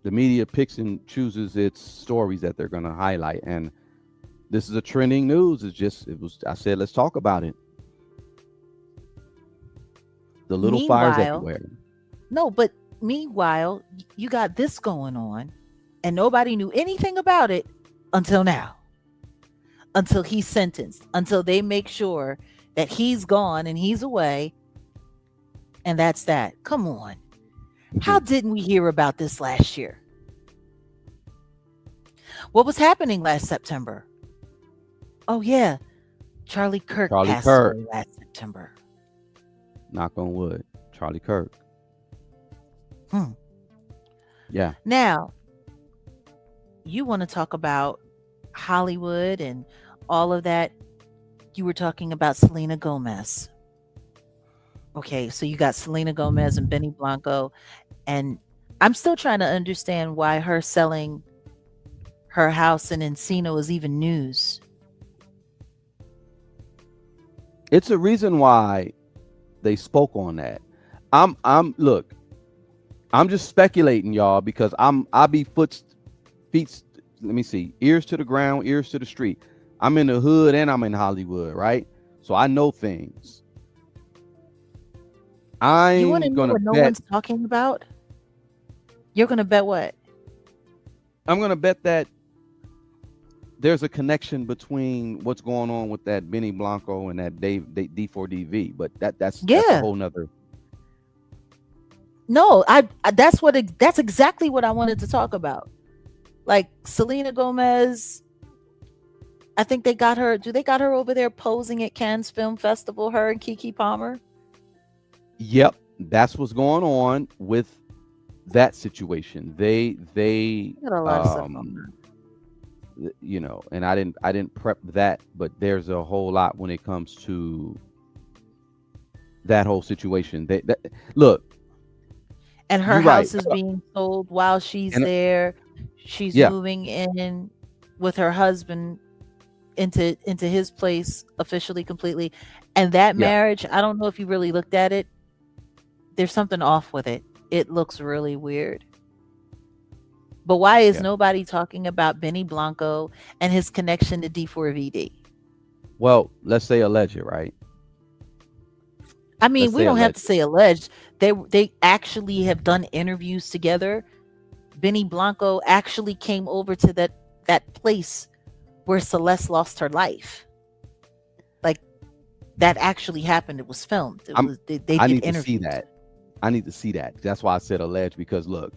the media picks and chooses its stories that they're going to highlight. And this is a trending news. I said, let's talk about it. The little fires everywhere. No, but meanwhile, you got this going on and nobody knew anything about it until now. Until he's sentenced, until they make sure that he's gone and he's away. And that's that. Come on. How didn't we hear about this last year? What was happening last September? Oh, yeah. Charlie Kirk passed away last September. Knock on wood. Charlie Kirk. Yeah. Now, you want to talk about Hollywood and all of that. You were talking about Selena Gomez. Okay, so you got Selena Gomez and Benny Blanco, and I'm still trying to understand why her selling her house in Encino is even news. It's a reason why they spoke on that. Look, I'm just speculating, y'all, because I'll be feet, let me see, ears to the ground, ears to the street. I'm in the hood and I'm in Hollywood, right? So I know things. You want to know what no one's talking about? You're going to bet what? I'm going to bet that there's a connection between what's going on with that Benny Blanco and that D4DV, but that's a whole nother. No, that's exactly what I wanted to talk about. Like Selena Gomez, I think they got her. Do they got her over there posing at Cannes Film Festival? Her and Keke Palmer. Yep, that's what's going on with that situation. They got a lot of stuff on that. You know, and I didn't prep that, but there's a whole lot when it comes to that whole situation. Look, and her house is being sold while she's there. She's moving in with her husband into his place officially, completely. And that marriage, I don't know if you really looked at it. There's something off with it. It looks really weird. But why is nobody talking about Benny Blanco and his connection to D4VD? Well, let's say alleged, right? I mean, we don't have to say alleged. They actually have done interviews together. Benny Blanco actually came over to that place where Celeste lost her life. Like, that actually happened. It was filmed. I need to see that. I need to see that. That's why I said alleged, because look,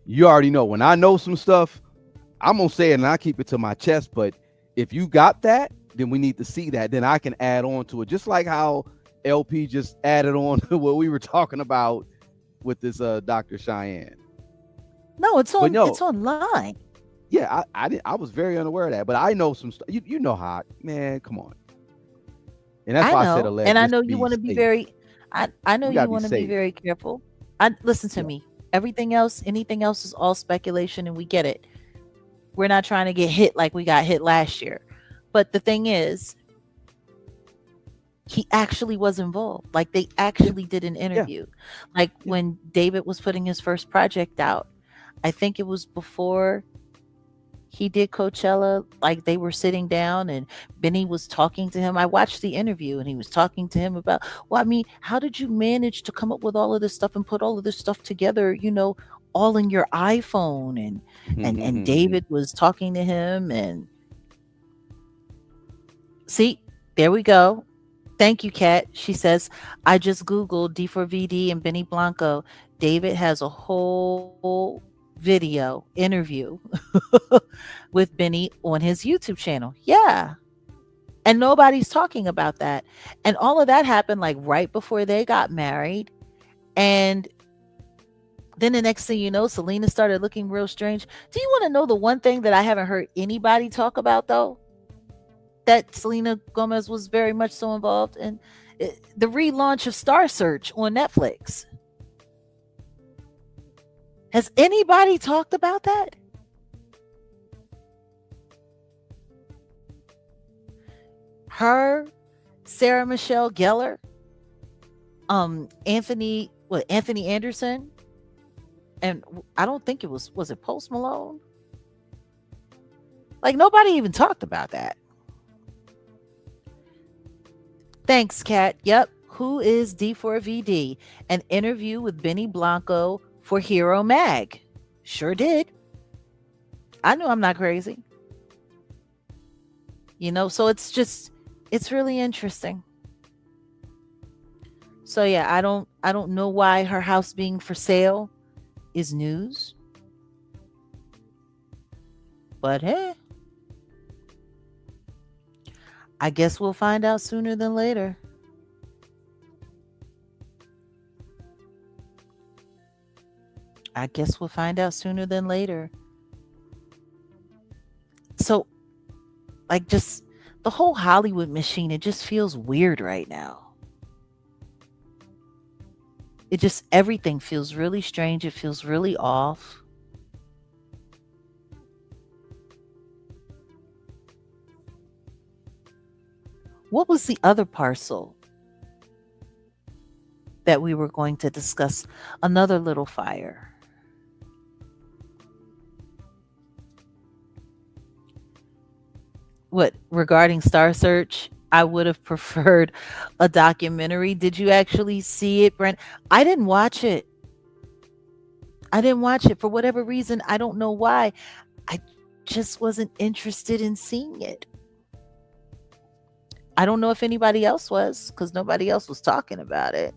you already know when I know some stuff, I'm gonna say it and I keep it to my chest. But if you got that, then we need to see that. Then I can add on to it, just like how LP just added on to what we were talking about with this Dr. Cheyenne. No, it's on. It's online. Yeah, I was very unaware of that, but I know some stuff. You know how, man, come on. And that's why I said alleged. And I know you want to be very. I know you want to be very careful. Listen to me. Everything else, anything else is all speculation, and we get it. We're not trying to get hit like we got hit last year. But the thing is, he actually was involved. Like, they actually did an interview. Like when David was putting his first project out, I think it was before he did Coachella. Like, they were sitting down and Benny was talking to him. I watched the interview and he was talking to him about, well, I mean, how did you manage to come up with all of this stuff and put all of this stuff together, you know, all in your iPhone? And David was talking to him, and see, there we go. Thank you, Kat. She says, I just Googled D4VD and Benny Blanco. David has a whole video interview with Benny on his YouTube channel. Yeah. And nobody's talking about that. And all of that happened like right before they got married. And then the next thing you know, Selena started looking real strange. Do you want to know the one thing that I haven't heard anybody talk about, though? That Selena Gomez was very much so involved in the relaunch of Star Search on Netflix. Has anybody talked about that? Her, Sarah Michelle Gellar, Anthony Anderson, and I don't think was it Post Malone? Like nobody even talked about that. Thanks, Kat. Yep. Who is D4VD? An interview with Benny Blanco for Hero Mag. Sure did. I knew I'm not crazy. So it's really interesting. So yeah, I don't know why her house being for sale is news. But hey, I guess we'll find out sooner than later. I guess we'll find out sooner than later. So, like, just the whole Hollywood machine, it just feels weird right now. Everything feels really strange. It feels really off. What was the other parcel that we were going to discuss? Another little fire. What, regarding Star Search? I would have preferred a documentary. Did you actually see it, Brent? I didn't watch it. For whatever reason. I don't know why. I just wasn't interested in seeing it. I don't know if anybody else was, because nobody else was talking about it.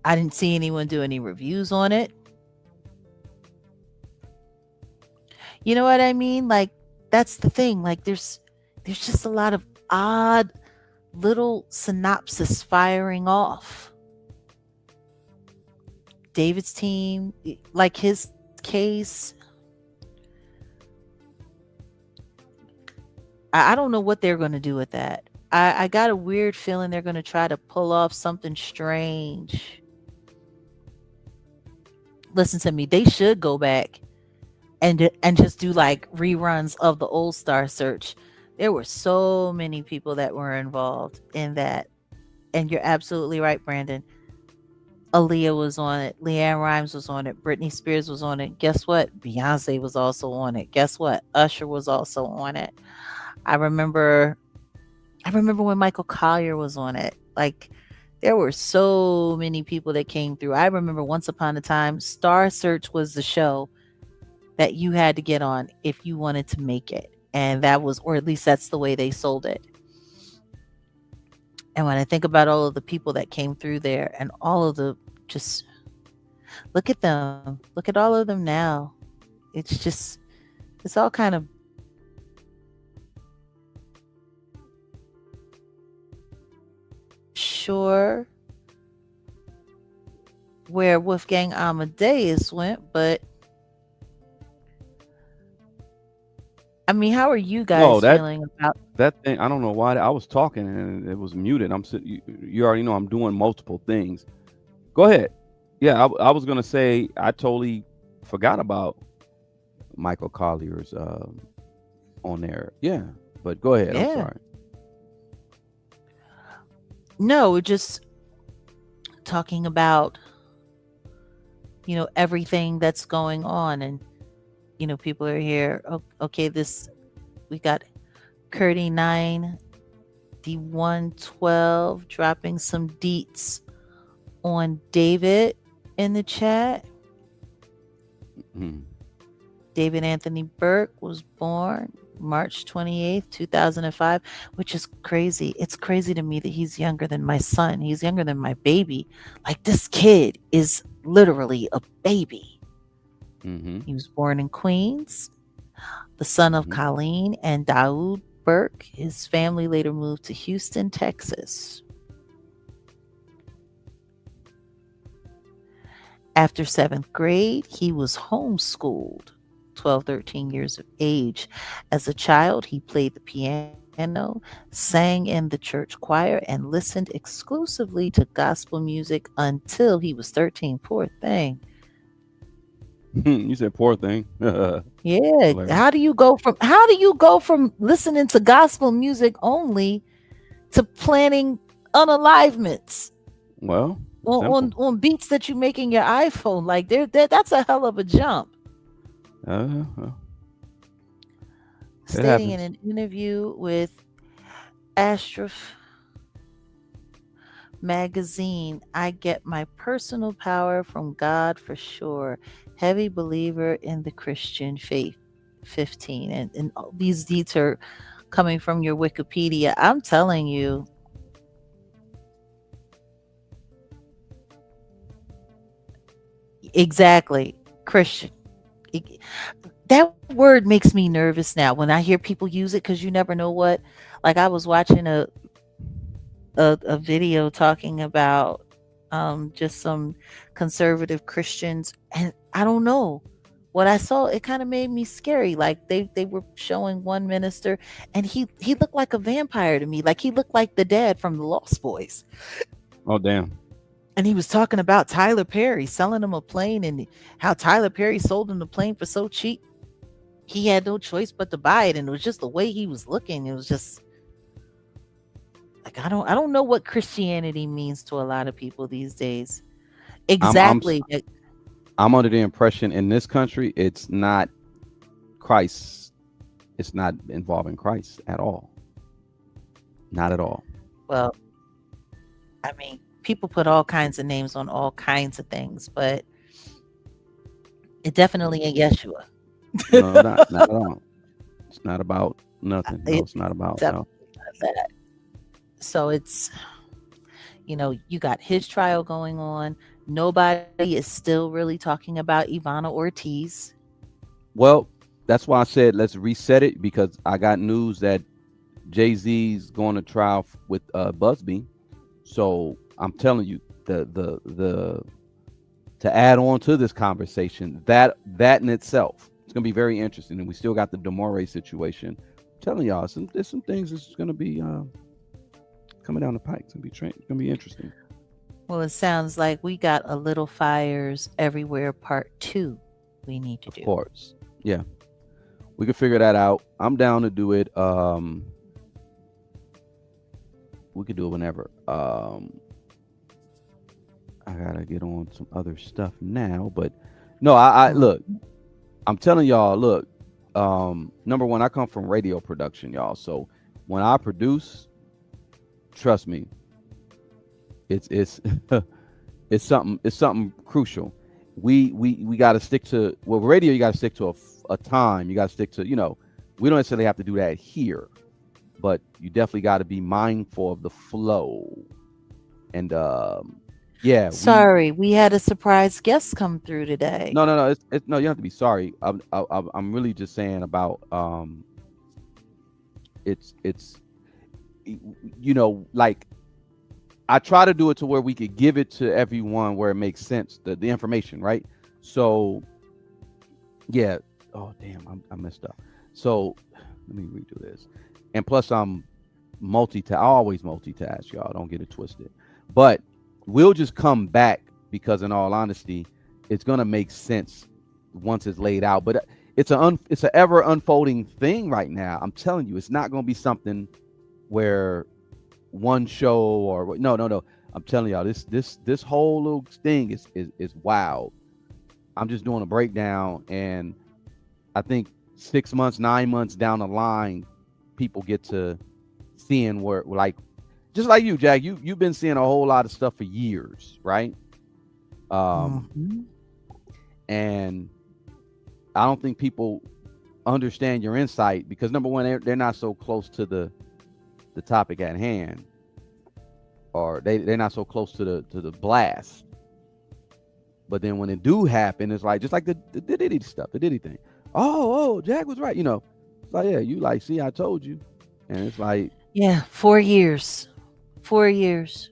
I didn't see anyone do any reviews on it. You know what I mean? Like, that's the thing. Like, there's just a lot of odd little synopsis firing off. David's team, like his case, I don't know what they're going to do with that. I got a weird feeling they're going to try to pull off something strange. Listen to me. They should go back and just do like reruns of the old Star Search. There were so many people that were involved in that. And you're absolutely right, Brandon. Aaliyah was on it. LeAnn Rimes was on it. Britney Spears was on it. Guess what? Beyonce was also on it. Guess what? Usher was also on it. I remember when Michael Collier was on it. Like, there were so many people that came through. I remember once upon a time, Star Search was the show that you had to get on if you wanted to make it. And that was, or at least that's the way they sold it. And when I think about all of the people that came through there and all of the, just look at them. Look at all of them now. It's all kind of sure where Wolfgang Amadeus went, but I mean, how are you guys feeling about that thing? I don't know why I was talking and it was muted. I'm sitting. You already know I'm doing multiple things. Go ahead. Yeah, I was gonna say I totally forgot about Michael Collier's on there. Yeah, but go ahead. I'm sorry. No, we're just talking about everything that's going on, and people are here. Okay, we got Curdy 9, D112 dropping some deets on David in the chat. Mm-hmm. David Anthony Burke was born March 28th, 2005, which is crazy. It's crazy to me that he's younger than my son. He's younger than my baby. Like, this kid is literally a baby. Mm-hmm. He was born in Queens, the son of Mm-hmm. Colleen and Daoud Burke. His family later moved to Houston, Texas. After seventh grade, he was homeschooled, 12, 13 years of age. As a child, he played the piano, sang in the church choir, and listened exclusively to gospel music until he was 13. Poor thing. You said poor thing. Yeah. Hilarious. How do you go from listening to gospel music only to planning unalivements Well, on, simple. on beats that you make in your iPhone? Like, that's a hell of a jump. Uh, it Stating in happens. an interview with Astraph magazine, I get my personal power from God for sure. Heavy believer in the Christian faith. 15. And all these deeds are coming from your Wikipedia. I'm telling you, exactly. Christian. It- that word makes me nervous now when I hear people use it, because you never know what. Like, I was watching a video talking about just some conservative Christians, and I don't know what I saw. It kind of made me scary. Like, they were showing one minister, and he looked like a vampire to me. Like, he looked like the dad from the Lost Boys. Oh, damn. And he was talking about Tyler Perry selling him a plane, and how Tyler Perry sold him the plane for so cheap he had no choice but to buy it. And it was just the way he was looking. It was just like, I don't know what Christianity means to a lot of people these days. I'm I'm s- Exactly. I'm under the impression in this country it's not Christ. It's not involving Christ at all. Not at all. Well, I mean, people put all kinds of names on all kinds of things, but it definitely ain't Yeshua. No, not at all. It's not about nothing. No, It's it's not about no. definitely not that. So it's, you got his trial going on. Nobody is still really talking about Ivana Ortiz. Well, that's why I said let's reset it because I got news that Jay-Z's going to trial with Busby. So I'm telling you, the to add on to this conversation, that in itself, it's gonna be very interesting. And we still got the Demore situation. I'm telling y'all, there's some things that's gonna be coming down the pike. It's gonna be interesting. Well, it sounds like we got a Little Fires Everywhere Part 2 we need to Of do. course, yeah, we can figure that out. I'm down to do it. We could do it whenever. I gotta get on some other stuff now, but no, I look. I'm telling y'all, look. Number one, I come from radio production, y'all. So when I produce, trust me, it's it's something crucial. We got to stick to radio. You got to stick to a time. You got to stick to we don't necessarily have to do that here, but you definitely got to be mindful of the flow. And yeah, Sorry, we had a surprise guest come through today. no, it's no. You don't have to be sorry. I'm really just saying about it's like I try to do it to where we could give it to everyone where it makes sense, the information, right? So yeah. Oh damn, I messed up. So let me redo this. And plus I'm I always multitask, y'all. Don't get it twisted. But we'll just come back because in all honesty, it's gonna make sense once it's laid out. But it's an ever unfolding thing right now. I'm telling you, it's not gonna be something where one show or no. I'm telling y'all, this whole little thing is wild. I'm just doing a breakdown, and I think 6 months, 9 months down the line, people get to seeing where, like, just like you, Jack, you've been seeing a whole lot of stuff for years, right? Mhm. And I don't think people understand your insight because number one, they're not so close to the topic at hand, or they're not so close to the blast. But then when it do happen, it's like just like the Diddy stuff, the Diddy thing. Oh, Jag was right. It's like, yeah, you like, see, I told you. And it's like, Yeah, 4 years. 4 years.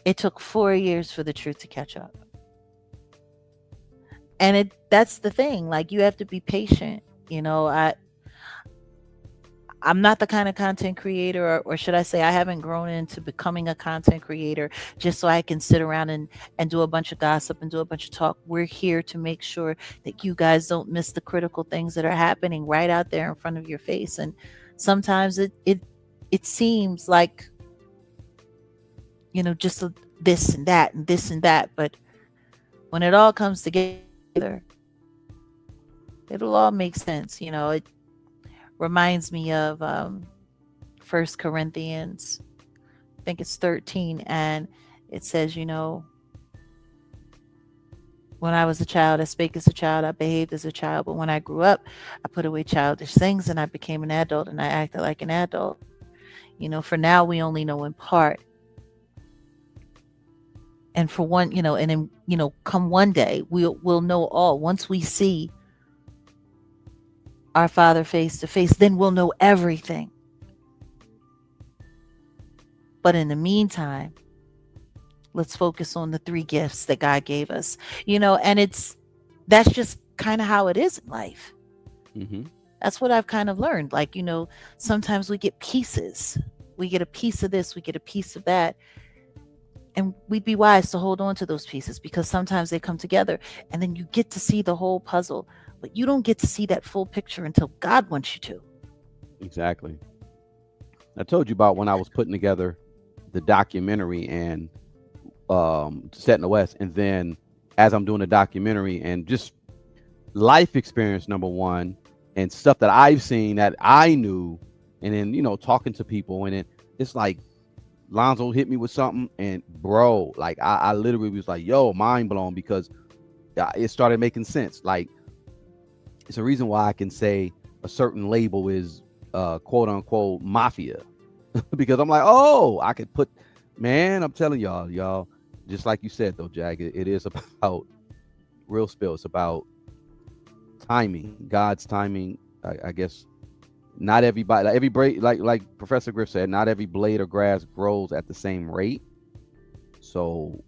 It took 4 years for the truth to catch up. And that's the thing. Like, you have to be patient. I'm not the kind of content creator, or should I say, I haven't grown into becoming a content creator just so I can sit around and do a bunch of gossip and do a bunch of talk. We're here to make sure that you guys don't miss the critical things that are happening right out there in front of your face. And sometimes it seems like, just this and that and this and that. But when it all comes together, it'll all make sense. It reminds me of 1 Corinthians, I think it's 13, and it says, when I was a child, I spake as a child, I behaved as a child, but when I grew up, I put away childish things and I became an adult and I acted like an adult. For now we only know in part. And for one, and then, come one day, we'll know all. Once we see our Father face to face, then we'll know everything. But in the meantime, let's focus on the 3 gifts that God gave us, and that's just kind of how it is in life. mm-hmm. That's what I've kind of learned. Like, sometimes we get pieces. We get a piece of this, we get a piece of that. And we'd be wise to hold on to those pieces because sometimes they come together and then you get to see the whole puzzle, but you don't get to see that full picture until God wants you to. Exactly. I told you about when I was putting together the documentary and Set in the West. And then as I'm doing the documentary and just life experience, number one, and stuff that I've seen that I knew, and then, talking to people, and then it's like, Lonzo hit me with something, and bro, like I literally was like, yo, mind blown, because it started making sense. Like, it's a reason why I can say a certain label is quote unquote mafia because I'm like, oh, I could put, man, I'm telling y'all, just like you said though, Jag, it is about real spill. It's about timing, God's timing. I guess not everybody, like every blade, like Professor Griff said, not every blade of grass grows at the same rate. So,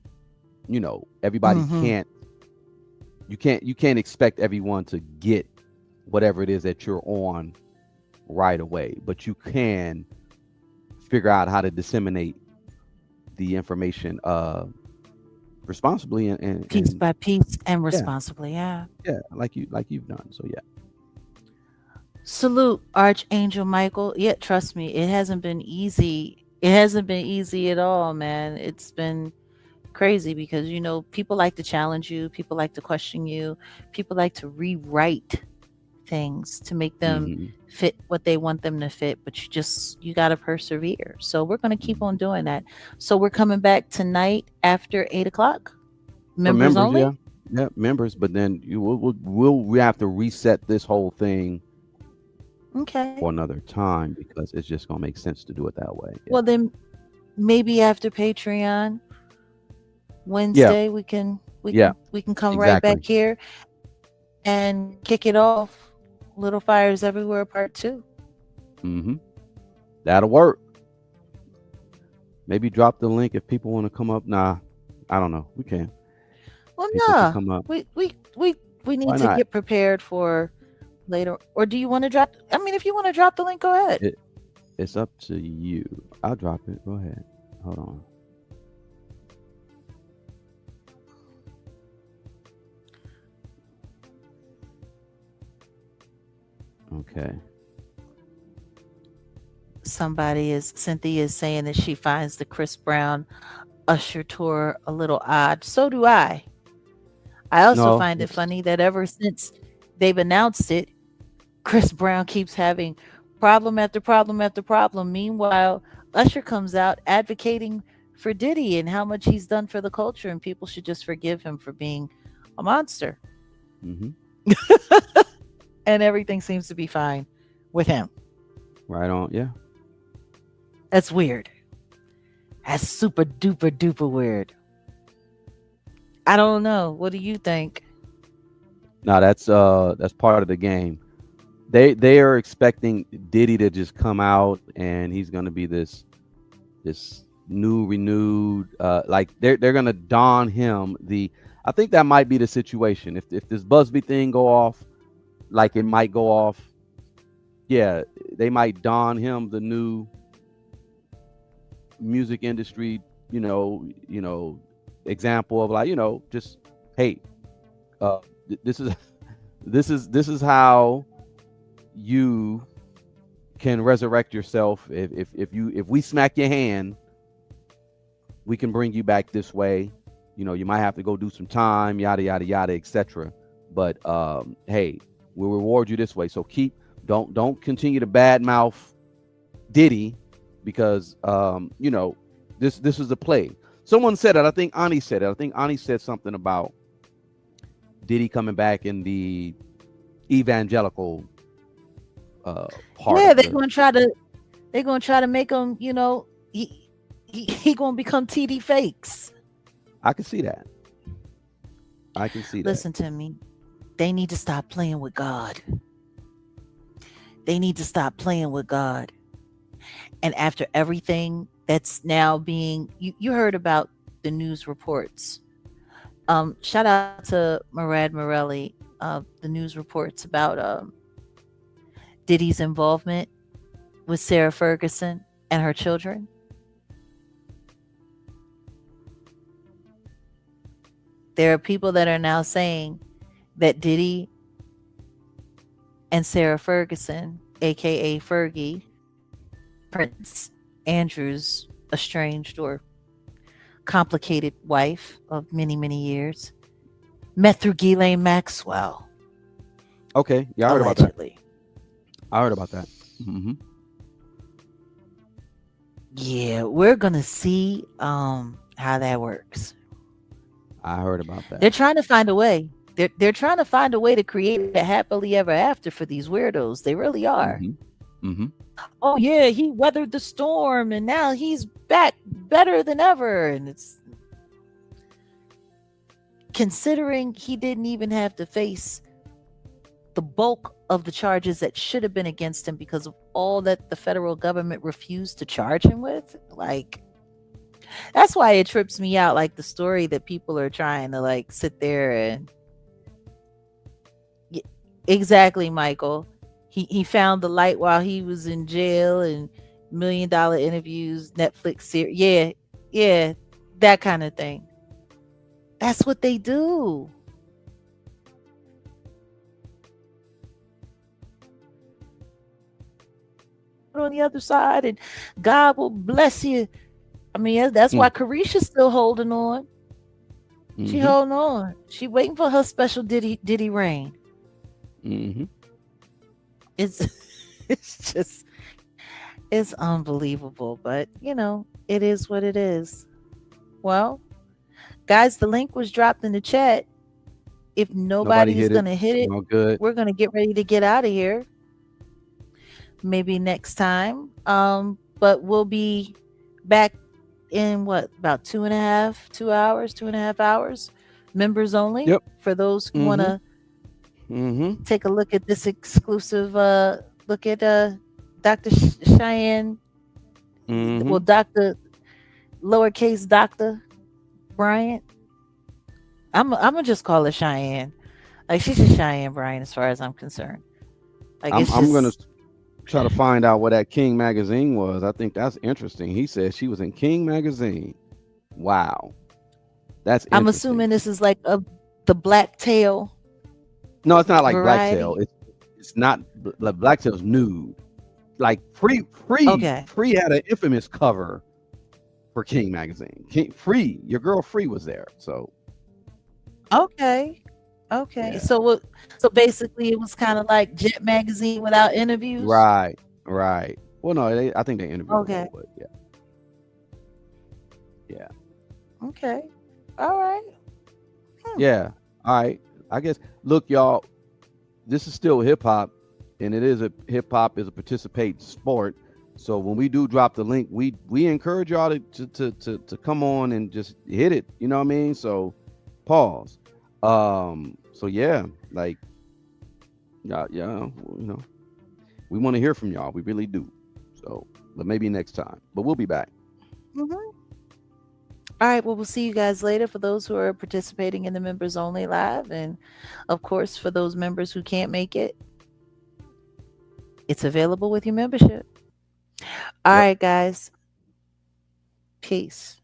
everybody you can't expect everyone to get whatever it is that you're on right away, but you can figure out how to disseminate the information responsibly and piece by piece and responsibly. Yeah, like you've done. So yeah. Salute, Archangel Michael. Yeah, trust me, it hasn't been easy. It hasn't been easy at all, man. It's been crazy because, people like to challenge you. People like to question you. People like to rewrite things to make them fit what they want them to fit. But you got to persevere. So we're going to keep on doing that. So we're coming back tonight after 8:00. Members only? Yeah, members. But then we have to reset this whole thing. Okay. For another time because it's just gonna make sense to do it that way. Yeah. Well, then maybe after Patreon Wednesday we can come right back here and kick it off. Little Fires Everywhere Part 2. That'll work. Maybe drop the link if people want to come up. Nah, I don't know. We can. Well, people no, come up. we need to get prepared for later. Or do you want to drop? I mean, if you want to drop the link, go ahead. It's up to you. I'll drop it. Go ahead. Hold on. Okay. Cynthia is saying that she finds the Chris Brown Usher tour a little odd. So do I. I also find it funny that ever since they've announced it, Chris Brown keeps having problem after problem after problem. Meanwhile, Usher comes out advocating for Diddy and how much he's done for the culture, and people should just forgive him for being a monster. and everything seems to be fine with him. Right on. Yeah. That's weird. That's super duper duper weird. I don't know. What do you think? No, that's part of the game. They are expecting Diddy to just come out and he's gonna be this new renewed like they're gonna don him the. I think that might be the situation. If this Busby thing go off, like it might go off, yeah, they might don him the new music industry, example of like, just hey, this is this is how you can resurrect yourself. If we smack your hand, we can bring you back this way. You might have to go do some time, yada yada yada, etc. But hey, we'll reward you this way. So don't continue to badmouth Diddy because this is the play. Someone said it. I think Ani said it. I think Ani said something about Diddy coming back in the evangelical part. Yeah, they're gonna try to make him. He gonna become TD Fakes. I can see that. Listen to me. They need to stop playing with God. They need to stop playing with God. And after everything that's now being, you heard about the news reports. Shout out to Murad Morelli, the news reports about Diddy's involvement with Sarah Ferguson and her children. There are people that are now saying that Diddy and Sarah Ferguson, aka Fergie, Prince Andrew's estranged or complicated wife of many, many years, met through Ghislaine Maxwell. Okay, yeah, I heard allegedly. About that. Mm-hmm. Yeah, we're gonna see how that works. I heard about that. They're trying to find a way. They're trying to find a way to create a happily ever after for these weirdos. They really are. Mm-hmm. Mm-hmm. Oh yeah, he weathered the storm and now he's back better than ever. And it's considering he didn't even have to face the bulk of the charges that should have been against him because of all that the federal government refused to charge him with. Like, that's why it trips me out, like the story that people are trying to like sit there and exactly, Michael. He found the light while he was in jail and $1 million interviews, Netflix series. Yeah, that kind of thing. That's what they do. On the other side, and God will bless you. I mean, that's why Carisha's still holding on. Mm-hmm. She holding on. She waiting for her special Diddy reign. Mm-hmm. It's unbelievable, but it is what it is. Well, guys, the link was dropped in the chat. If nobody is gonna hit it, we're gonna get ready to get out of here. Maybe next time. But we'll be back in about 2.5 hours. Members only. Yep. For those who want to take a look at this exclusive look at Dr. Cheyenne. Well, Dr. lowercase Dr. Bryant. I'm gonna just call her Cheyenne. Like, she's just Cheyenne Bryant as far as I'm concerned. Like, I'm gonna try to find out what that King magazine was. I think that's interesting. He said she was in King magazine. Wow, that's. I'm assuming this is like the Black Tail. No, it's not like variety. Black Tail. It's not. Black Tail's nude. Like Free had an infamous cover for King magazine. Free, your girl Free was there. So. Okay. Yeah. So basically it was kind of like Jet magazine without interviews. Right. Well, no, I think they interviewed. Okay. But yeah. Okay. All right. Yeah. All right. I guess. Look, y'all. this is still hip hop, and it is a hip hop is a participate sport. So when we do drop the link, we encourage y'all to come on and just hit it. You know what I mean? So pause. So yeah, like yeah, we want to hear from y'all. We really do. So, but maybe next time. But we'll be back. Mhm. All right. Well, we'll see you guys later for those who are participating in the members only live. And of course, for those members who can't make it, it's available with your membership. All Yep. right, guys. Peace.